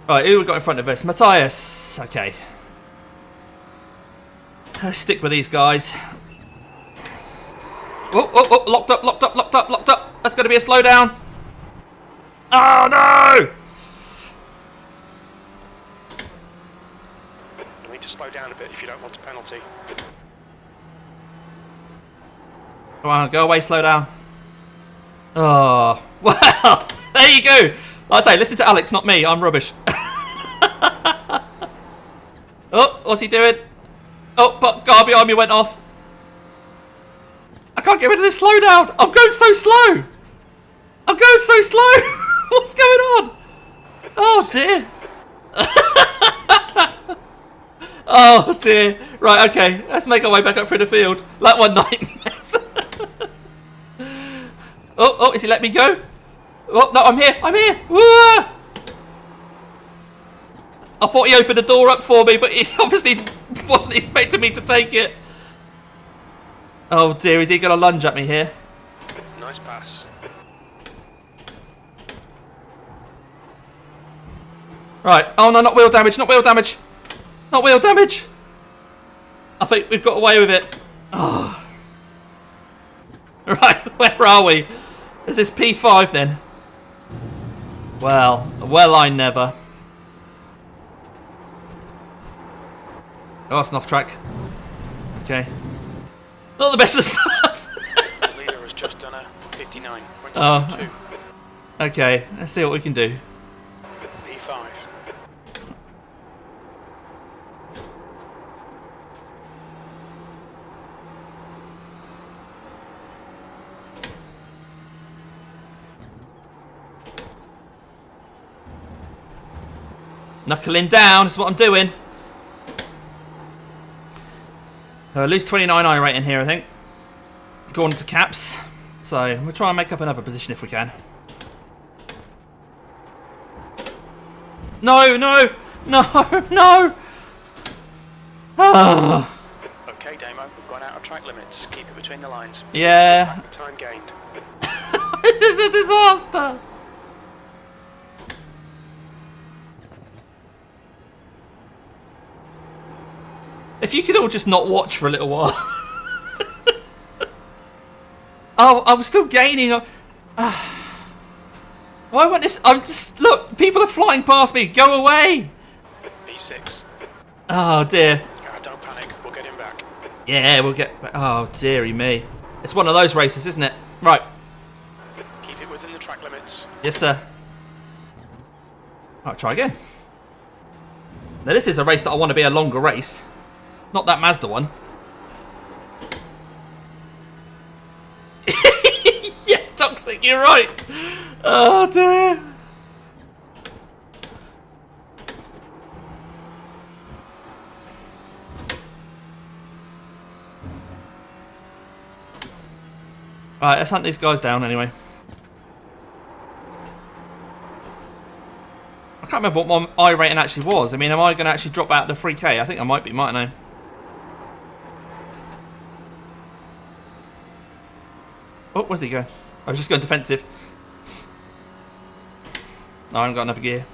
Right, who we got in front of us? Matthias. Okay. Let's stick with these guys. Oh, locked up. That's going to be a slowdown. Oh, no! You need to slow down a bit if you don't want a penalty. Come on, go away, slow down. Oh, well, there you go. I say, listen to Alex, not me. I'm rubbish. Oh, what's he doing? Oh, but guard behind me went off. I can't get rid of this slowdown. I'm going so slow. I'm going so slow. What's going on? Oh dear. Oh dear. Right, okay. Let's make our way back up through the field. That one nightmares. Oh, is he letting me go? Oh, no, I'm here. I'm here. Woo! I thought he opened the door up for me, but he obviously wasn't expecting me to take it. Oh dear, is he going to lunge at me here? Nice pass. Right. Oh no, not wheel damage, not wheel damage. Not wheel damage. I think we've got away with it. Oh. Right, where are we? Is this P5 then? Well, I never. Oh, that's an off track. Okay. Not the best of starts. The leader has just done a 59. Oh. Okay, let's see what we can do. P5. Knuckling down is what I'm doing. Lose 29 iRating here, I think. Go on to caps. So we'll try and make up another position if we can. No, no, no, no. Ah. Okay, Damo, we've gone out of track limits. Keep it between the lines. Yeah. Time gained. This is a disaster. If you could all just not watch for a little while. Oh, I'm still gaining. Why won't this? I'm just look. People are flying past me. Go away. B6. Oh dear. Don't panic. We'll get him back. Yeah, we'll get. Oh dearie me. It's one of those races, isn't it? Right. Keep it within the track limits. Yes, sir. Right, try again. Now this is a race that I want to be a longer race. Not that Mazda one. Yeah, toxic, you're right. Oh dear. Right, let's hunt these guys down anyway. I can't remember what my iRating actually was. I mean, am I going to actually drop out the 3K? I think I might be, mightn't I? Oh, where's he going? I was just going defensive. No, I haven't got enough gear.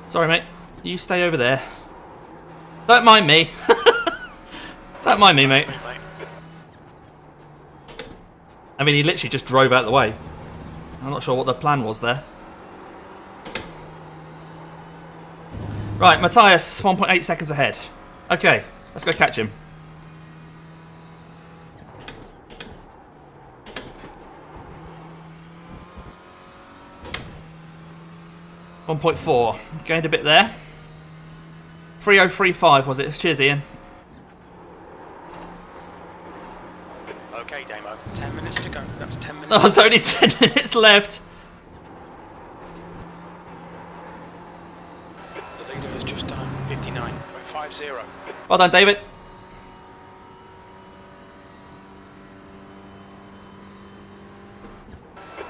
Sorry, mate. You stay over there. Don't mind me. Don't mind me, mate. I mean, he literally just drove out of the way. I'm not sure what the plan was there. Right, Matthias, 1.8 seconds ahead. Okay, let's go catch him. .4, gained a bit there. 3035 was it? Cheers, Ian. Okay, Damo. 10 minutes to go. That's 10 minutes. Oh, there's only 10 minutes left. The leader has just done 59.50. Well done, David.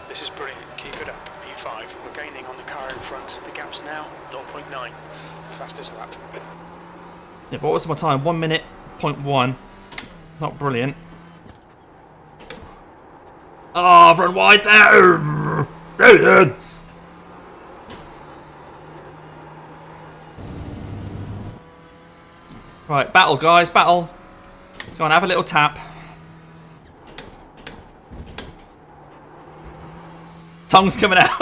This is brilliant. Keep it up. P5. We're gaining on the car in front. The gap's now 0.9. Fastest lap. Yeah, but what was my time? 1 minute, 0.1. Not brilliant. Oh, I've run wide there. David. Right, battle, guys, battle. Go on, have a little tap. Tongue's coming out.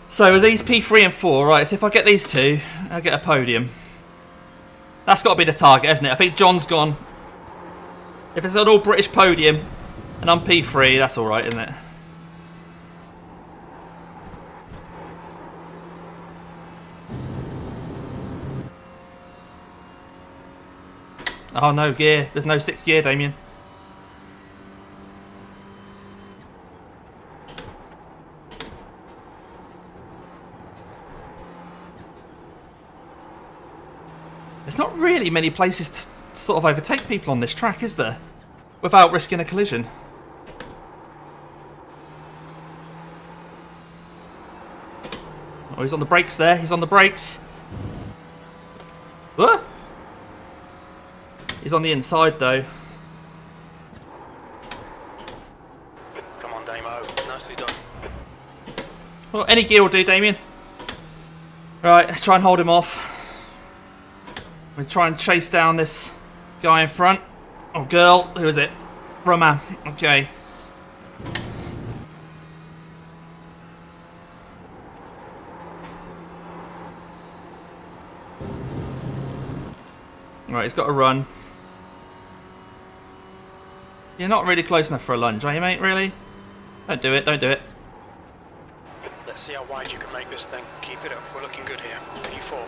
So are these P3 and 4? Right, so if I get these two, I get a podium. That's got to be the target, isn't it? I think John's gone. If it's an all-British podium and I'm P3, that's alright, isn't it? Oh, no gear. There's no 6th gear, Damien. There's not really many places to sort of overtake people on this track, is there? Without risking a collision. Oh, he's on the brakes there. He's on the brakes. What? He's on the inside, though. Come on, Damo. Nicely done. Well, any gear will do, Damien. Right, let's try and hold him off. We'll try and chase down this guy in front. Oh, girl. Who is it? Roman. Okay. Right, he's got to run. You're not really close enough for a lunge, are you, mate? Really? Don't do it. Don't do it. Let's see how wide you can make this thing. Keep it up. We're looking good here. P4.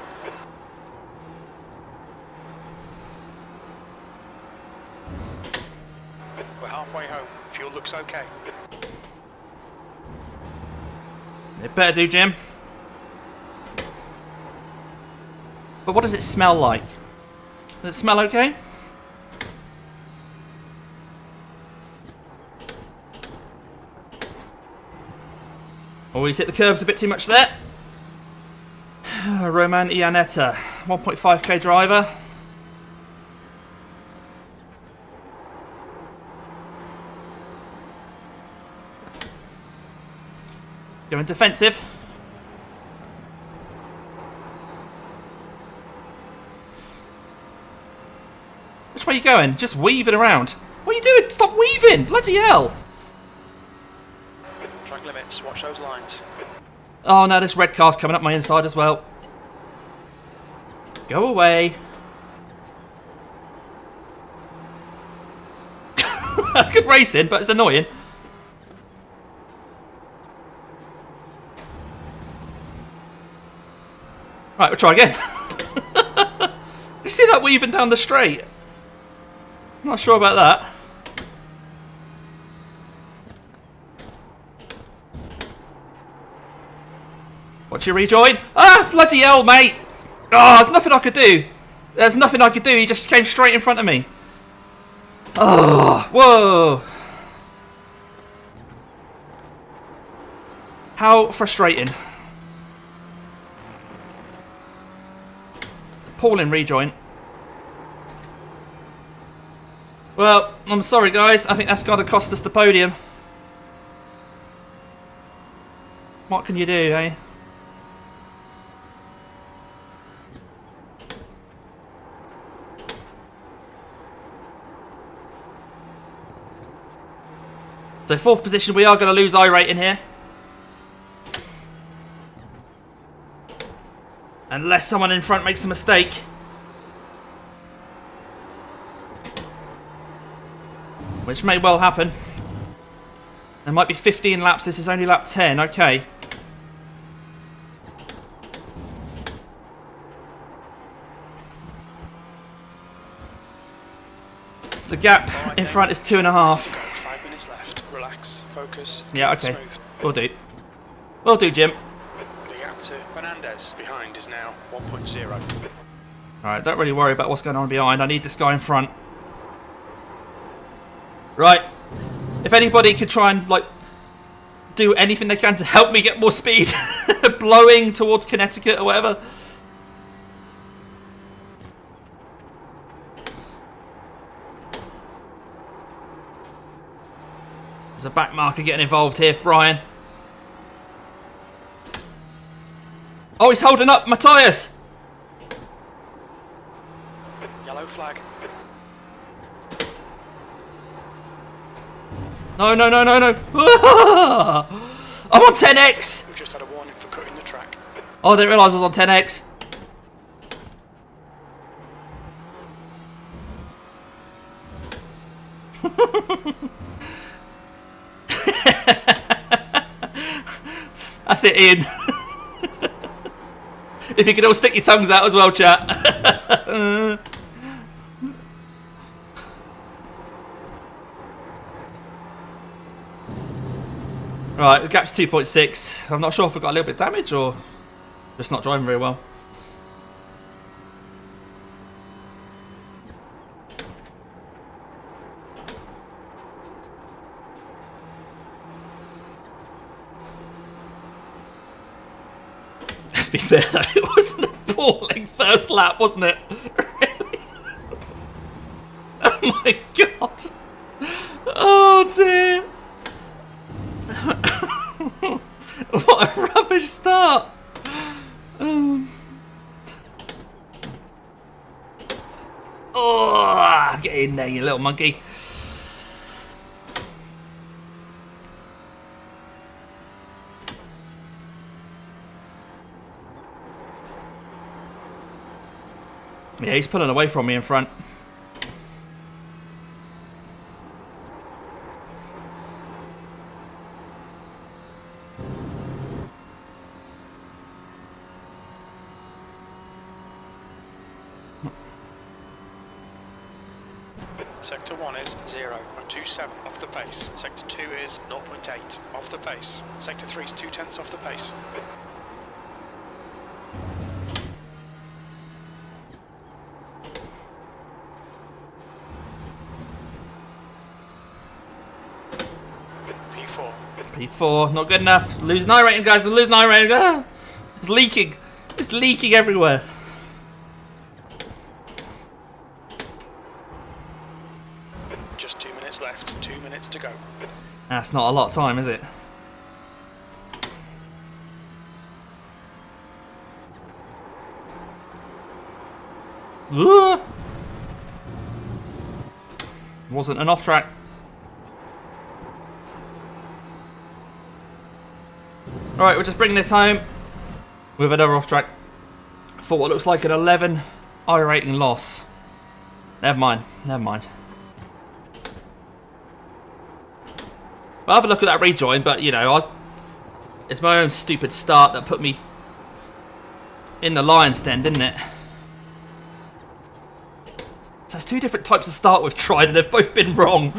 We're halfway home. Fuel looks okay. It better do, Jim. But what does it smell like? Does it smell okay? Oh, he's hit the curbs a bit too much there. Roman Ianetta, 1.5k driver. Going defensive. Which way are you going? Just weaving around. What are you doing? Stop weaving! Bloody hell! Track limits. Watch those lines. Oh no, this red car's coming up my inside as well. Go away. That's good racing, but it's annoying. Right, we'll try again. You see that weaving down the straight? I'm not sure about that. Watch your rejoin. Ah, bloody hell, mate. Oh, there's nothing I could do. There's nothing I could do. He just came straight in front of me. Oh, whoa. How frustrating. Appalling rejoin. Well, I'm sorry guys, I think that's got to cost us the podium. What can you do, eh? So 4th position, we are going to lose iRATING here. Unless someone in front makes a mistake. Which may well happen. There might be 15 laps, this is only lap 10, okay. The gap in front is 2.5. 5 minutes left. Relax. Focus. Yeah, okay. Smooth. We'll do. We'll do, Jim. The gap to Fernandez behind is now 1.0. Alright, don't really worry about what's going on behind. I need this guy in front. Right. If anybody could try and, like, do anything they can to help me get more speed. Blowing towards Connecticut or whatever. There's a back marker getting involved here, Brian. Oh, he's holding up my tyres. Yellow flag. No, no, no, no, no. I'm on 10x. We just had a warning for cutting the track. Oh, I didn't realise I was on 10x. That's it, Ian. If you could all stick your tongues out as well, chat. Right, the gap's 2.6. I'm not sure if I got a little bit of damage or just not driving very well. Let's be fair though, it wasn't appalling first lap, wasn't it? Really? Oh my god. Oh dear. What a rubbish start. Oh, get in there, you little monkey. Yeah, he's pulling away from me in front. Sector 1 is 0.27 off the pace. Sector 2 is 0.8 off the pace. Sector 3 is 0.2 off the pace. P4. P4, not good enough. Losing iRating, guys. We're losing iRating. Ah, it's leaking. It's leaking everywhere. Just 2 minutes left. 2 minutes to go. That's not a lot of time, is it? Ooh. Wasn't an off track. Alright, we're just bringing this home with another off track for what looks like an 11 iRating loss. Never mind, never mind. I'll have a look at that rejoin, but you know, it's my own stupid start that put me in the lion's den, didn't it? So it's two different types of start we've tried and they've both been wrong.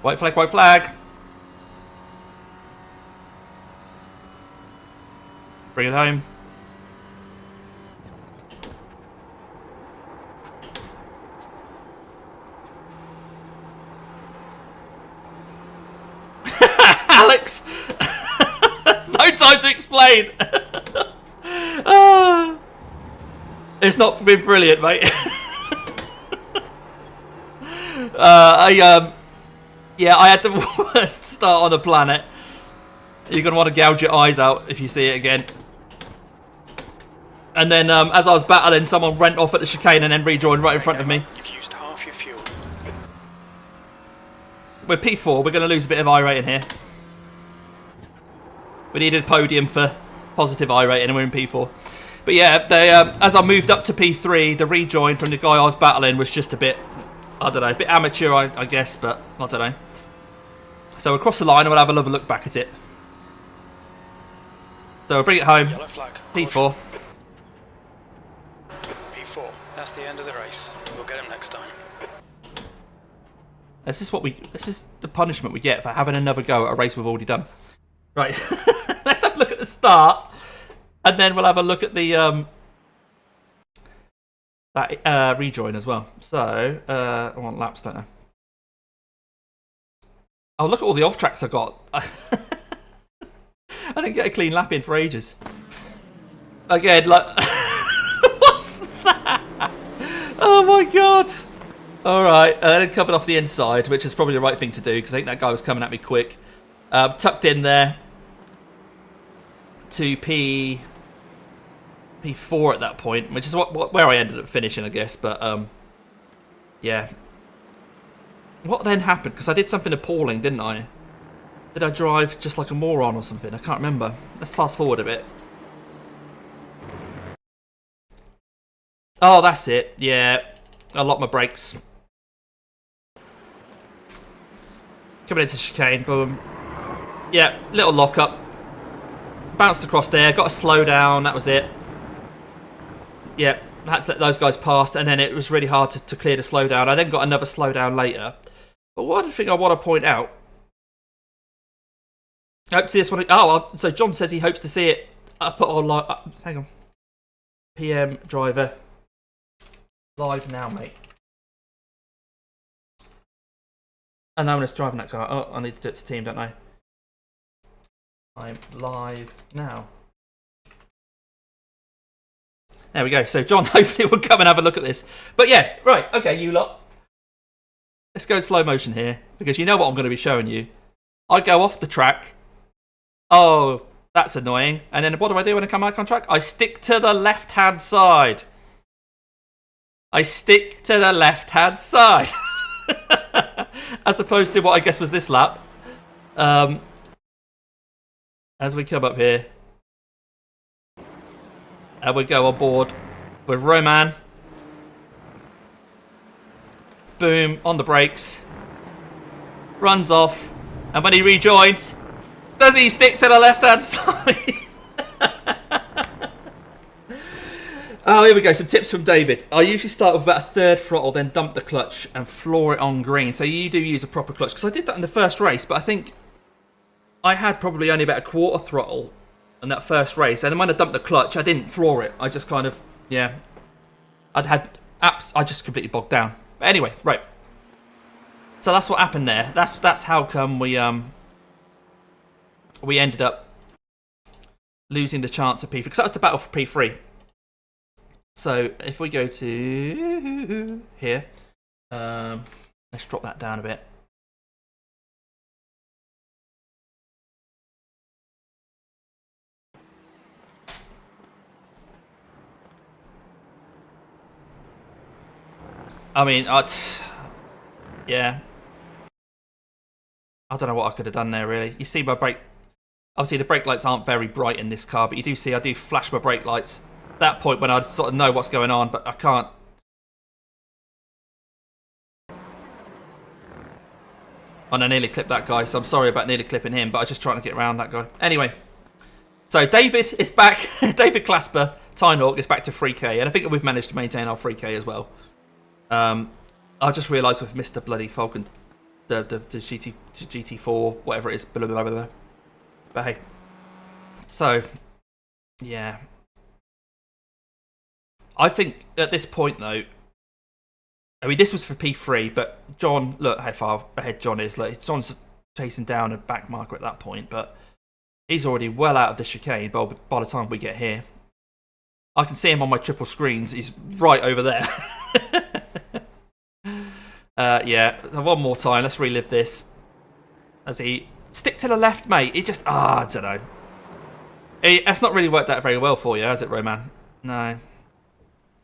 White flag, white flag. Bring it home. Alex! There's no time to explain. It's not been brilliant, mate. Yeah, I had the worst start on the planet. You're going to want to gouge your eyes out if you see it again. And then as I was battling, someone went off at the chicane and then rejoined right in front of me. You've used half your fuel. We're P4, we're going to lose a bit of iRating here. We needed a podium for positive iRating and we're in P4. But yeah, they, as I moved up to P3, the rejoin from the guy I was battling was just a bit, I don't know, a bit amateur I guess, but I don't know. So we'll cross the line and we'll have another look back at it. So we'll bring it home. Yellow flag. P4. P4. That's the end of the race. We'll get him next time. This is the punishment we get for having another go at a race we've already done. Right. Let's have a look at the start. And then we'll have a look at the that rejoin as well. So I want laps, don't I? Oh, look at all the off tracks I got. I didn't get a clean lap in for ages. Again, like Oh my god! Alright, then covered off the inside, which is probably the right thing to do, because I think that guy was coming at me quick. Tucked in there to P4 at that point, which is where I ended up finishing, I guess, but yeah. What then happened? Because I did something appalling, didn't I? Did I drive just like a moron or something? I can't remember. Let's fast forward a bit. Oh, that's it. Yeah. I locked my brakes. Coming into chicane. Boom. Yeah. Little lock up. Bounced across there. Got a slow down. That was it. Yeah. Had to let those guys past. And then it was really hard to clear the slowdown. I then got another slowdown later. But one thing I want to point out. I hope to see this one. Oh, so John says he hopes to see it up on. Hang on. PM driver. Live now, mate. And no one is driving that car. Oh, I need to do it to team, don't I? I'm live now. There we go. So John hopefully will come and have a look at this. But yeah, right. Okay, you lot. Let's go in slow motion here, because you know what I'm going to be showing you. I go off the track. Oh, that's annoying. And then what do I do when I come back on track? I stick to the left-hand side. I stick to the left-hand side. As opposed to what I guess was this lap. As we come up here. And we go on board with Roman. Boom, on the brakes. Runs off. And when he rejoins, does he stick to the left-hand side? Oh, here we go. Some tips from David. I usually start with about a third throttle, then dump the clutch and floor it on green. So you do use a proper clutch. Because I did that in the first race, but I think I had probably only about a quarter throttle in that first race. And when I dumped the clutch, I didn't floor it. I just kind of, yeah. I just completely bogged down. But anyway, right. So that's what happened there. That's how come we ended up losing the chance of P3. Because that was the battle for P3. So if we go to here, let's drop that down a bit. I mean, yeah. I don't know what I could have done there, really. You see my brake... Obviously, the brake lights aren't very bright in this car, but you do see I do flash my brake lights at that point when I sort of know what's going on, but I can't. And I nearly clipped that guy, so I'm sorry about nearly clipping him, but I was just trying to get around that guy. Anyway, so David is back. David Clasper, Tynork is back to 3K, and I think we've managed to maintain our 3K as well. I just realised we've missed the bloody Falcon, the GT4, whatever it is, blah, blah, blah, blah. But hey, so yeah, I think at this point though, I mean this was for P3, but John, look how far ahead John is. Like John's chasing down a back marker at that point, but he's already well out of the chicane by the time we get here. I can see him on my triple screens. He's right over there. Yeah, one more time. Let's relive this. As he stick to the left, mate. It just I don't know. That's not really worked out very well for you, has it, Roman? No,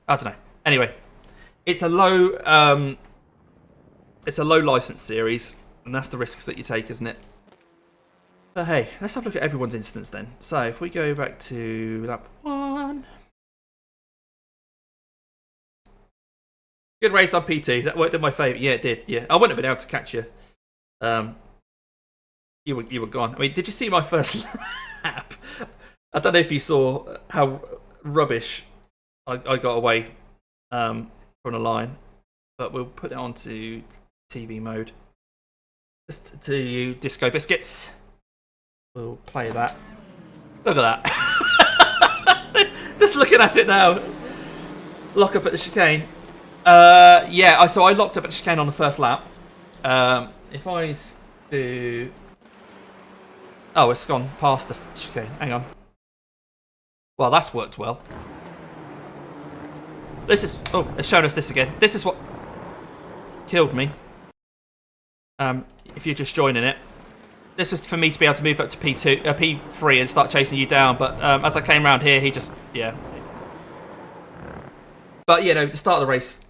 I don't know. Anyway, it's a low license series, and that's the risks that you take, isn't it? But hey, let's have a look at everyone's instance then. So if we go back to lap 1. Good race on PT. That worked in my favour. Yeah, it did. Yeah, I wouldn't have been able to catch you. You were gone. I mean, did you see my first lap? I don't know if you saw how rubbish I got away from the line, but we'll put it onto TV mode. Just to you, Disco Biscuits. We'll play that. Look at that. Just looking at it now. Lock up at the chicane. Yeah, so I locked up at the chicane on the first lap. If I do... Oh, it's gone past the chicane. Hang on. Well, that's worked well. This is... Oh, it's showing us this again. This is what killed me. If you're just joining it. This was for me to be able to move up to P3 and start chasing you down. But as I came around here, he just... Yeah. But, you know, the start of the race...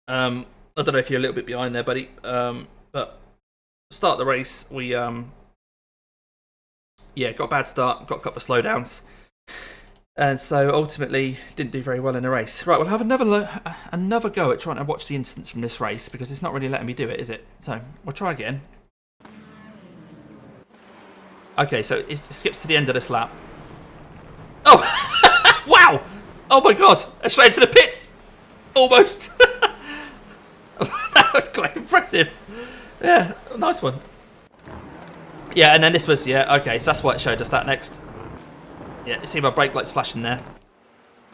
I don't know if you're a little bit behind there, buddy. But start of the race, we got a bad start, got a couple of slowdowns, and so ultimately didn't do very well in the race. Right, we'll have another go at trying to watch the instance from this race because it's not really letting me do it, is it? So we'll try again. Okay, so it skips to the end of this lap. Oh, wow! Oh my god, straight into the pits, almost. That was quite impressive. Yeah, nice one. Yeah, and then this was, yeah, okay, so that's why it showed us that next. Yeah, you see my brake lights flashing there.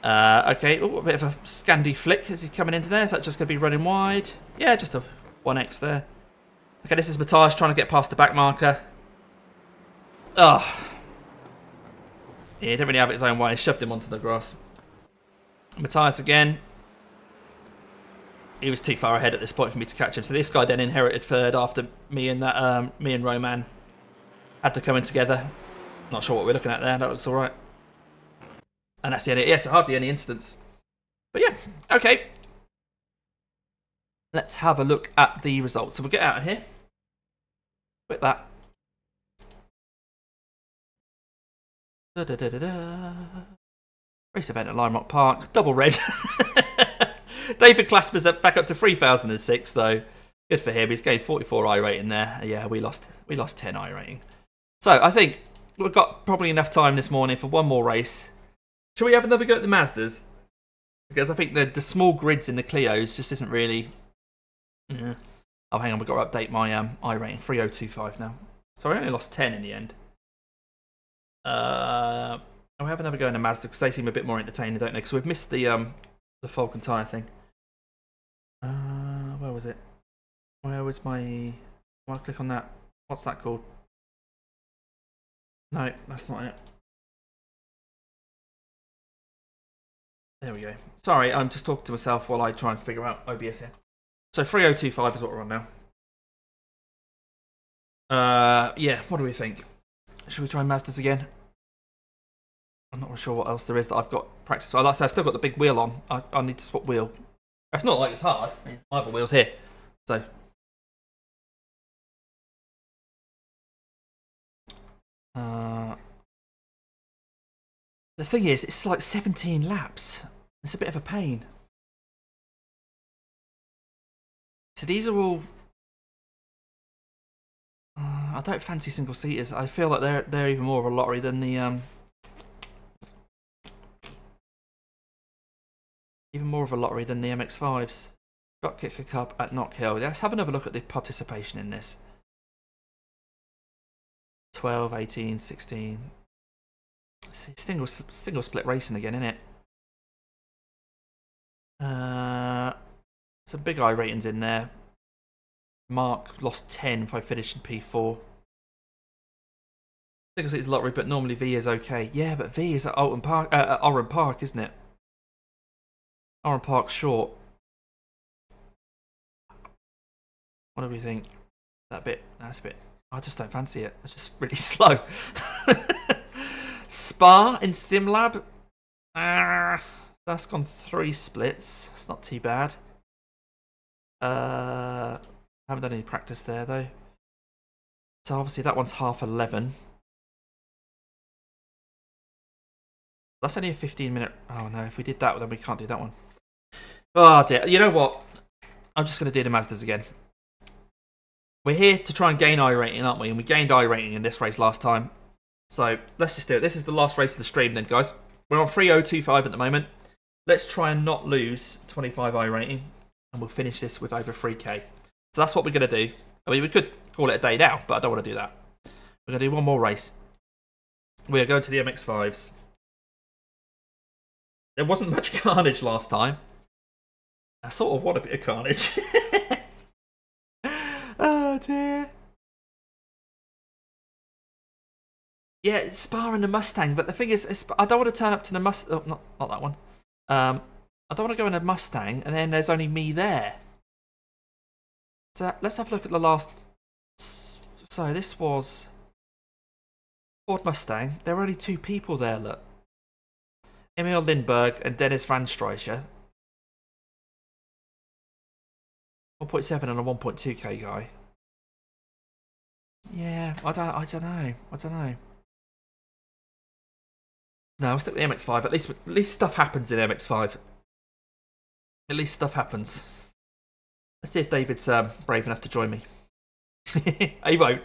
Okay, ooh, a bit of a Scandi flick as he's coming into there. Is that just going to be running wide? Yeah, just a 1x there. Okay, this is Matthias trying to get past the back marker. Oh. Yeah, he didn't really have it his own way. He shoved him onto the grass. Matthias again. He was too far ahead at this point for me to catch him. So this guy then inherited third after me and Roman had to come in together. Not sure what we're looking at there. That looks all right. And that's the end. Yes, hardly any incidents. But yeah, okay. Let's have a look at the results. So we'll get out of here. Quit that. Race event at Lime Rock Park. Double red. David Clasper's back up to 3006 though. Good for him. He's gained 44 iRating there. Yeah, we lost 10 iRating. So I think we've got probably enough time this morning for one more race. Shall we have another go at the Mazdas? Because I think the small grids in the Clios just isn't really... Yeah. Oh, hang on. We've got to update my iRating. 3025 now. So I only lost 10 in the end. I'll have another go in the Mazda because they seem a bit more entertaining, don't they? Because we've missed the Falcon tyre thing. Where was it? Where was my... I'll click on that. What's that called? No, that's not it. There we go. Sorry, I'm just talking to myself while I try and figure out OBS here. So 3025 is what we're on now. Yeah, what do we think? Should we try Mazdas again? I'm not really sure what else there is that I've got practice. Like I said, I've still got the big wheel on. I need to swap wheel. It's not like it's hard. I mean, my other wheel's here. So. The thing is, it's like 17 laps. It's a bit of a pain. So these are all... I don't fancy single seaters. I feel like they're even more of a lottery than the MX-5s. Got Kicker Cup at Knock Hill. Let's have another look at the participation in this. 12, 18, 16. Single split racing again, isn't it? Some big iRatings in there. Mark lost 10 if I finished in P4. Single seat is lottery, but normally V is okay. Yeah, but V is at Oran Park, isn't it? Oran Park's short. What do we think? That's a bit. I just don't fancy it. It's just really slow. Spa in SimLab. That's gone 3 splits. It's not too bad. Haven't done any practice there though. So obviously that one's half 11. That's only a 15-minute. Oh no, if we did that, then we can't do that one. Oh dear. You know what? I'm just going to do the Mazdas again. We're here to try and gain iRating, aren't we? And we gained iRating in this race last time. So let's just do it. This is the last race of the stream then, guys. We're on 3025 at the moment. Let's try and not lose 25 iRating. And we'll finish this with over 3k. So that's what we're going to do. I mean, we could call it a day now, but I don't want to do that. We're going to do one more race. We are going to the MX-5s. There wasn't much carnage last time. I sort of want a bit of carnage. Oh dear. Yeah, it's Spa and the Mustang, but the thing is, I don't want to turn up to the Mustang. Oh, not that one. I don't want to go in a Mustang and then there's only me there. So let's have a look at the last. So this was Ford Mustang. There were only 2 people there, look. Emil Lindbergh and Dennis Van Streicher. 1.7 and a 1.2k guy. Yeah, I don't know. No, I'll stick with the MX-5. At least stuff happens in MX-5. At least stuff happens. Let's see if David's brave enough to join me. He won't.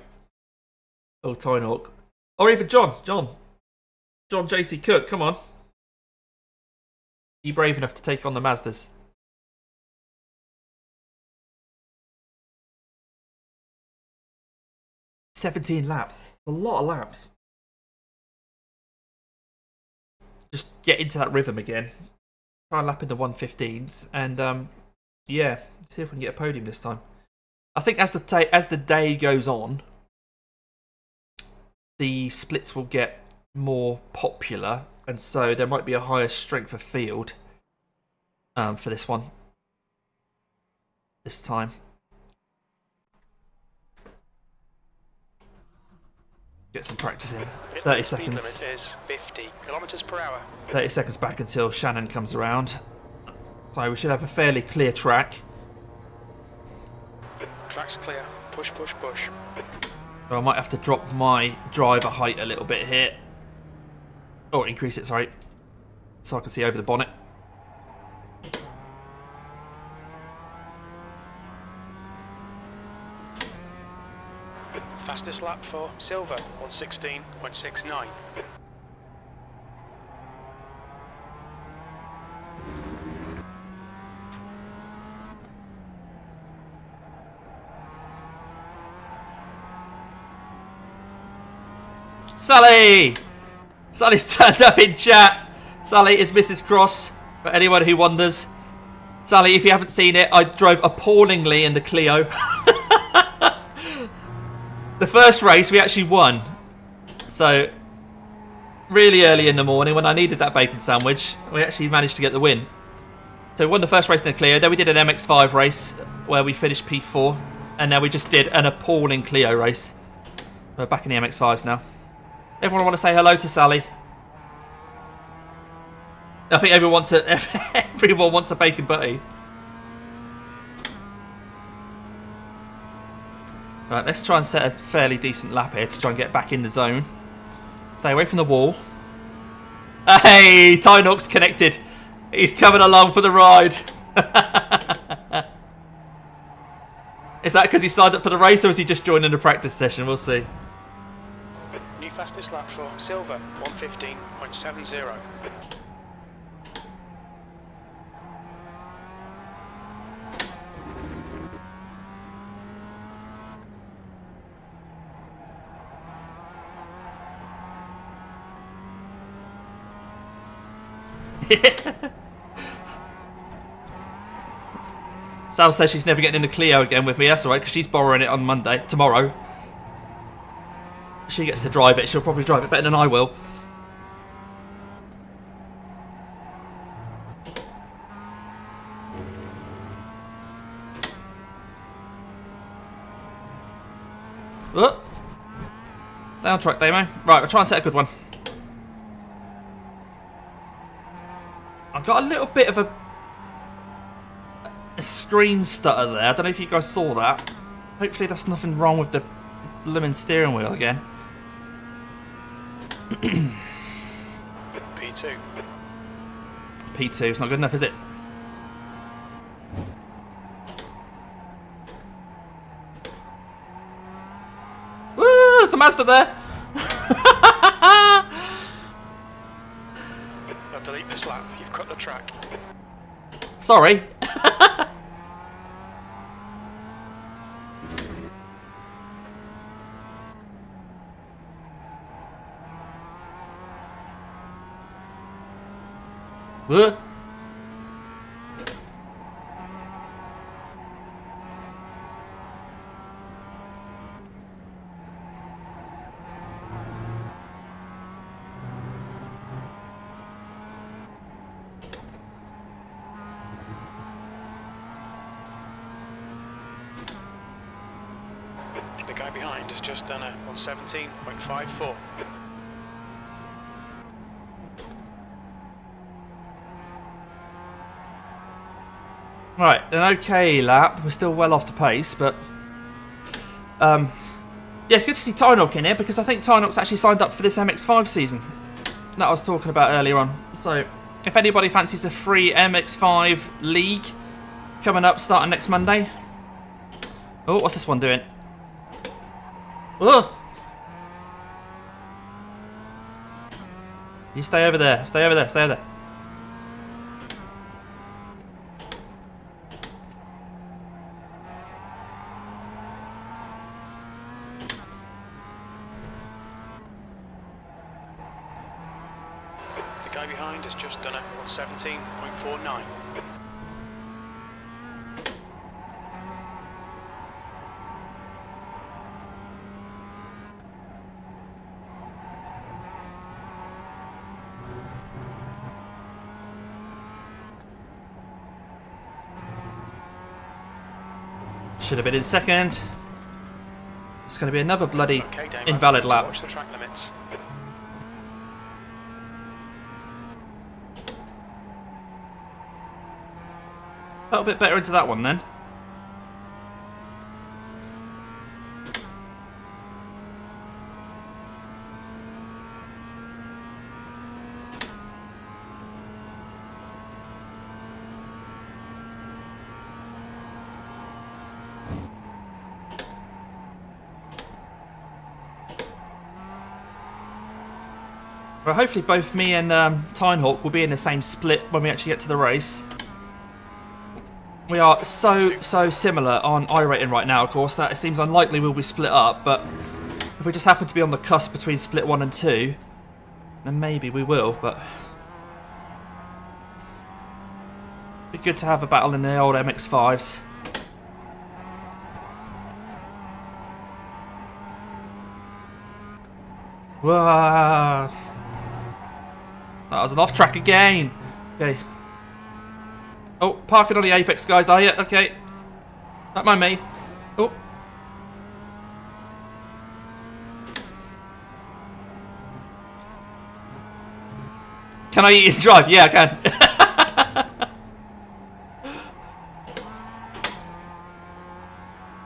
Oh, Tynork. Or even John JC Cook, come on. Are you brave enough to take on the Mazdas? $17 laps. A lot of laps. Just get into that rhythm again. Try and lap in the 115s. And, yeah, see if we can get a podium this time. I think as the day goes on, the splits will get more popular. And so there might be a higher strength of field for this one. This time. Get some practice in. 30 seconds. Speed limit is 50 kilometers per hour. 30 seconds back until Shannon comes around. So we should have a fairly clear track. Track's clear. Push, push, push. So I might have to drop my driver height a little bit here. Or increase it, sorry. So I can see over the bonnet. Fastest lap for Silver, 116.69. Sally! Sally's turned up in chat. Sally is Mrs. Cross, for anyone who wonders. Sally, if you haven't seen it, I drove appallingly in the Clio. The first race we actually won. So, really early in the morning when I needed that bacon sandwich, we actually managed to get the win. So we won the first race in the Clio, then we did an MX-5 race where we finished P4, and now we just did an appalling Clio race. We're back in the MX-5s now. Everyone want to say hello to Sally? I think everyone wants a bacon butty. Right, let's try and set a fairly decent lap here to try and get back in the zone. Stay away from the wall. Hey, Tynork's connected. He's coming along for the ride. Is that because he signed up for the race or is he just joining the practice session? We'll see. New fastest lap for Silver, 115.70. Sal says she's never getting in the Clio again with me. That's alright, because she's borrowing it on tomorrow. She gets to drive it. She'll probably drive it better than I will. Oh. Stay on track, Damo. Right, we'll try and set a good one. I've got a little bit of a screen stutter there. I don't know if you guys saw that. Hopefully there's nothing wrong with the blooming steering wheel again. P2. P2, it's not good enough, is it? Woo, there's a Mazda there! Now delete this lap, you've cut the track. Sorry. What? The guy behind has just done a 117.54. Right, an okay lap. We're still well off the pace, but yeah, it's good to see Tynock in here because I think Tynock's actually signed up for this MX5 season that I was talking about earlier on. So if anybody fancies a free MX5 league coming up starting next Monday. Oh, what's this one doing? Oh! You stay over there, stay over there, stay over there. The guy behind has just done a 117.49. Should have been in second. It's going to be another bloody Okay, Damo, invalid lap. watch the track limits. A little bit better into that one then. Well, hopefully both me and Tynehawk will be in the same split when we actually get to the race. We are so similar on iRating right now, of course, that it seems unlikely we'll be split up, but if we just happen to be on the cusp between split 1 and 2, then maybe we will, but it'd be good to have a battle in the old MX5s. Whoa. That was an off track again. Okay. Oh, parking on the apex, guys, are you? Okay. Don't mind me. Oh. Can I eat and drive? Yeah, I can.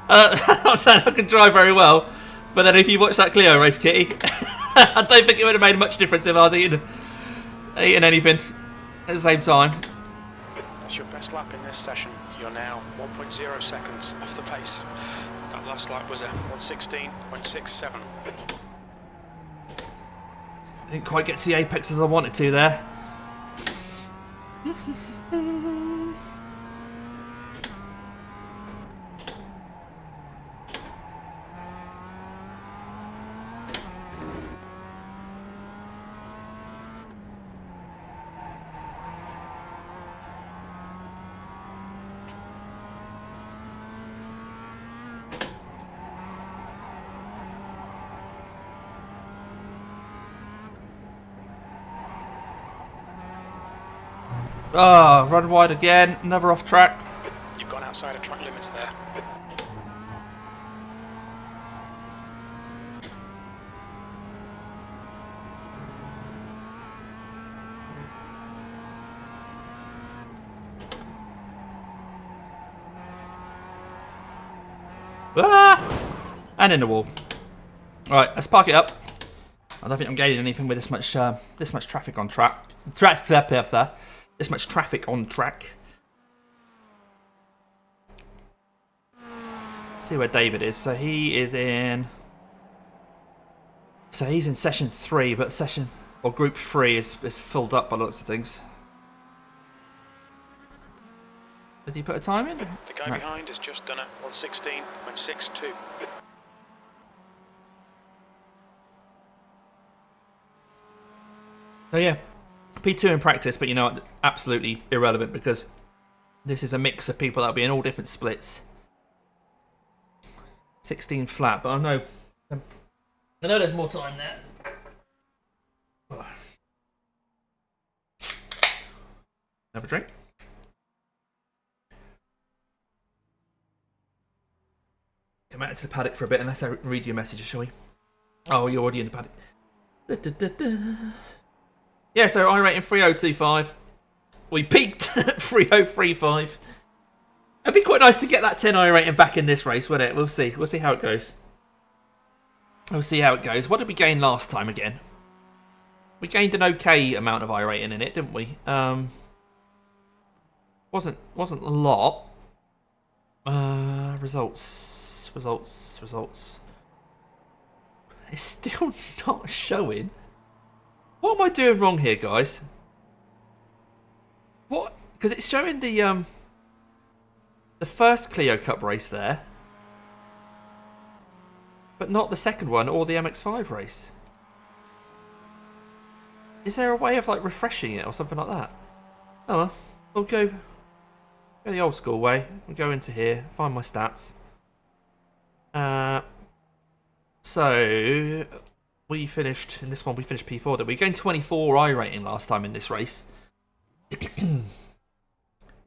I'm not saying I can drive very well, but then if you watch that Clio race, Kitty, I don't think it would have made much difference if I was eating anything at the same time. That's your best lap in this session. You're now 1.0 seconds off the pace. That last lap was a 116.67. Didn't quite get to the apex as I wanted to there. Ah, oh, run wide again, another off track. You've gone outside of track limits there. Ah! And in the wall. Alright, let's park it up. I don't think I'm gaining anything with this much traffic on track. This much traffic on track. See where David is. So he's in session 3, but group 3 is filled up by lots of things. Has he put a time in? The guy behind has just done a 116.62. So yeah, P2 in practice, but you know what, absolutely irrelevant because this is a mix of people that'll be in all different splits. 16 flat, but I know there's more time there. Have a drink. come out to the paddock for a bit and let's read your messages, shall we? Oh, you're already in the paddock. Yeah, so iRating 3025. We peaked 3035. It'd be quite nice to get that 10 iRating back in this race, wouldn't it? We'll see. We'll see how it goes. We'll see how it goes. What did we gain last time again? We gained an okay amount of iRating in it, didn't we? Wasn't a lot. Results. It's still not showing. What am I doing wrong here, guys? What? Because it's showing the first Clio Cup race there, but not the second one or the MX-5 race. Is there a way of like refreshing it or something like that? Oh well, we'll go the old school way. We'll go into here, find my stats. So we finished in this one. We finished P4. Did we gained 24 iRating last time in this race? We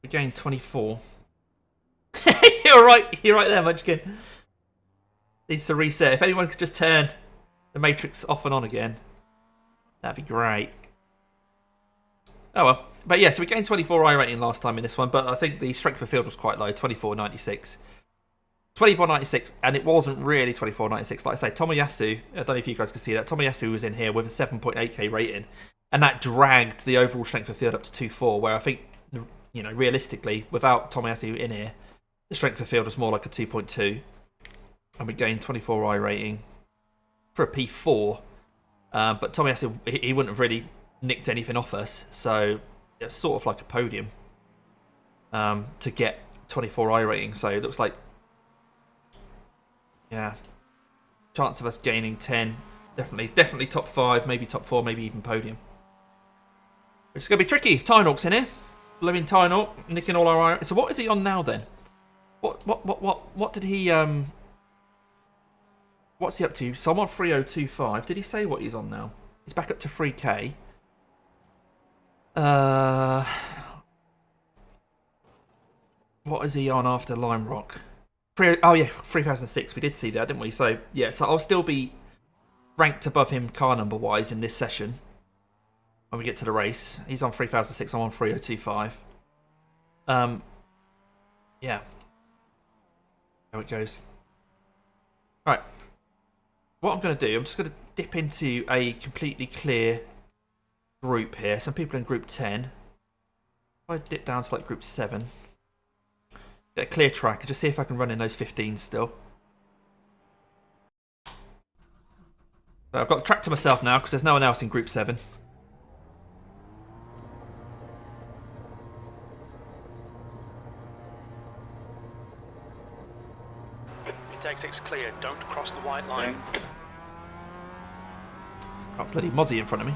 gained 24. You're right there, Munchkin. Needs to reset. If anyone could just turn the matrix off and on again, that'd be great. Oh well. But yeah, so we gained 24 iRating last time in this one, but I think the strength of field was quite low, 24.96. 24.96, and it wasn't really 24.96. Like I say, Tomoyasu, I don't know if you guys can see that, Tomoyasu was in here with a 7.8k rating, and that dragged the overall strength of field up to 2.4, where I think, you know, realistically, without Tomoyasu in here, the strength of field was more like a 2.2, and we gained 24 iRating for a P4, but Tomoyasu, he wouldn't have really nicked anything off us, so it's sort of like a podium to get 24 iRating, so it looks like, yeah, chance of us gaining 10, definitely top 5, maybe top 4, maybe even podium. It's going to be tricky. Tynawk's in here. Living Tynawk, nicking all our iron. So what is he on now then? What did he what's he up to? So I'm on 3025. Did he say what he's on now? He's back up to 3k. What is he on after Lime Rock? Oh yeah, 3006. We did see that, didn't we? So yeah, so I'll still be ranked above him car number wise in this session when we get to the race. He's on 3006. I'm on 3025. Yeah. How it goes. Right. What I'm going to do, I'm just going to dip into a completely clear group here. Some people in group 10. If I dip down to like group 7. Get a clear track and just see if I can run in those 15s still. So I've got the track to myself now because there's no one else in group 7. Intake 6 clear, don't cross the white line. Got bloody Mozzie in front of me.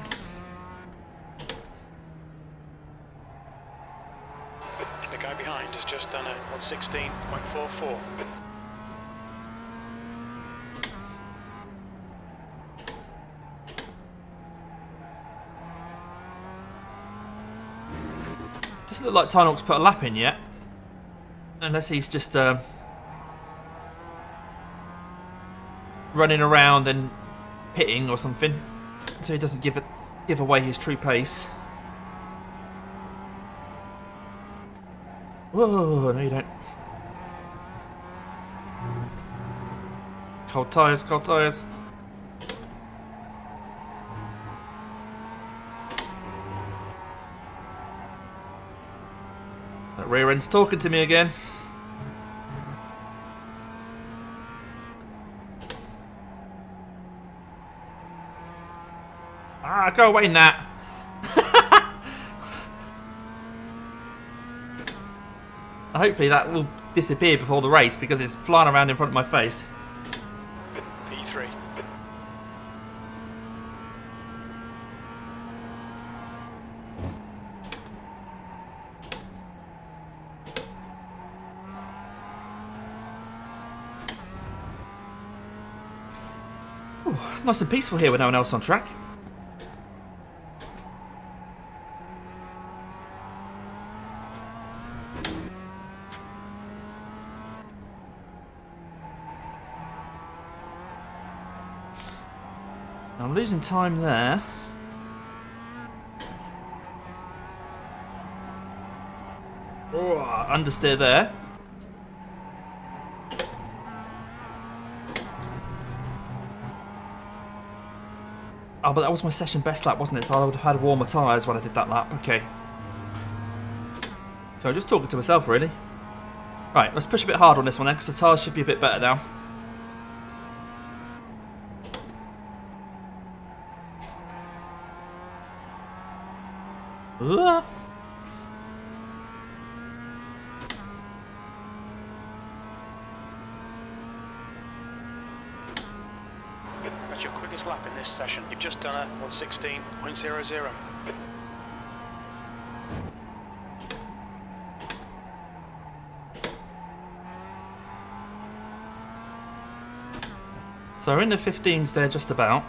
The guy behind has just done a 116.44. Doesn't look like Tynawk's put a lap in yet. Unless he's just running around and pitting or something. So he doesn't give away his true pace. Whoa, no you don't. Cold tyres, cold tyres. That rear end's talking to me again. Ah, go away, Nat. Hopefully that will disappear before the race because it's flying around in front of my face. P3. Ooh, nice and peaceful here with no one else on track. losing time there. Oh, understeer there. Oh, but that was my session best lap, wasn't it? So I would have had warmer tyres when I did that lap. Okay. So I'm just talking to myself, really. Right, let's push a bit harder on this one then, because the tyres should be a bit better now. That's your quickest lap in this session. You've just done a 1:16.00. So we're in the 15s there just about.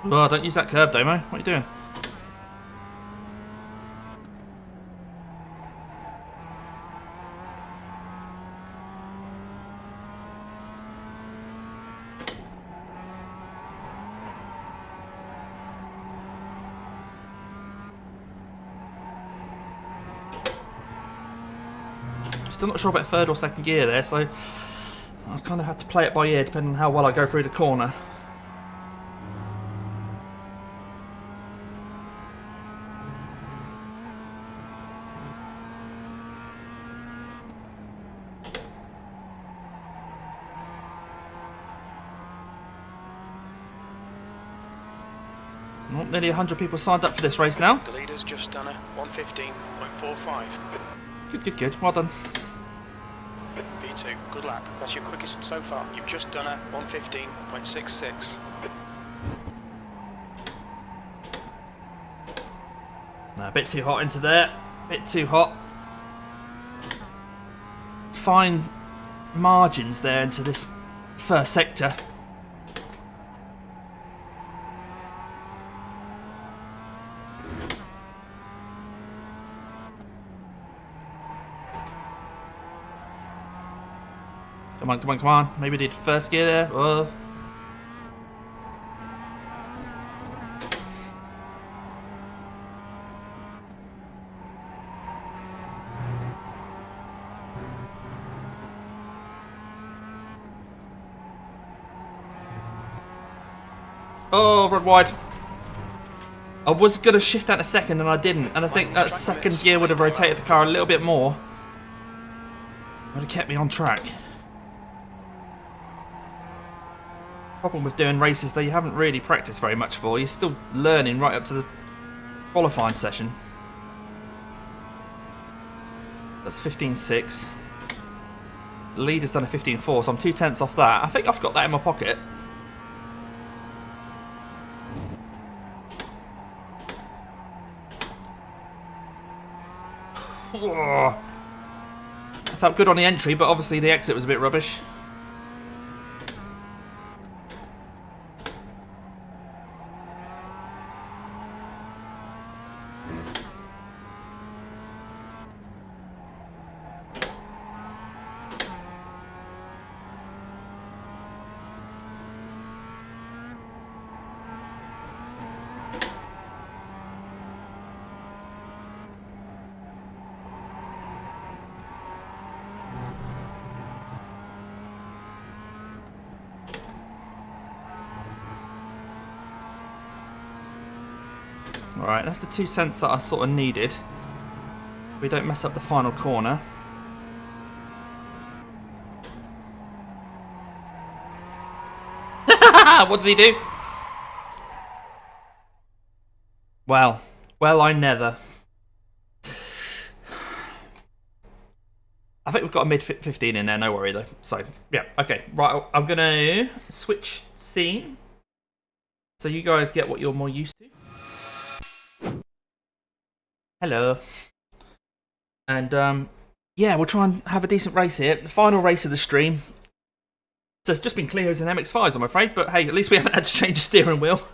Oh, don't use that curb, Damo. What are you doing? Still not sure about third or second gear there, so I kind of have to play it by ear depending on how well I go through the corner. Well, nearly 100 people signed up for this race now. The leader's just done a 1:15.45. Good, good, good. Well done. V2, good lap. That's your quickest so far. You've just done a 1:15.66. A bit too hot into there. Bit too hot. Fine margins there into this first sector. Come on, come on, come on. Maybe did first gear there. Oh. Oh, run wide. I was going to shift out a second and I didn't. And I think that second gear would have rotated the car a little bit more. Would have kept me on track. Problem with doing races that you haven't really practiced very much for. You're still learning right up to the qualifying session. That's 15.6. The leader's done a 15.4, so I'm 2/10 off that. I think I've got that in my pocket. I felt good on the entry, but obviously the exit was a bit rubbish. Alright, that's the 2 cents that I sort of needed. We don't mess up the final corner. What does he do? Well, I nether. I think we've got a mid 15 in there, no worry though. So, yeah, okay. Right, I'm going to switch scene. So you guys get what you're more used to. Hello. And, yeah, we'll try and have a decent race here. The final race of the stream. So it's just been Clios and MX-5s, I'm afraid. But hey, at least we haven't had to change the steering wheel.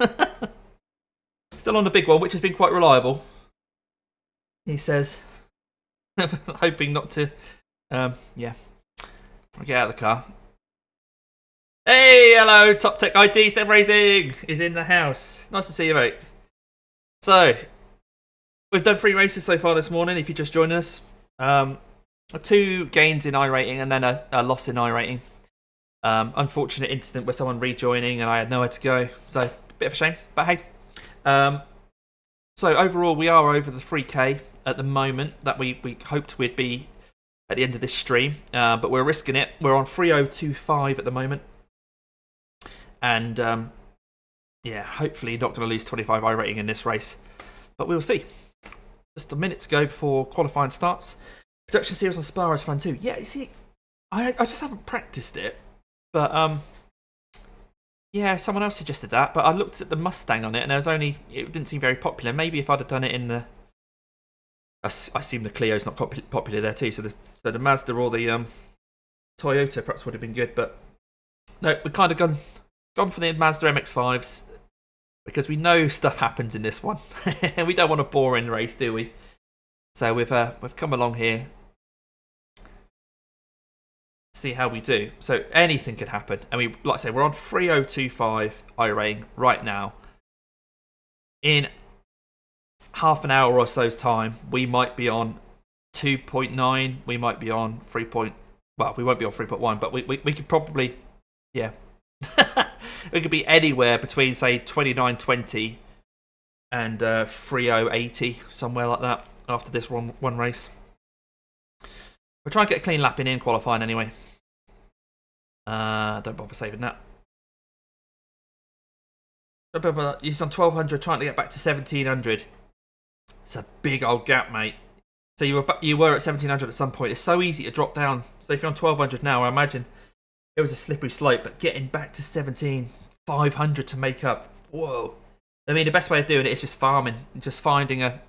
Still on the big one, which has been quite reliable. He says. Hoping not to, yeah. I'll get out of the car. Hey, hello, Top Tech ID, Spec Racing is in the house. Nice to see you, mate. So, we've done 3 races so far this morning, if you just joined us. 2 gains in iRating and then a loss in iRating. Unfortunate incident with someone rejoining and I had nowhere to go. So, a bit of a shame, but hey. So, overall, we are over the 3K at the moment that we hoped we'd be at the end of this stream. But we're risking it. We're on 3025 at the moment. And, yeah, hopefully not going to lose 25 iRating in this race. But we'll see. Just a minute to go before qualifying starts. Production series on Spa is fun too. Yeah, you see, I just haven't practiced it. But, yeah, someone else suggested that. But I looked at the Mustang on it and it didn't seem very popular. Maybe if I'd have done it in the... I assume the Clio's not popular there too. So the Mazda or the Toyota perhaps would have been good. But, no, we've kind of gone for the Mazda MX-5s. Because we know stuff happens in this one. We don't want a boring race, do we? So we've come along here. See how we do. So anything could happen. And we, like I say, we're on 3025 iRating right now. In half an hour or so's time, we might be on 2.9. We might be on 3. Well, we won't be on 3.1, but we could probably, yeah. We could be anywhere between, say, 29.20 and 30.80, somewhere like that, after this one race. We'll try and get a clean lap in qualifying anyway. Don't bother saving that. He's on 1200, trying to get back to 1700. It's a big old gap, mate. So you were at 1700 at some point. It's so easy to drop down. So if you're on 1200 now, I imagine it was a slippery slope, but getting back to 17,500 to make up. Whoa. I mean, the best way of doing it is just farming. Just finding a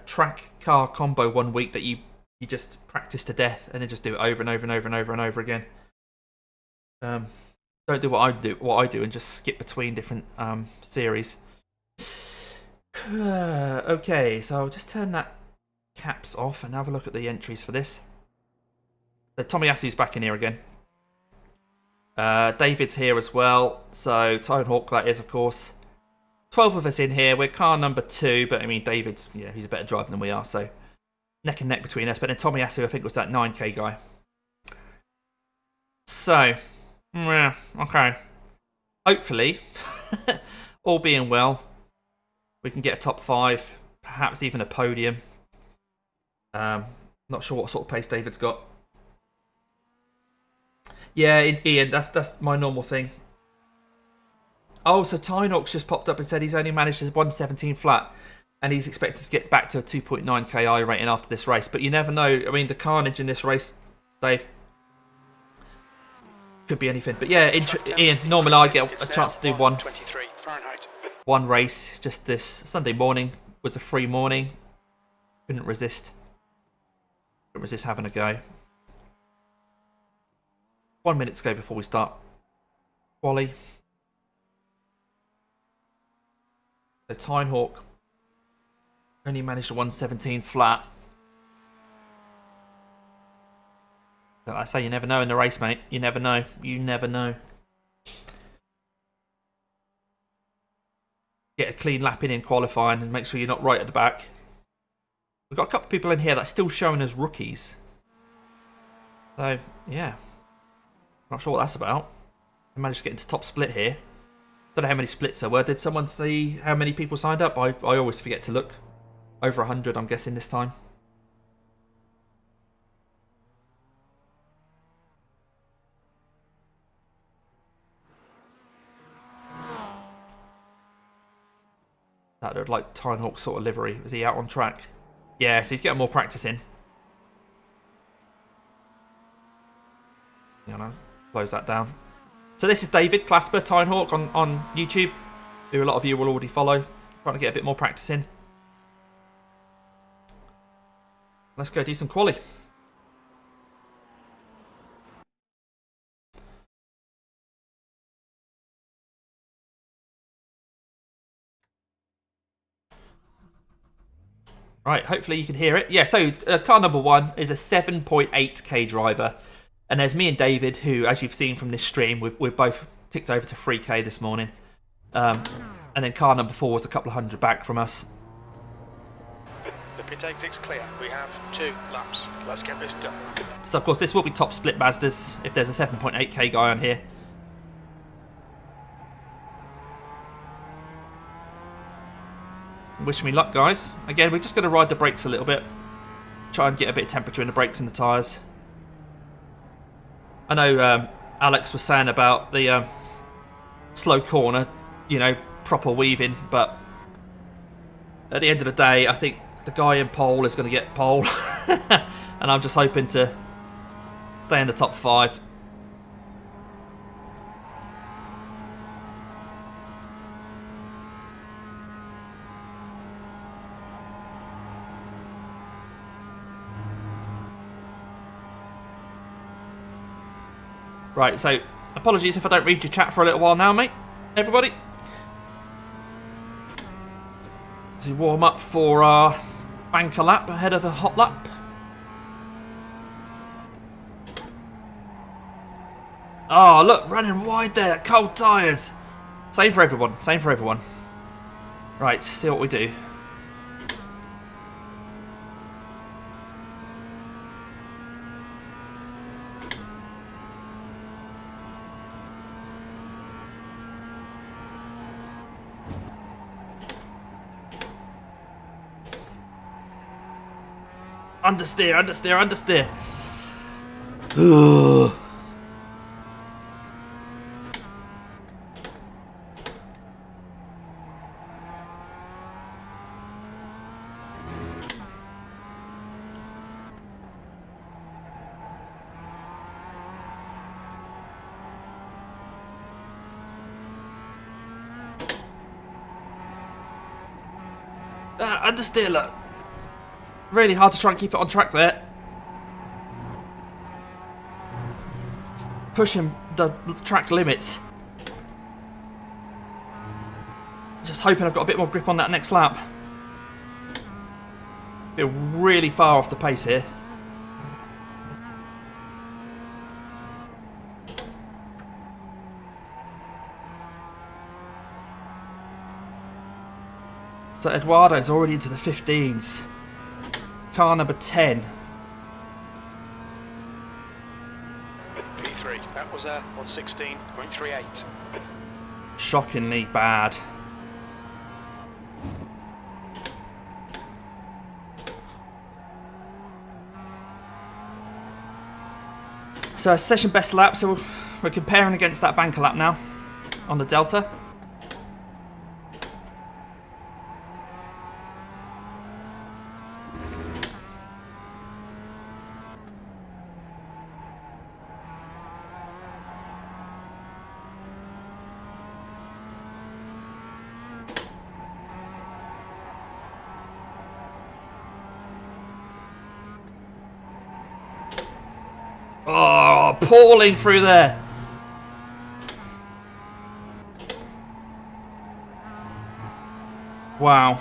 track car combo one week that you just practice to death and then just do it over and over and over and over and over again. Don't do what I do and just skip between different series. Okay, so I'll just turn that caps off and have a look at the entries for this. So Tommy Assey's back in here again. David's here as well. So Tonehawk, that is, of course. 12 of us in here. We're car number 2, but I mean, David's, he's a better driver than we are, so neck and neck between us. But then Tommy Assey, I think, was that 9K guy. So, yeah, okay. Hopefully, all being well, we can get a top 5, perhaps even a podium. Not sure what sort of pace David's got. Yeah, Ian, that's my normal thing. Oh, so Tynox just popped up and said he's only managed a 117 flat, and he's expected to get back to a 2.9k iRating after this race. But you never know. I mean, the carnage in this race, Dave, could be anything. But yeah, Ian, normally I get a chance to do one race. Just this Sunday morning was a free morning. Couldn't resist having a go. 1 minute to go before we start quali. So Tinehawk only managed a 117 flat. But I say, you never know in the race, mate. You never know. You never know. Get a clean lap in qualifying and make sure you're not right at the back. We've got a couple of people in here that's still showing as rookies. So, yeah. Not sure what that's about. I managed to get into top split here. Don't know how many splits there were. Did someone see how many people signed up? I always forget to look. Over 100, I'm guessing, this time. That looked like Tinehawk sort of livery. Was he out on track? Yeah, so he's getting more practice in. Close that down. So this is David Clasper, Tinehawk on YouTube, who a lot of you will already follow. Trying to get a bit more practice in. Let's go do some quali. Right, hopefully you can hear it. Yeah, so car number 1 is a 7.8k driver. And there's me and David, who, as you've seen from this stream, we've both ticked over to 3K this morning. And then car number 4 was a couple of hundred back from us. The pit exit's clear. We have 2 laps. Let's get this done. So, of course, this will be top split Mazdas if there's a 7.8k guy on here. Wish me luck, guys. Again, we're just going to ride the brakes a little bit. Try and get a bit of temperature in the brakes and the tyres. I know Alex was saying about the slow corner, you know, proper weaving, but at the end of the day, I think the guy in pole is going to get pole. And I'm just hoping to stay in the top 5. Right, so apologies if I don't read your chat for a little while now, mate. Everybody. To warm up for our banker lap ahead of the hot lap. Oh, look, running wide there. Cold tyres. Same for everyone. Same for everyone. Right, see what we do. Understeer, understeer, understeer. Ugh. Understeer, look. Really hard to try and keep it on track there. Pushing the track limits. Just hoping I've got a bit more grip on that next lap. Feel really far off the pace here. So Eduardo's already into the 15s. Car number 10. P3, that was a 116.38. Shockingly bad. So session best lap, so we're comparing against that banker lap now on the Delta. Oh, appalling through there. Wow.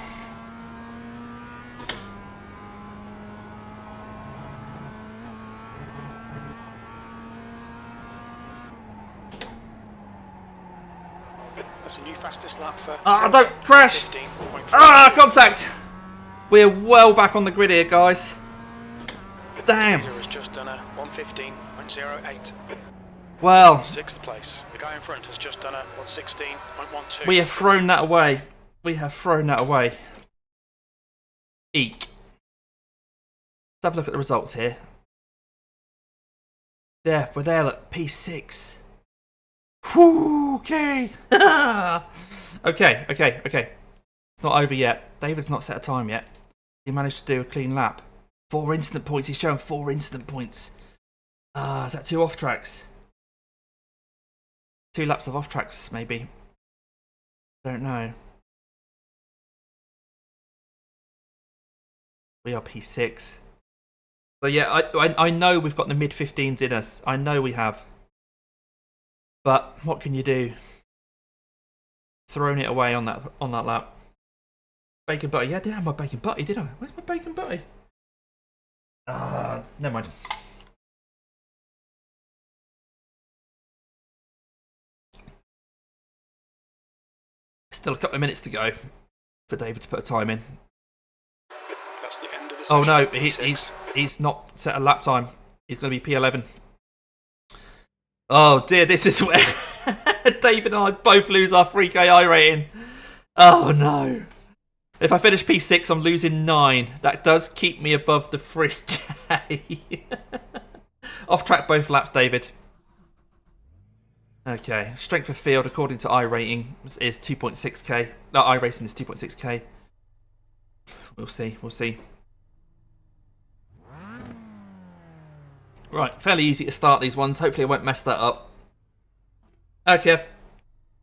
That's a new fastest lap for... Ah, don't crash! Ah, contact! We're well back on the grid here, guys. Damn. Has just done a 115.08. Well, 6th place. The guy in front has just done a 116.12. we have thrown that away. We have thrown that away. Eek. Let's have a look at the results here. Yeah, we're there, look, P6. Whew, okay. okay. It's not over yet. David's not set a time yet. He managed to do a clean lap. 4 instant points. He's showing 4 instant points. Is that 2 off tracks? 2 laps of off tracks, maybe. Don't know. We are P6. So yeah, I know we've got the mid 15s in us. I know we have. But what can you do? Thrown it away on that lap. Bacon butty. Yeah, I didn't have my bacon butty, did I? Where's my bacon butty? Never mind. Still a couple of minutes to go for David to put a time in. That's the end of the Oh session. no, he's not set a lap time. He's going to be P11. Oh dear, this is where David and I both lose our 3K rating. Oh no. If I finish P6, I'm losing 9. That does keep me above the 3K. Off track both laps, David. Okay, strength of field according to iRating is 2.6k. No, iRacing is 2.6k. We'll see, we'll see. Right, fairly easy to start these ones. Hopefully I won't mess that up. Okay,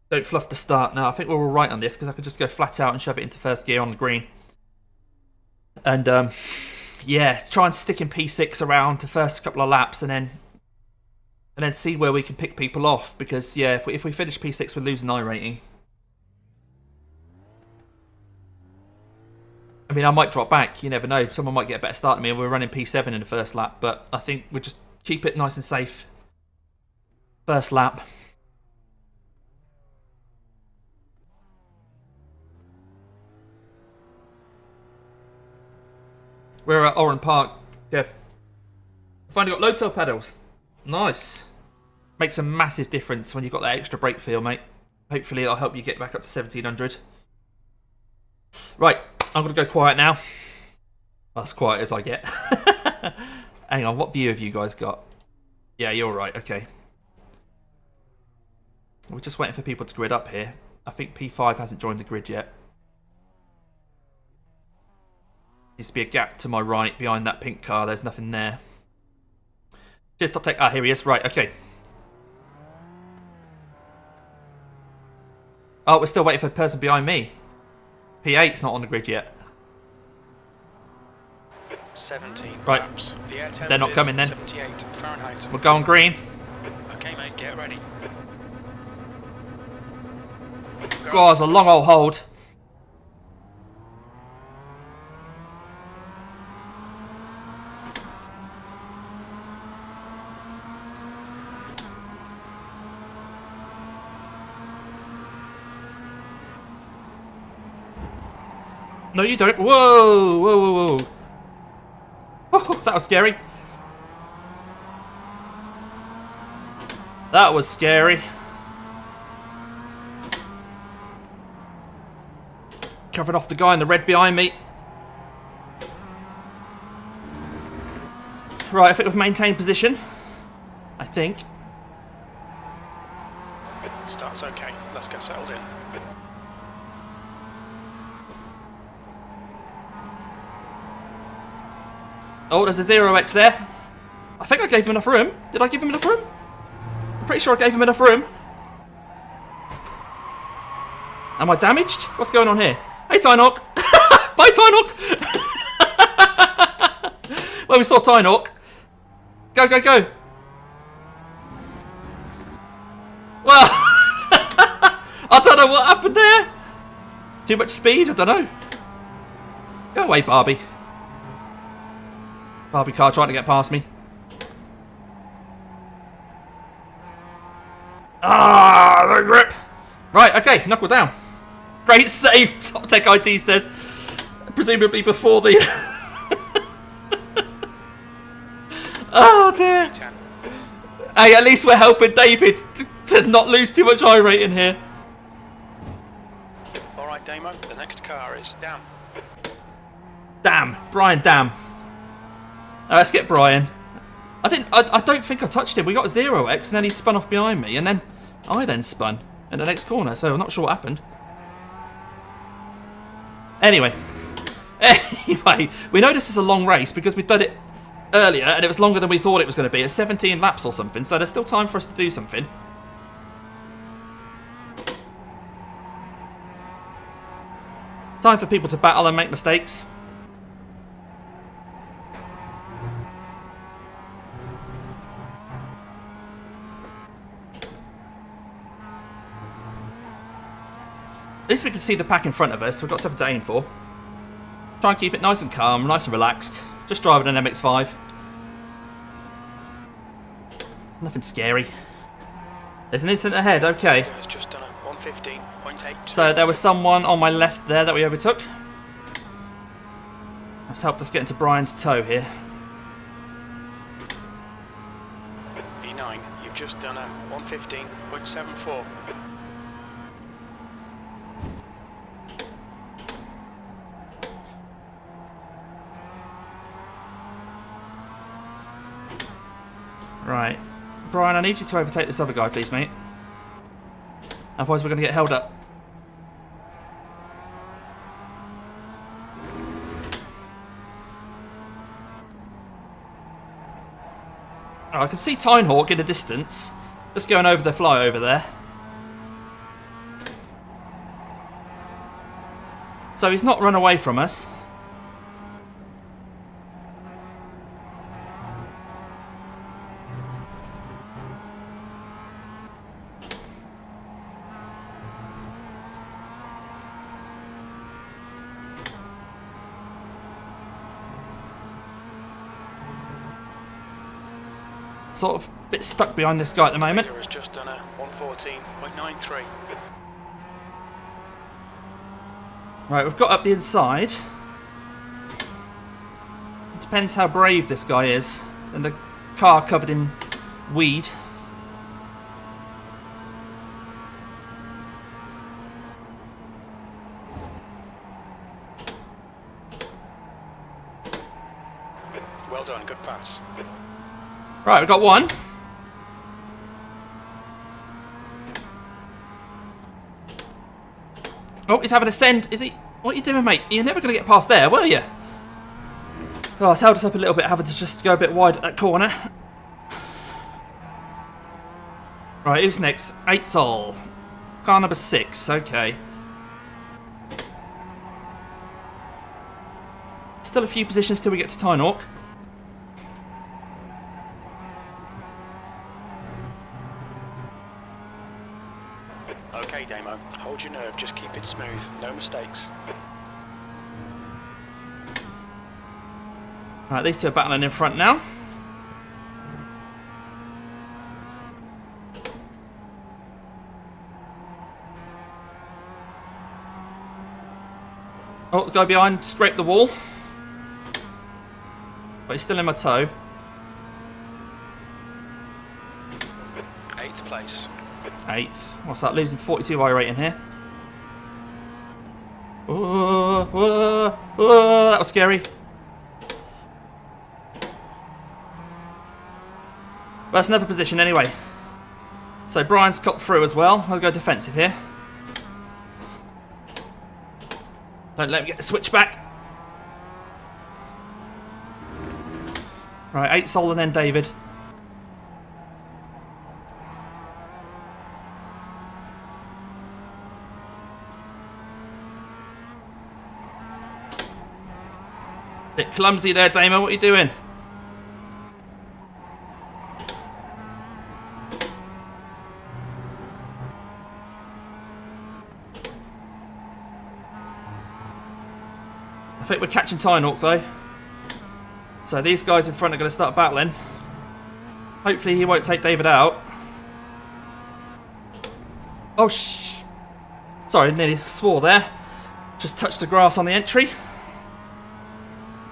don't fluff the start now. I think we're all right on this because I could just go flat out and shove it into first gear on the green. And yeah, try and stick in P6 around the first couple of laps and then see where we can pick people off. Because yeah, if we finish P6, we're losing iRating. I mean, I might drop back. You never know. Someone might get a better start than me, and we're running P7 in the first lap. But I think we'll just keep it nice and safe. First lap. We're at Oran Park, Jeff. I've finally got low tail pedals. Nice. Makes a massive difference when you've got that extra brake feel, mate. Hopefully it'll help you get back up to 1700. Right, I'm going to go quiet now. Well, as quiet as I get. Hang on, what view have you guys got? Yeah, you're right, okay. We're just waiting for people to grid up here. I think P5 hasn't joined the grid yet. Needs to be a gap to my right behind that pink car. There's nothing there. Cheers, top tech. Ah, here he is. Right, okay. Oh, we're still waiting for the person behind me. P8's not on the grid yet. 17 right. laps. The air temp They're not coming then. 78 Fahrenheit. We're going green. Okay, mate, get ready. God, it's a long old hold. No, you don't. Whoa, whoa, whoa, whoa. Oh, that was scary. That was scary. Covered off the guy in the red behind me. Right, I think we've maintained position. I think. Start's okay. Let's get settled in. Oh, there's a 0x there. I think I gave him enough room. Did I give him enough room? I'm pretty sure I gave him enough room. Am I damaged? What's going on here? Hey, Tynok. Bye, Tynok. Well, we saw Tynok. Go, go, go. Well, I don't know what happened there. Too much speed? I don't know. Go away, Barbie. Barbie car trying to get past me. Ah, no grip. Right, okay, knuckle down. Great save, Top Tech IT says. Presumably before the... Oh dear. Hey, at least we're helping David to not lose too much iRating here. Alright, Damo, the next car is down. Damn, Brian, damn. Let's get Brian. I don't think I touched him. We got 0x and then he spun off behind me and then I then spun in the next corner, so I'm not sure what happened. Anyway, we know this is a long race because we did it earlier and it was longer than we thought it was going to be. It's 17 laps or something, so there's still time for us to do something. Time for people to battle and make mistakes. At least we can see the pack in front of us. We've got something to aim for. Try and keep it nice and calm, nice and relaxed. Just driving an MX-5. Nothing scary. There's an incident ahead, okay. Has just done a 115.8. So there was someone on my left there that we overtook. That's helped us get into Brian's toe here. E9, you've just done a 115.74. Right. Brian, I need you to overtake this other guy, please, mate. Otherwise we're going to get held up. Oh, I can see Tinehawk in the distance. Just going over the flyover there. So he's not run away from us. Sort of a bit stuck behind this guy at the moment. Has just done a 114.93. Right, we've got up the inside. It depends how brave this guy is. And the car covered in weed. Well done, good pass. Right, we've got one. Oh, he's having a send. Is he? What are you doing, mate? You're never going to get past there, were you? Oh, it's held us up a little bit, having to just go a bit wide at that corner. Right, who's next? 8-Sol. Car number 6, okay. Still a few positions till we get to Tinehawk. Okay, Damo. Hold your nerve, just keep it smooth. No mistakes. Right, these two are battling in front now. Oh, the guy behind scraped the wall. But he's still in my toe. 8th place. 8th. What's that? Losing 42 iRATING here. That was scary. But that's another position anyway. So Brian's got through as well. I'll go defensive here. Don't let him get the switch back. Right, 8-Sol and then David. Bit clumsy there, Damo. What are you doing? I think we're catching Tinehawk though. So these guys in front are going to start battling. Hopefully he won't take David out. Oh, sorry, nearly swore there. Just touched the grass on the entry.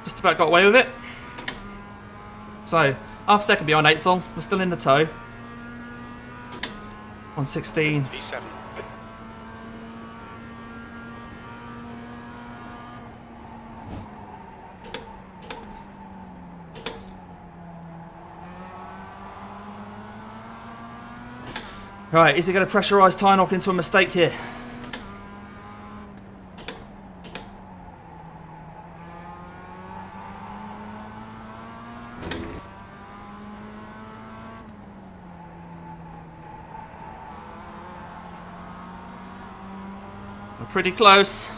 Just about got away with it. So, half a second behind 8-Sol. We're still in the toe. 116. B7. Right, is he going to pressurise Tinehawk into a mistake here? We're pretty close.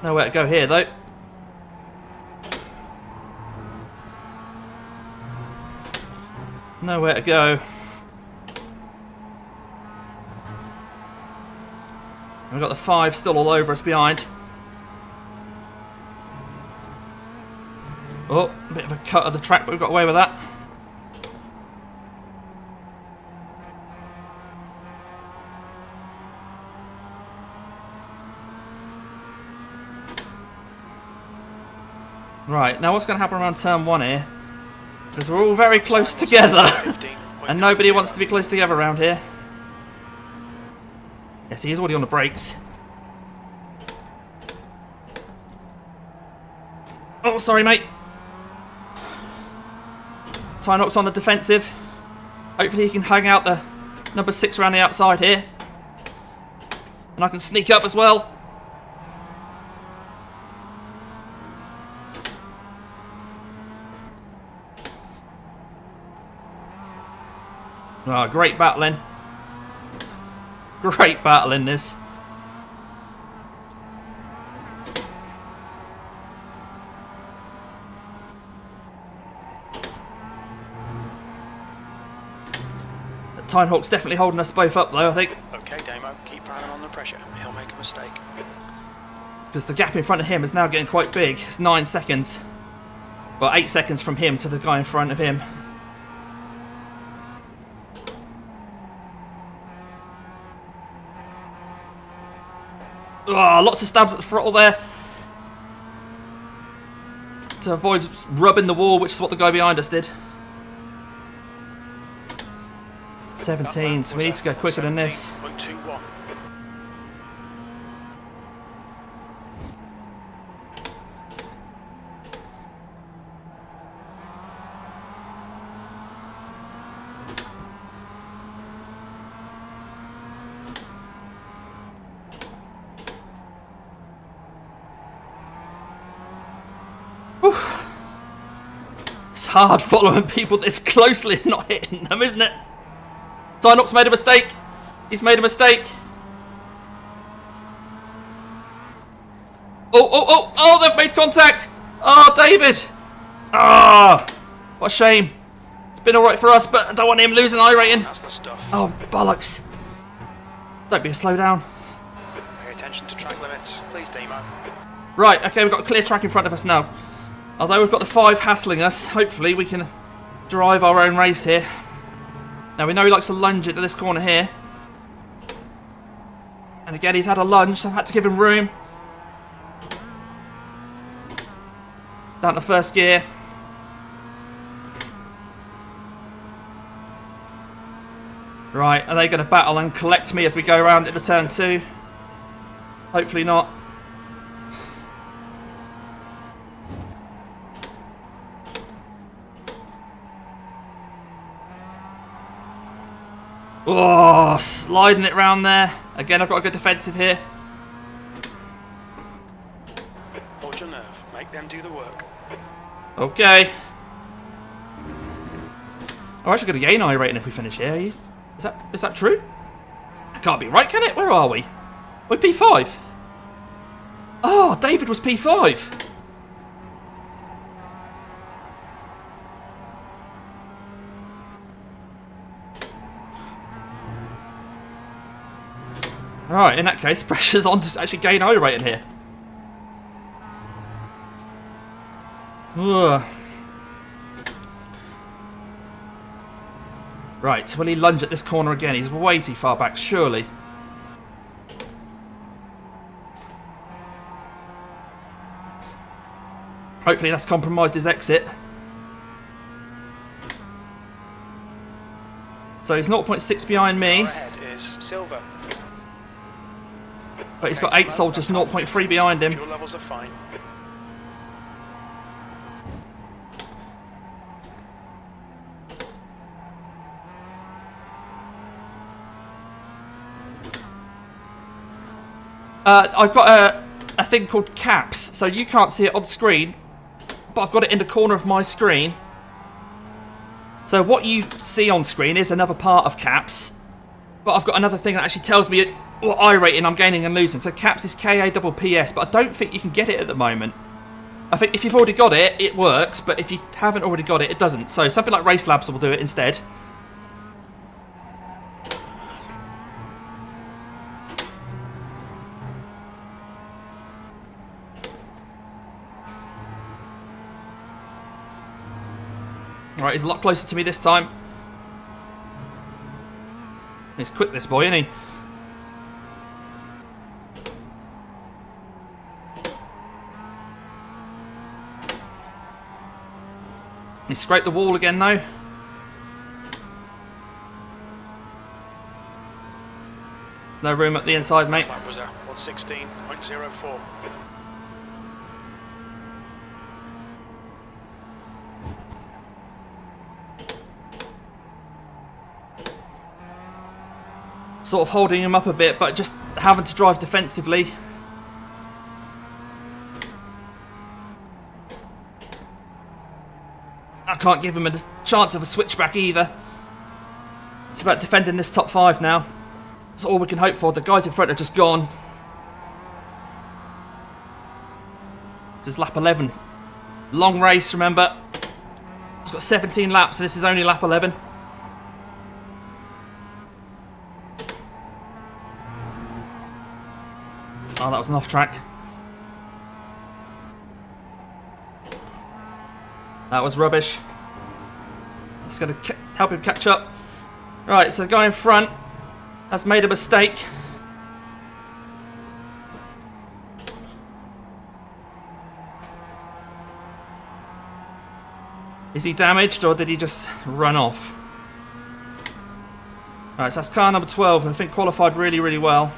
Nowhere to go here though. Nowhere to go. We've got the 5 still all over us behind. Oh, a bit of a cut of the track, but we've got away with that. Right, now what's going to happen around turn 1 here? Because we're all very close together. And nobody wants to be close together around here. Yes, he is already on the brakes. Oh, sorry, mate. Tynock's on the defensive. Hopefully he can hang out the number 6 around the outside here. And I can sneak up as well. Oh, great battling. Great battle in this. Tynock's definitely holding us both up though, I think. Okay, Damo, keep piling on the pressure. He'll make a mistake. Because the gap in front of him is now getting quite big. It's 9 seconds. Well, 8 seconds from him to the guy in front of him. Oh, lots of stabs at the throttle there. To avoid rubbing the wall, which is what the guy behind us did. 17, so we need to go quicker than this. 17.21. It's hard following people this closely and not hitting them, isn't it? Tynock's made a mistake. He's made a mistake. Oh, they've made contact. Oh, David. Ah, what a shame. It's been alright for us, but I don't want him losing iRating. That's the stuff. Oh, bollocks. Don't be a slow down. Pay attention to track limits. Please, Demo. Right, okay, we've got a clear track in front of us now. Although we've got the 5 hassling us, hopefully we can drive our own race here. Now we know he likes to lunge into this corner here. And again, he's had a lunge, so I've had to give him room. Down to first gear. Right, are they going to battle and collect me as we go around into turn 2? Hopefully not. Oh, sliding it round there. Again, I've got a good defensive here. Hold your nerve. Make them do the work. Okay. We're actually going to gain iRating if we finish here. Is that true? That can't be right, can it? Where are we? We're P5. Oh, David was P5. Alright, in that case, pressure's on to actually gain iRating here. Ugh. Right, will he lunge at this corner again? He's way too far back, surely. Hopefully that's compromised his exit. So he's 0.6 behind me. Ahead is Silver. But he's got 8 soldiers 0.3 behind him. Fuel levels are fine. I've got a thing called caps, so you can't see it on screen, but I've got it in the corner of my screen. So what you see on screen is another part of caps, but I've got another thing that actually tells me what iRating I'm gaining and losing. So caps is KAPPS, but I don't think you can get it at the moment. I think if you've already got it, it works, but if you haven't already got it, it doesn't. So something like Race Labs will do it instead. Alright, he's a lot closer to me this time. He's quick, this boy, isn't he? He scraped the wall again though. There's no room at the inside, mate. That was a 116.04. Sort of holding him up a bit, but just having to drive defensively. I can't give him a chance of a switchback either. It's about defending this top 5 now. That's all we can hope for. The guys in front are just gone. This is lap 11. Long race, remember. It's got 17 laps, and this is only lap 11. Oh, that was an off track. That was rubbish. Just going to help him catch up. Right, so the guy in front has made a mistake. Is he damaged or did he just run off? Right, so that's car number 12. I think qualified really, really well.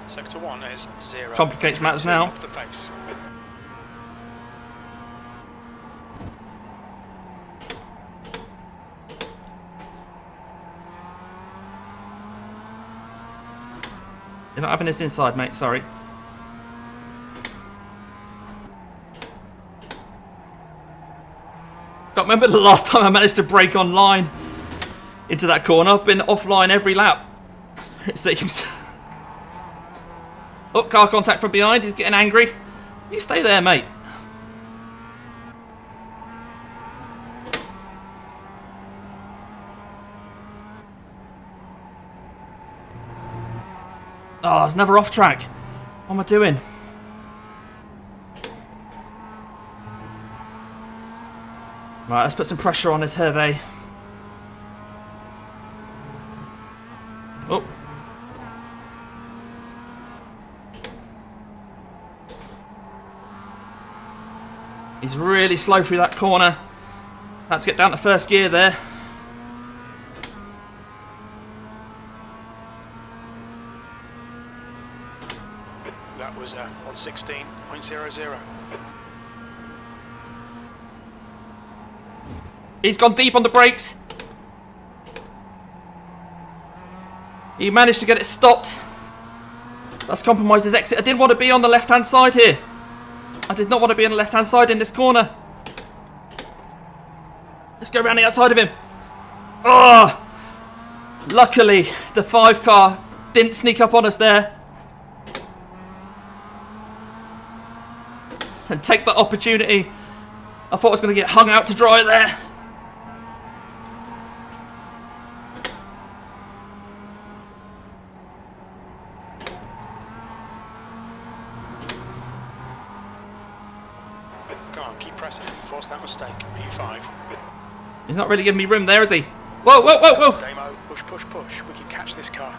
Sector 1 is 0. Complicates matters now. Off the pace. You're not having this inside, mate. Sorry. Can't remember the last time I managed to break online into that corner. I've been offline every lap, it seems. Oh, car contact from behind. He's getting angry. You stay there, mate. Oh, there's another off track. What am I doing? Right, let's put some pressure on this Hervé. Oh. He's really slow through that corner. Had to get down to first gear there. That was a 116.00. He's gone deep on the brakes. He managed to get it stopped. That's compromised his exit. I didn't want to be on the left-hand side here. I did not want to be on the left-hand side in this corner. Let's go around the outside of him. Oh! Luckily, the 5 car didn't sneak up on us there. And take that opportunity. I thought I was going to get hung out to dry there. Go on, keep pressing. Force that mistake. P5. He's not really giving me room there, is he? Whoa, whoa, whoa, whoa! Demo, push, push, push. We can catch this car.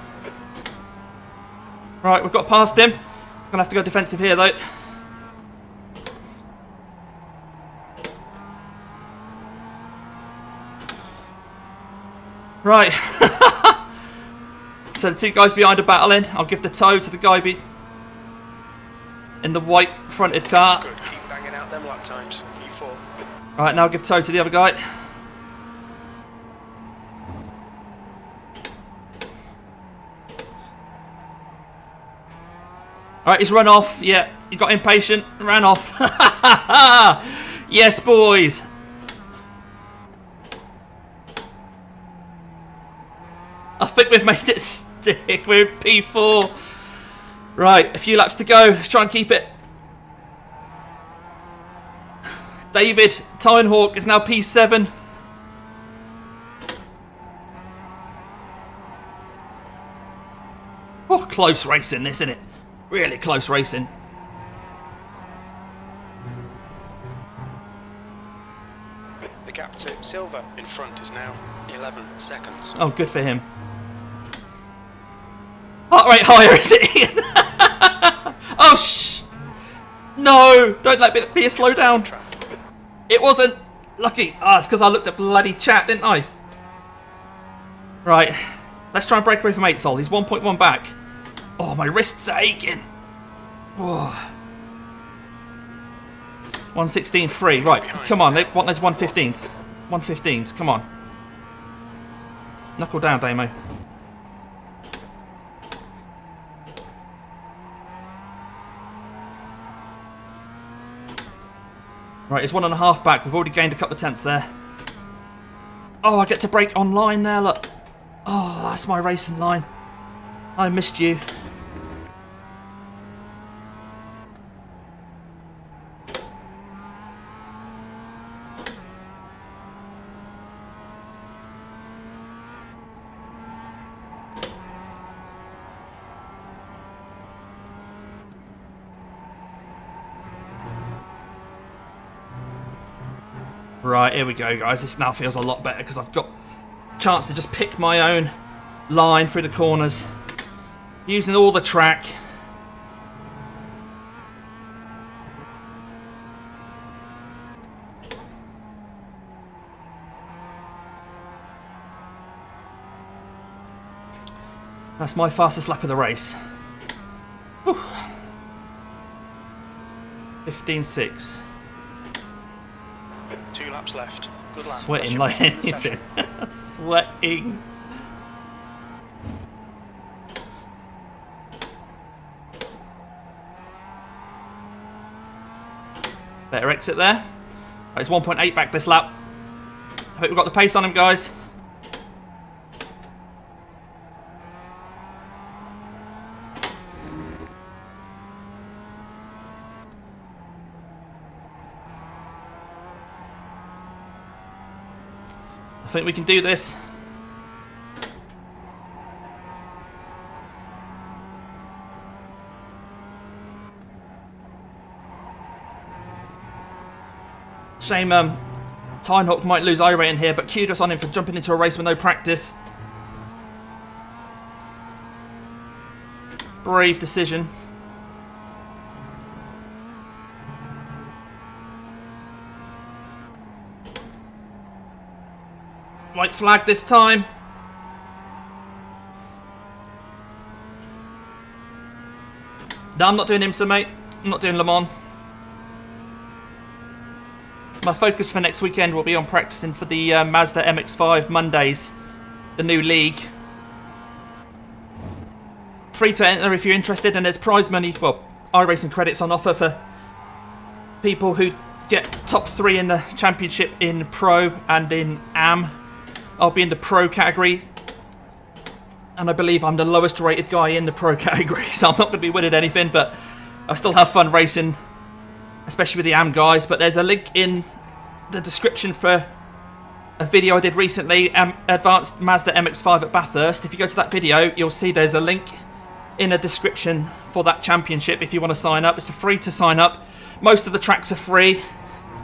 Right, we've got past him. I'm going to have to go defensive here, though. Right. So the 2 guys behind are battling. I'll give the toe to the guy in the white fronted car. Good, keep banging out them lap times. P4. Right, now I'll give toe to the other guy. Alright, he's run off. Yeah, he got impatient and ran off. Yes, boys. I think we've made it stick. We're in P4. Right, a few laps to go. Let's try and keep it. David Tynehawk is now P7. Oh, close racing this, isn't it? Really close racing. The gap to Silver in front is now 11 seconds. Oh, good for him. Heart rate higher, is it, Ian? Oh, shh. No, don't let it be a slow down. It wasn't. Lucky. Ah, it's because I looked at bloody chat, didn't I? Right. Let's try and break away from 8 Sol. He's 1.1 back. Oh, my wrists are aching. Oh. 116.3. Right. Come on. They want those 115s. 115s. Come on. Knuckle down, Damo. Right, it's 1.5 back. We've already gained a couple of tenths there. Oh, I get to break online there, look. Oh, that's my racing line. I missed you. Right, here we go, guys. This now feels a lot better because I've got a chance to just pick my own line through the corners. Using all the track. That's my fastest lap of the race. 15.6. 2 laps left. Good lap. Sweating like anything. Sweating. Better exit there. Right, it's 1.8 back this lap. I hope we've got the pace on him, guys. I think we can do this. Shame Tynehawk might lose iRating here, but kudos on him for jumping into a race with no practice. Brave decision. White flag this time. No, I'm not doing IMSA, mate. I'm not doing Le Mans. My focus for next weekend will be on practicing for the Mazda MX-5 Mondays, the new league. Free to enter if you're interested, and there's prize money, well, iRacing credits on offer for people who get top 3 in the championship in Pro and in AM. I'll be in the Pro category, and I believe I'm the lowest rated guy in the Pro category, so I'm not going to be winning anything, but I still have fun racing, especially with the AM guys. But there's a link in the description for a video I did recently, Advanced Mazda MX-5 at Bathurst. If you go to that video, you'll see there's a link in a description for that championship if you want to sign up. It's free to sign up. Most of the tracks are free.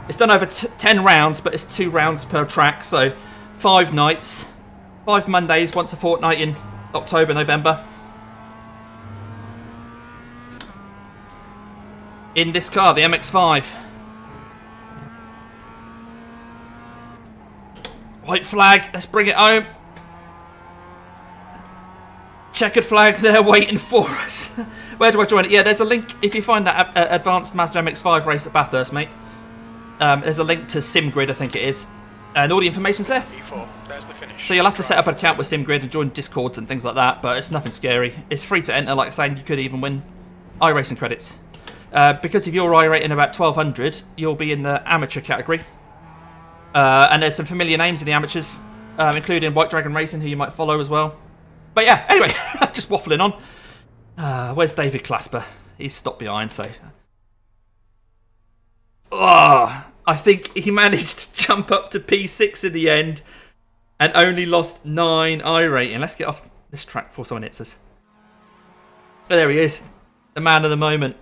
It's done over 10 rounds, but it's 2 rounds per track, so 5 nights, 5 Mondays, once a fortnight in October, November. In this car, the MX-5. White flag, let's bring it home. Checkered flag there waiting for us. Where do I join it? Yeah, there's a link if you find that Advanced Mazda MX-5 race at Bathurst, mate. There's a link to SimGrid, I think it is. And all the information's there. There's the finish. So you'll have to set up an account with SimGrid and join Discords and things like that, but it's nothing scary. It's free to enter, like I say, you could even win iRacing credits. Because if you're iRating about 1200, you'll be in the amateur category. And there's some familiar names in the amateurs, including White Dragon Racing, who you might follow as well. But yeah, anyway, just waffling on. Where's David Clasper? He's stopped behind, so... Oh, I think he managed to jump up to P6 in the end and only lost 9 iRating. Let's get off this track before someone hits us. But there he is, the man of the moment.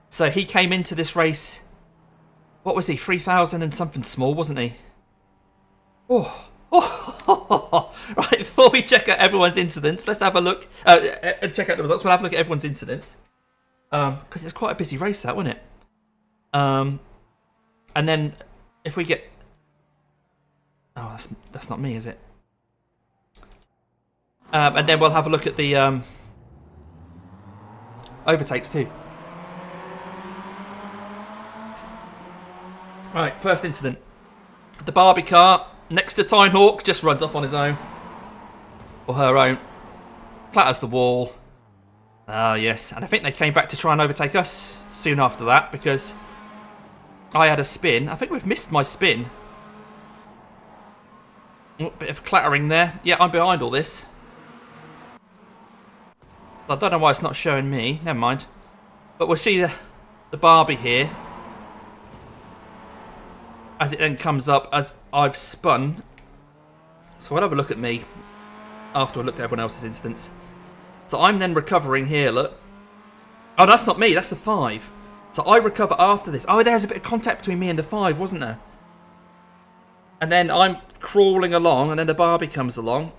So he came into this race, what was he, 3,000 and something small, wasn't he? Right, before we check out everyone's incidents, let's have a look, check out the results, we'll have a look at everyone's incidents. Because it's quite a busy race that, wasn't it? And then if we get... Oh, that's not me, is it? And then we'll have a look at the overtakes too. Right, first incident. The Barbie car next to Tinehawk just runs off on his own. Or her own. Clatters the wall. Ah, yes. And I think they came back to try and overtake us soon after that because I had a spin. I think we've missed my spin. Oh, bit of clattering there. Yeah, I'm behind all this. I don't know why it's not showing me. Never mind. But we'll see the Barbie here as it then comes up as I've spun. So we'll have a look at me after I looked at everyone else's instance. So I'm then recovering here, look. Oh, that's not me, that's the 5. So I recover after this. Oh, there's a bit of contact between me and the 5, wasn't there? And then I'm crawling along, and then the Barbie comes along.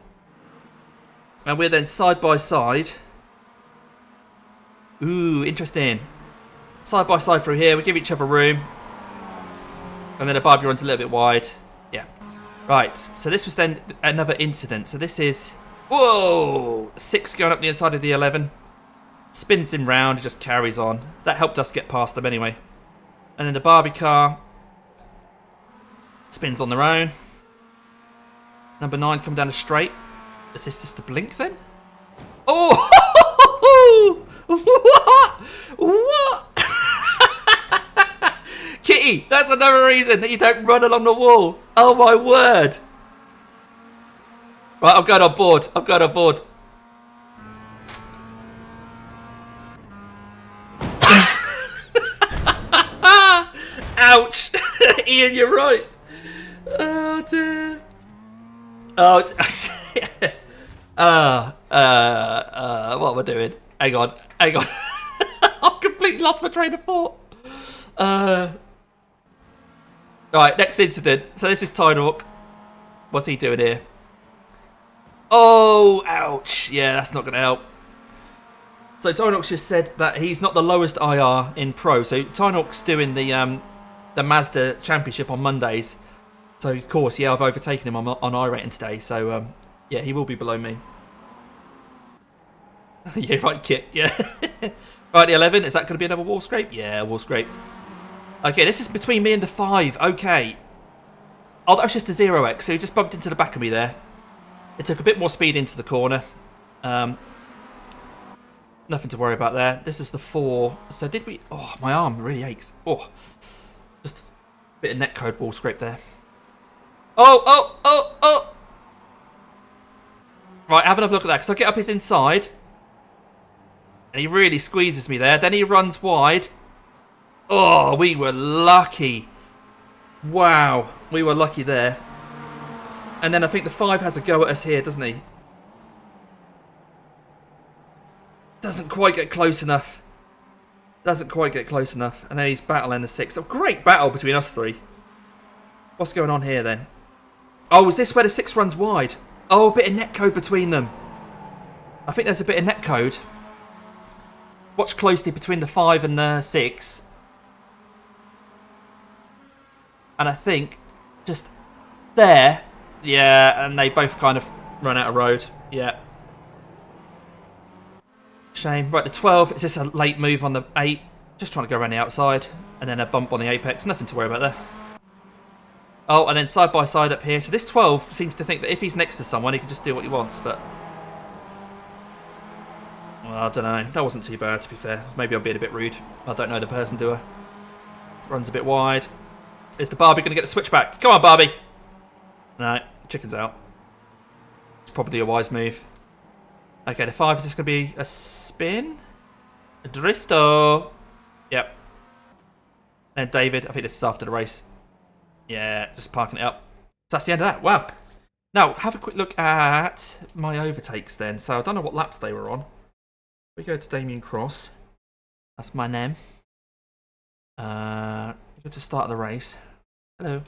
And we're then side by side. Ooh, interesting. Side by side through here, we give each other room. And then the Barbie runs a little bit wide. Yeah. Right, so this was then another incident. So this is... Whoa! 6 going up the inside of the 11. Spins him round, it just carries on. That helped us get past them anyway. And then the Barbie car spins on their own. Number 9 come down the straight. Is this just a blink then? Oh! What? What? Kitty, that's another reason that you don't run along the wall. Oh my word. Right, I'm going on board. I'm going on board. Ouch. Ian, you're right. Oh dear. Oh, what am I doing? Hang on. I've completely lost my train of thought. Right, next incident. So this is Tinehawk. What's he doing here? Oh, ouch. Yeah, that's not going to help. So Tinehawk's just said that he's not the lowest IR in Pro. So Tinehawk's doing the Mazda Championship on Mondays. So, of course, yeah, I've overtaken him on iRATING today. So, yeah, he will be below me. Yeah, right, Kit. Yeah. Right, the 11. Is that going to be another wall scrape? Yeah, wall scrape. Okay, this is between me and the 5. Okay. Oh, that was just a 0x. So he just bumped into the back of me there. It took a bit more speed into the corner. Nothing to worry about there. This is the 4. So did we... Oh, my arm really aches. Oh. Just a bit of netcode wall scrape there. Oh! Right, have another look at that. Because I get up his inside. And he really squeezes me there. Then he runs wide. Oh, we were lucky. Wow. We were lucky there. And then I think the 5 has a go at us here, doesn't he? Doesn't quite get close enough. And then he's battling the 6. A great battle between us 3. What's going on here then? Oh, is this where the 6 runs wide? Oh, a bit of netcode between them. I think there's a bit of netcode. Watch closely between the 5 and the 6. And I think just there. Yeah, and they both kind of run out of road. Yeah. Shame. Right, the 12. Is this a late move on the 8? Just trying to go around the outside. And then a bump on the apex. Nothing to worry about there. Oh, and then side by side up here. So this 12 seems to think that if he's next to someone, he can just do what he wants, but... Well, I don't know. That wasn't too bad, to be fair. Maybe I'm being a bit rude. I don't know the person, do I? Runs a bit wide. Is the Barbie going to get the switchback? Come on, Barbie! No, chicken's out. It's probably a wise move. Okay, the 5, is this going to be a spin? A drifto. Yep. And David, I think this is after the race. Yeah, just parking it up. So that's the end of that. Wow. Now, have a quick look at my overtakes then. So I don't know what laps they were on. We go to Damien Cross. That's my name. Go to start of the race. Hello.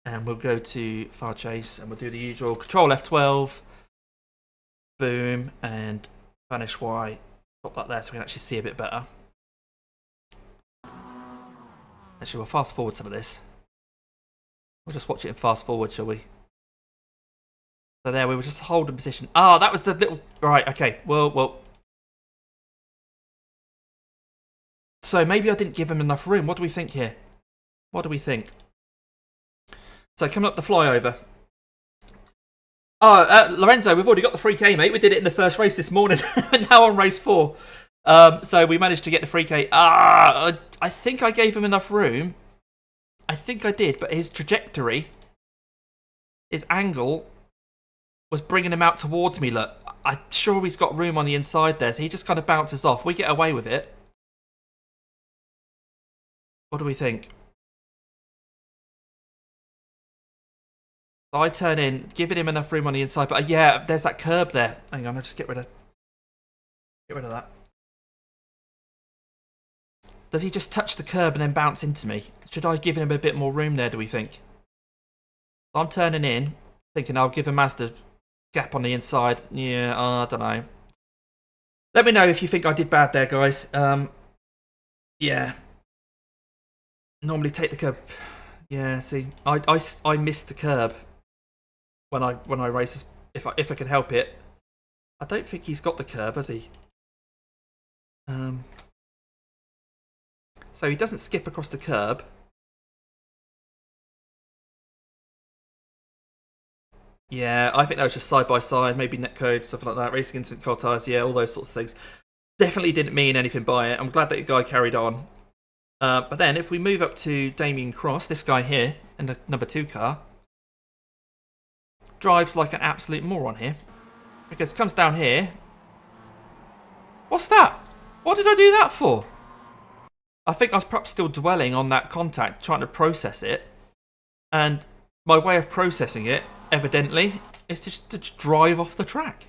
And we'll go to Far Chase and we'll do the usual Control F12. Boom. And Vanish Y. Pop that there so we can actually see a bit better. Actually, we'll fast forward some of this. We'll just watch it in fast forward, shall we? So there, we were just holding position. Ah, that was the little... Right, okay. Well. So maybe I didn't give him enough room. What do we think here? What do we think? So coming up the flyover. Oh, Lorenzo, we've already got the 3K, mate. We did it in the first race this morning. Now on race 4. So we managed to get the 3K. I think I gave him enough room. I think I did, but his trajectory, his angle, was bringing him out towards me. Look, I'm sure he's got room on the inside there, so he just kind of bounces off. We get away with it. What do we think? So I turn in, giving him enough room on the inside, but yeah, there's that curb there. Hang on, I'll just get rid of that. Does he just touch the curb and then bounce into me? Should I have given him a bit more room there, do we think? I'm turning in, thinking I'll give him Mazda gap on the inside. Yeah, I don't know. Let me know if you think I did bad there, guys. Yeah. Normally take the curb. Yeah, see, I missed the curb when I race, if I can help it. I don't think he's got the curb, has he? So he doesn't skip across the curb. Yeah, I think that was just side by side, maybe netcode, stuff like that. Racing instant cold tyres, yeah, all those sorts of things. Definitely didn't mean anything by it. I'm glad that the guy carried on. But then if we move up to Damien Cross, this guy here in the number 2 car drives like an absolute moron here, because it comes down here. What's that? What did I do that for? I think I was perhaps still dwelling on that contact, trying to process it, and my way of processing it, evidently, is to just drive off the track.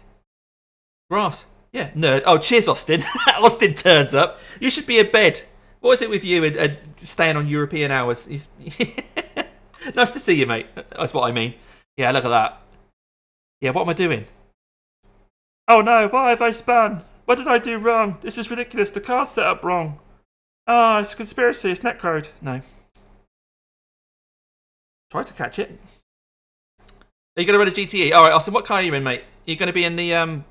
Grass. Yeah, nerd. Oh, cheers, Austin. Austin turns up. You should be in bed. What is it with you and staying on European hours? Nice to see you, mate. That's what I mean. Yeah, look at that. Yeah, what am I doing? Oh no, why have I spun? What did I do wrong? This is ridiculous. The car's set up wrong. Oh, it's a conspiracy. It's netcode. No. Try to catch it. Are you going to run a GTE? All right, Austin, what car are you in, mate? You're going to be in the...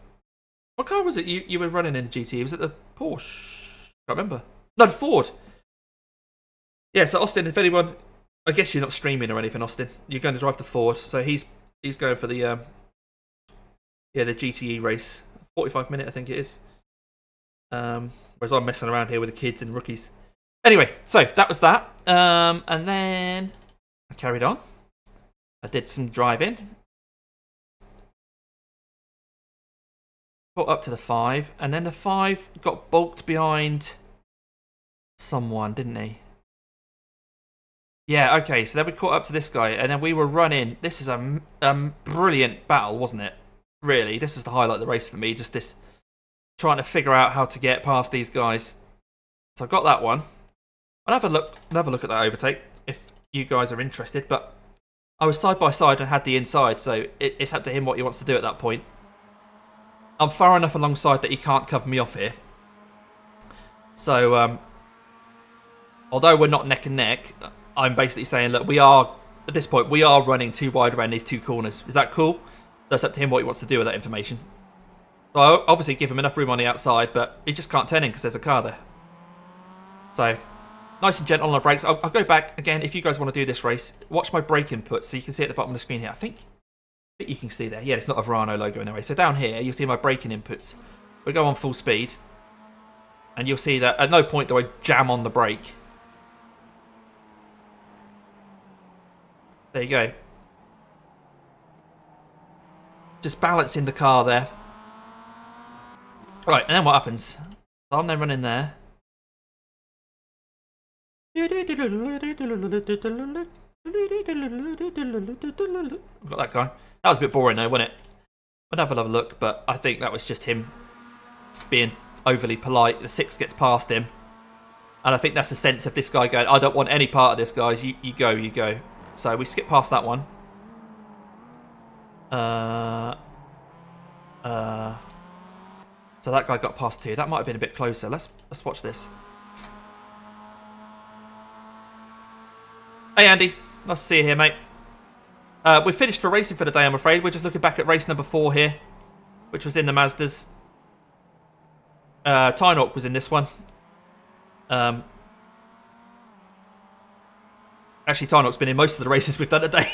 What car was it you were running in a GTE? Was it the Porsche? Can't remember. No, the Ford. Yeah, so Austin, if anyone... I guess you're not streaming or anything, Austin. You're going to drive the Ford. So he's going for the... yeah, the GTE race. 45-minute, I think it is. Whereas I'm messing around here with the kids and rookies. Anyway, so that was that. And then I carried on. I did some driving. Got up to the 5. And then the 5 got bulked behind someone, didn't he? Yeah, okay. So then we caught up to this guy. And then we were running. This is a brilliant battle, wasn't it? Really, this was the highlight of the race for me. Just this... trying to figure out how to get past these guys. So I got that one. I'll have a look at that overtake if you guys are interested. But I was side by side and had the inside, so it's up to him what he wants to do at that point. I'm far enough alongside that he can't cover me off here. So although we're not neck and neck, I'm basically saying, look, we are at this point we are running too wide around these 2 corners. Is that cool? That's up to him what he wants to do with that information. So I obviously give him enough room on the outside, but he just can't turn in because there's a car there. So, nice and gentle on the brakes. I'll go back again. If you guys want to do this race, watch my brake input so you can see at the bottom of the screen here. I think you can see there. Yeah, it's not a Verano logo anyway. So down here, you'll see my braking inputs. We go on full speed. And you'll see that at no point do I jam on the brake. There you go. Just balancing the car there. Right, and then what happens? So I'm then running there. I've got that guy. That was a bit boring though, wasn't it? I'd have another look, but I think that was just him being overly polite. The 6 gets past him. And I think that's the sense of this guy going, I don't want any part of this, guys. You go. So we skip past that one. So that guy got past 2. That might have been a bit closer. Let's watch this. Hey Andy, nice to see you here, mate. We've finished for racing for the day, I'm afraid. We're just looking back at race number 4 here, which was in the Mazdas. Tynhawk was in this one. Actually, Tynhawk's been in most of the races we've done today.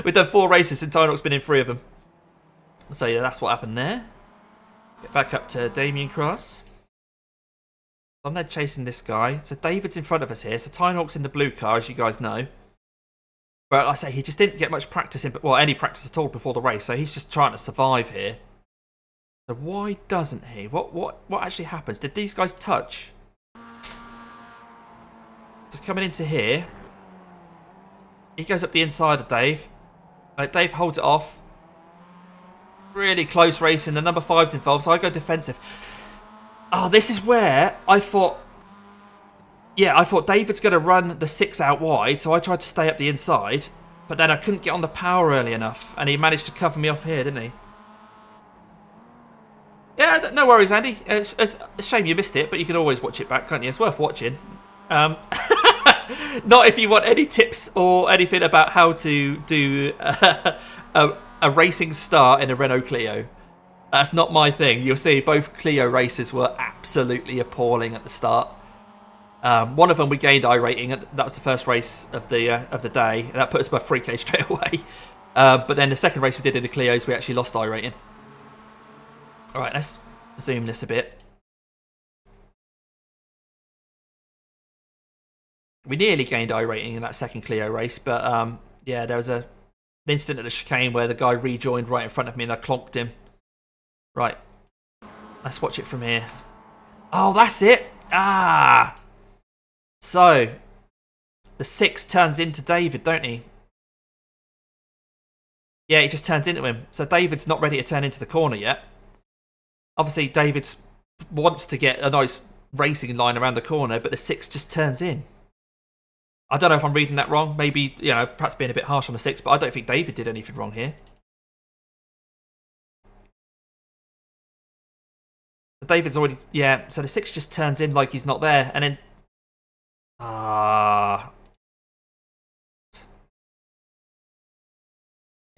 We've done 4 races and Tynhawk's been in 3 of them. So yeah, that's what happened there. Get back up to Damien Cross. I'm there chasing this guy. So David's in front of us here. So Tynhawk's in the blue car, as you guys know. But like I say, he just didn't get much practice in, well, any practice at all before the race. So he's just trying to survive here. So why doesn't he? What actually happens? Did these guys touch? So coming into here, he goes up the inside of Dave. Dave holds it off. Really close racing. The number 5's involved, so I go defensive. Oh, this is where I thought... Yeah, I thought David's going to run the 6 out wide, so I tried to stay up the inside. But then I couldn't get on the power early enough, and he managed to cover me off here, didn't he? Yeah, no worries, Andy. It's a shame you missed it, but you can always watch it back, can't you? It's worth watching. Not if you want any tips or anything about how to do a racing start in a Renault Clio. That's not my thing. You'll see both Clio races were absolutely appalling at the start. One of them we gained iRating. That was the first race of the day, and that put us above 3K straight away. But then the second race we did in the Clios, we actually lost iRating. All right, let's zoom this a bit. We nearly gained iRating in that second Clio race, but yeah, there was an incident at the chicane where the guy rejoined right in front of me and I clonked him. Right, let's watch it from here. Oh, that's it. Ah. So, the 6 turns into David, don't he? Yeah, he just turns into him. So David's not ready to turn into the corner yet. Obviously, David wants to get a nice racing line around the corner, but the 6 just turns in. I don't know if I'm reading that wrong. Maybe, you know, perhaps being a bit harsh on the 6, but I don't think David did anything wrong here. So David's already... Yeah, so the 6 just turns in like he's not there, and then...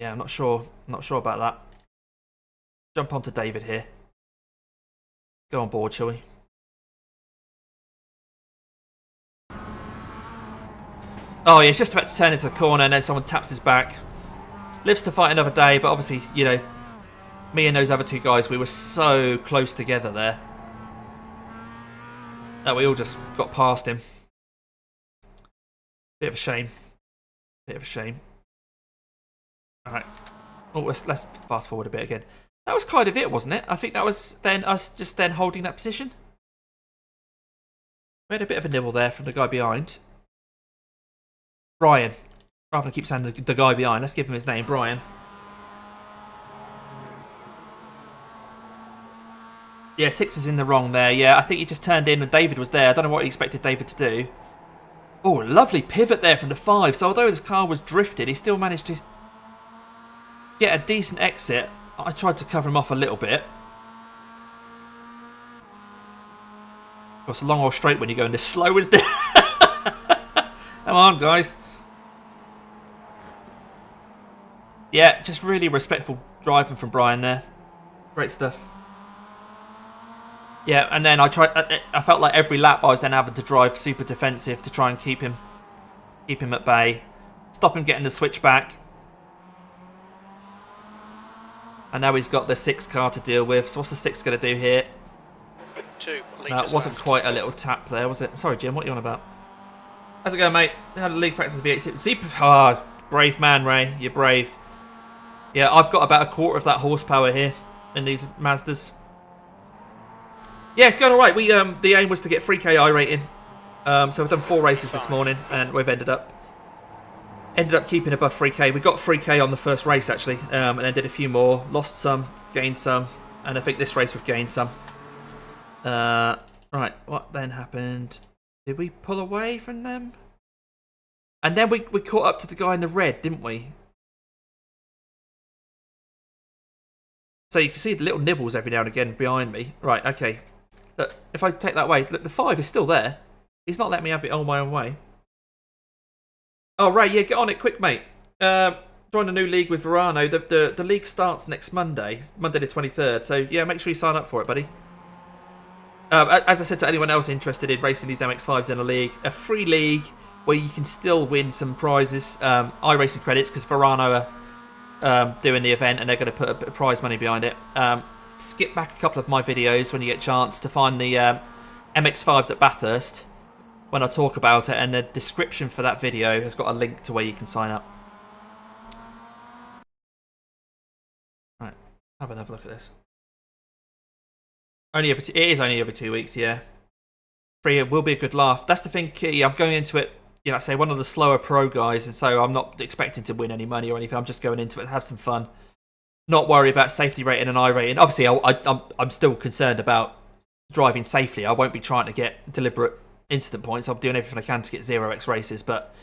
Yeah, I'm not sure. I'm not sure about that. Jump onto David here. Go on board, shall we? Oh, yeah, he's just about to turn into the corner and then someone taps his back. Lives to fight another day, but obviously, you know, me and those other 2 guys, we were so close together there that we all just got past him. Bit of a shame. Bit of a shame. Alright. Oh, let's fast forward a bit again. That was kind of it, wasn't it? I think that was then us just then holding that position. We had a bit of a nibble there from the guy behind. Brian. Rather than keep saying the guy behind, let's give him his name, Brian. Yeah, 6 is in the wrong there. Yeah, I think he just turned in and David was there. I don't know what he expected David to do. Oh, lovely pivot there from the 5. So although his car was drifted, he still managed to get a decent exit. I tried to cover him off a little bit. It's a long or straight when you're going this slow, isn't it? Come on, guys. Yeah, just really respectful driving from Brian there. Great stuff. Yeah, and then I felt like every lap I was then having to drive super defensive to try and keep him at bay. Stop him getting the switch back. And now he's got the 6 car to deal with. So what's the 6 going to do here? 2 litres That wasn't left. quite a little tap there, was it? Sorry, Jim, what are you on about? How's it going, mate? Had a league practice of V8. See, brave man, Ray. You're brave. Yeah, I've got about a quarter of that horsepower here in these Mazdas. Yeah, it's going all right. We the aim was to get 3K iRating. So we've done 4 races this morning, and we've ended up keeping above 3K. We got 3K on the first race actually, and then did a few more. Lost some, gained some, and I think this race we've gained some. Right, what then happened? Did we pull away from them? And then we caught up to the guy in the red, didn't we? So you can see the little nibbles every now and again behind me. Right, okay. Look, if I take that way, look, the 5 is still there. He's not letting me have it all my own way. Oh, Ray, yeah, get on it quick, mate. Join a new league with Verano. The league starts next Monday, Monday the 23rd. So, yeah, make sure you sign up for it, buddy. As I said to anyone else interested in racing these MX-5s in a free league where you can still win some prizes, iRacing credits, because Verano are doing the event and they're going to put a bit of prize money behind it. Skip back a couple of my videos when you get a chance to find the MX-5s at Bathurst when I talk about it, and the description for that video has got a link to where you can sign up. Right, have another look at this. It is only every 2 weeks, yeah. Free will be a good laugh. That's the thing, Key. I'm going into it, you know, say one of the slower pro guys, and so I'm not expecting to win any money or anything. I'm just going into it to have some fun. Not worry about safety rating and iRating. Obviously, I'm still concerned about driving safely. I won't be trying to get deliberate incident points. I'm doing everything I can to get 0x races, but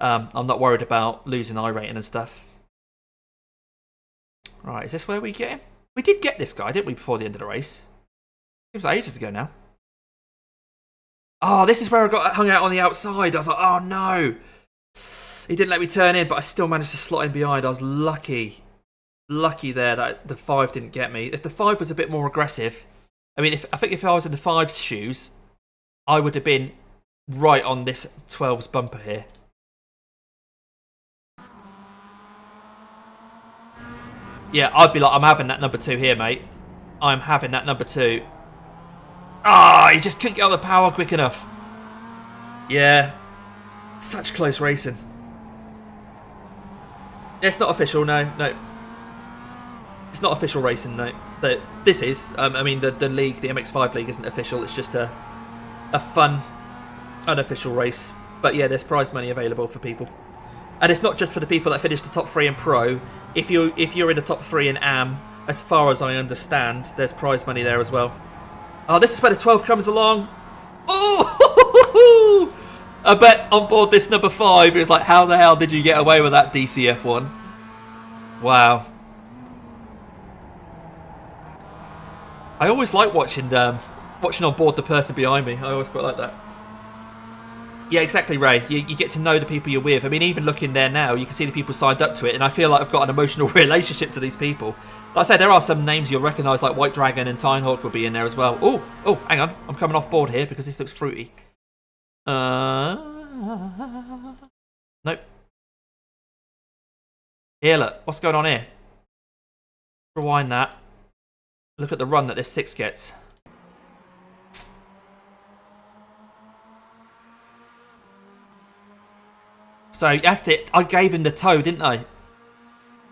I'm not worried about losing iRating and stuff. Right, is this where we get him? We did get this guy, didn't we, before the end of the race? It was ages ago now. Oh, this is where I got hung out on the outside. I was like, oh no. He didn't let me turn in, but I still managed to slot in behind. I was lucky there that the 5 didn't get me. If the 5 was a bit more aggressive, I mean, I think if I was in the 5's shoes, I would have been right on this 12's bumper here. Yeah, I'd be like, I'm having that number 2 here, mate. I'm having that number 2. Ah, he just couldn't get on the power quick enough. Yeah, such close racing. It's not official, no. It's not official racing, no. This is. I mean, the league, the MX-5 league, isn't official. It's just a fun, unofficial race. But yeah, there's prize money available for people, and it's not just for the people that finish the top 3 in pro. If you're in the top 3 in AM, as far as I understand, there's prize money there as well. Oh, this is where the 12 comes along. Oh! I bet on board this number 5, it was like, how the hell did you get away with that DCF1? Wow. I always like watching on board the person behind me. I always quite like that. Yeah, exactly, Ray. You get to know the people you're with. I mean, even looking there now, you can see the people signed up to it, and I feel like I've got an emotional relationship to these people. Like I say, there are some names you'll recognise, like White Dragon and Tinehawk will be in there as well. Oh, hang on. I'm coming off board here because this looks fruity. Nope. Here, look. What's going on here? Rewind that. Look at the run that this 6 gets. So that's it. I gave him the toe, didn't I?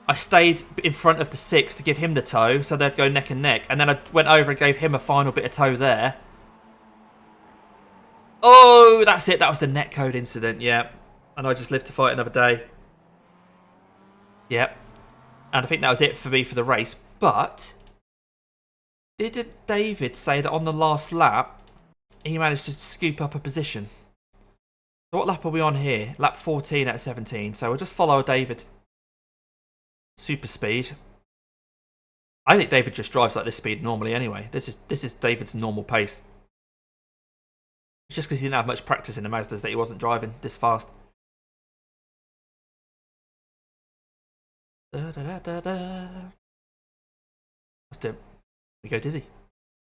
I stayed in front of the 6 to give him the toe, so they'd go neck and neck. And then I went over and gave him a final bit of toe there. Oh, that's it. That was the netcode incident, yeah. And I just lived to fight another day. Yep. And I think that was it for me for the race. But didn't David say that on the last lap, he managed to scoop up a position? So what lap are we on here? Lap 14 out of 17. So we'll just follow David. Super speed. I think David just drives like this speed normally anyway. This is David's normal pace. It's just because he didn't have much practice in the Mazdas that he wasn't driving this fast. Let's do it. We go dizzy.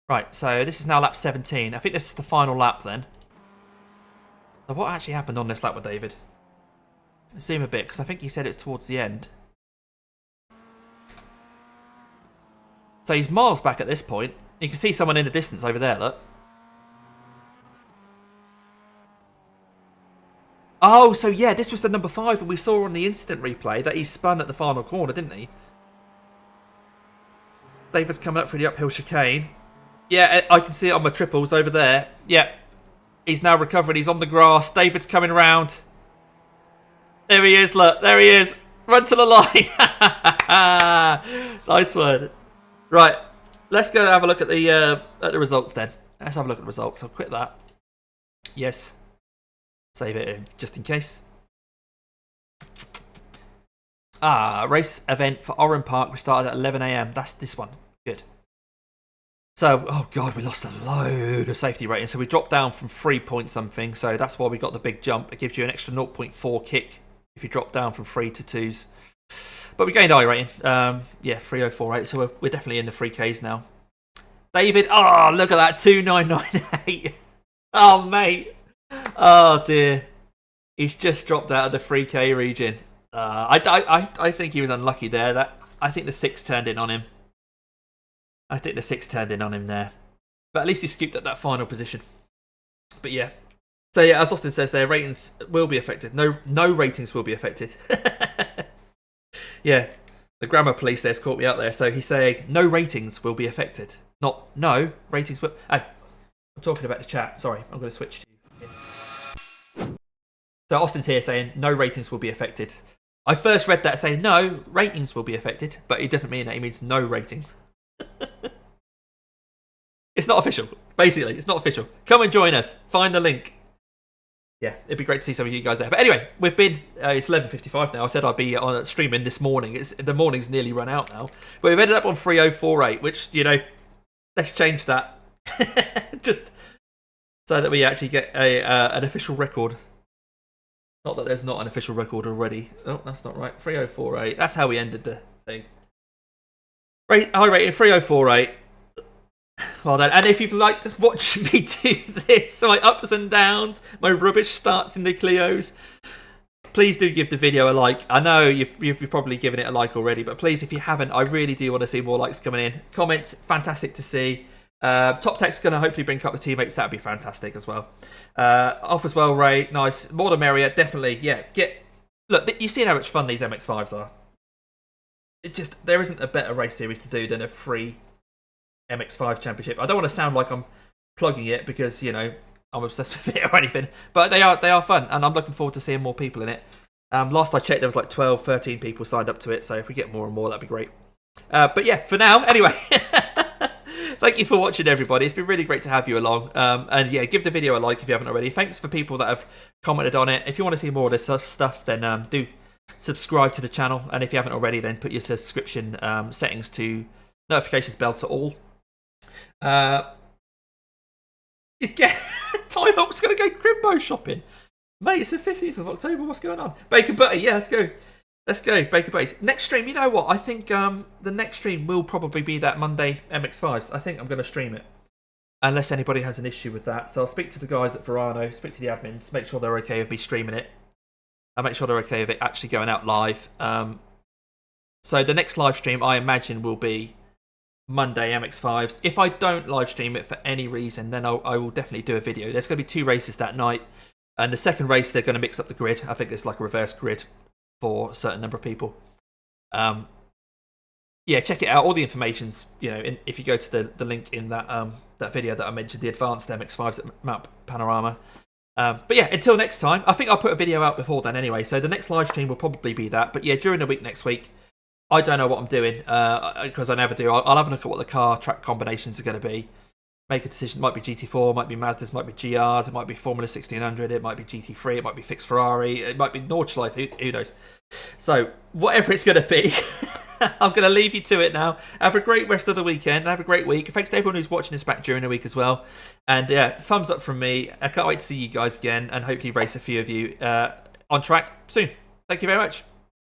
Right, so this is now lap 17. I think this is the final lap then. So what actually happened on this lap with David? Zoom a bit, because I think he said it's towards the end. So he's miles back at this point. You can see someone in the distance over there, look. Oh, so yeah, this was the number 5 and we saw on the instant replay that he spun at the final corner, didn't he? David's coming up through the uphill chicane. Yeah, I can see it on my triples over there. Yeah. He's now recovering. He's on the grass. David's coming round. There he is, look. There he is. Run to the line. Nice one. Right. Let's go have a look at the results then. Let's have a look at the results. I'll quit that. Yes. Save it just in case. Race event for Oran Park. We started at 11 AM. That's this one. Good. So, oh god, we lost a load of safety rating. So we dropped down from 3 point something. So that's why we got the big jump. It gives you an extra 0.4 kick if you drop down from 3 to 2s. But we gained iRating. Yeah, 3048. So we're definitely in the 3Ks now. David, oh, look at that, 2998. Oh, mate. Oh, dear. He's just dropped out of the 3K region. I think he was unlucky there. I think the 6 turned in on him. I think the 6 turned in on him there. But at least he scooped at that final position. But yeah. So yeah, as Austin says, their ratings will be affected. No ratings will be affected. Yeah. The grammar police there's caught me out there. So he's saying no ratings will be affected. Not no ratings will. Oh, I'm talking about the chat. Sorry, I'm going to switch to you. So Austin's here saying no ratings will be affected. I first read that saying no ratings will be affected, but it doesn't mean that. It means no ratings. It's not official. Basically, it's not official. Come and join us. Find the link. Yeah, it'd be great to see some of you guys there. But anyway, we've been. It's 11:55 now. I said I'd be on streaming this morning. The morning's nearly run out now, but we've ended up on 3048, which let's change that. Just so that we actually get an official record. Not that there's not an official record already. Oh, that's not right. 3048. That's how we ended the thing. iRating 3048. Well done. And if you've liked to watch me do this, my ups and downs, my rubbish starts in the Clios, please do give the video a like. I know you've probably given it a like already, but please, if you haven't, I really do want to see more likes coming in. Comments, fantastic to see. Top Tech's going to hopefully bring a couple of teammates. That'd be fantastic as well. Off as well, Ray. Nice. More the merrier. Definitely. Yeah. Look, you see how much fun these MX-5s are. There isn't a better race series to do than a free MX-5 championship. I don't want to sound like I'm plugging it because I'm obsessed with it or anything, but they are fun, and I'm looking forward to seeing more people in it. Last I checked, there was like 12, 13 people signed up to it, so if we get more and more, that'd be great. But yeah, for now, anyway, thank you for watching, everybody. It's been really great to have you along. And yeah, give the video a like if you haven't already. Thanks for people that have commented on it. If you want to see more of this stuff, then do subscribe to the channel, and if you haven't already, then put your subscription settings to notifications bell to all. Tidehawk's going to go Crimbo shopping. Mate, it's the 15th of October. What's going on? Bacon Butty, yeah, let's go. Let's go, Bacon Butty. Next stream, you know what? I think the next stream will probably be that Monday MX-5s. I think I'm going to stream it. Unless anybody has an issue with that. So I'll speak to the guys at Verano, speak to the admins, make sure they're okay with me streaming it. I'll make sure they're okay with it actually going out live. So the next live stream, I imagine, will be Monday MX-5s. If I don't live stream it for any reason, then I will definitely do a video. There's going to be 2 races that night, and the second race they're going to mix up the grid. I think it's like a reverse grid for a certain number of people. Yeah, check it out. All the information's if you go to the link in that that video that I mentioned, the advanced MX-5s at Map Panorama. But yeah, until next time, I think I'll put a video out before then anyway. So the next live stream will probably be that. But yeah, during the week next week, I don't know what I'm doing because I never do. I'll have a look at what the car track combinations are going to be. Make a decision. It might be GT4, might be Mazdas, might be GRs, it might be Formula 1600, it might be GT3, it might be Fixed Ferrari, it might be Nordschleife, who knows. So whatever it's going to be, I'm going to leave you to it now. Have a great rest of the weekend. Have a great week. Thanks to everyone who's watching this back during the week as well. And yeah, thumbs up from me. I can't wait to see you guys again and hopefully race a few of you on track soon. Thank you very much.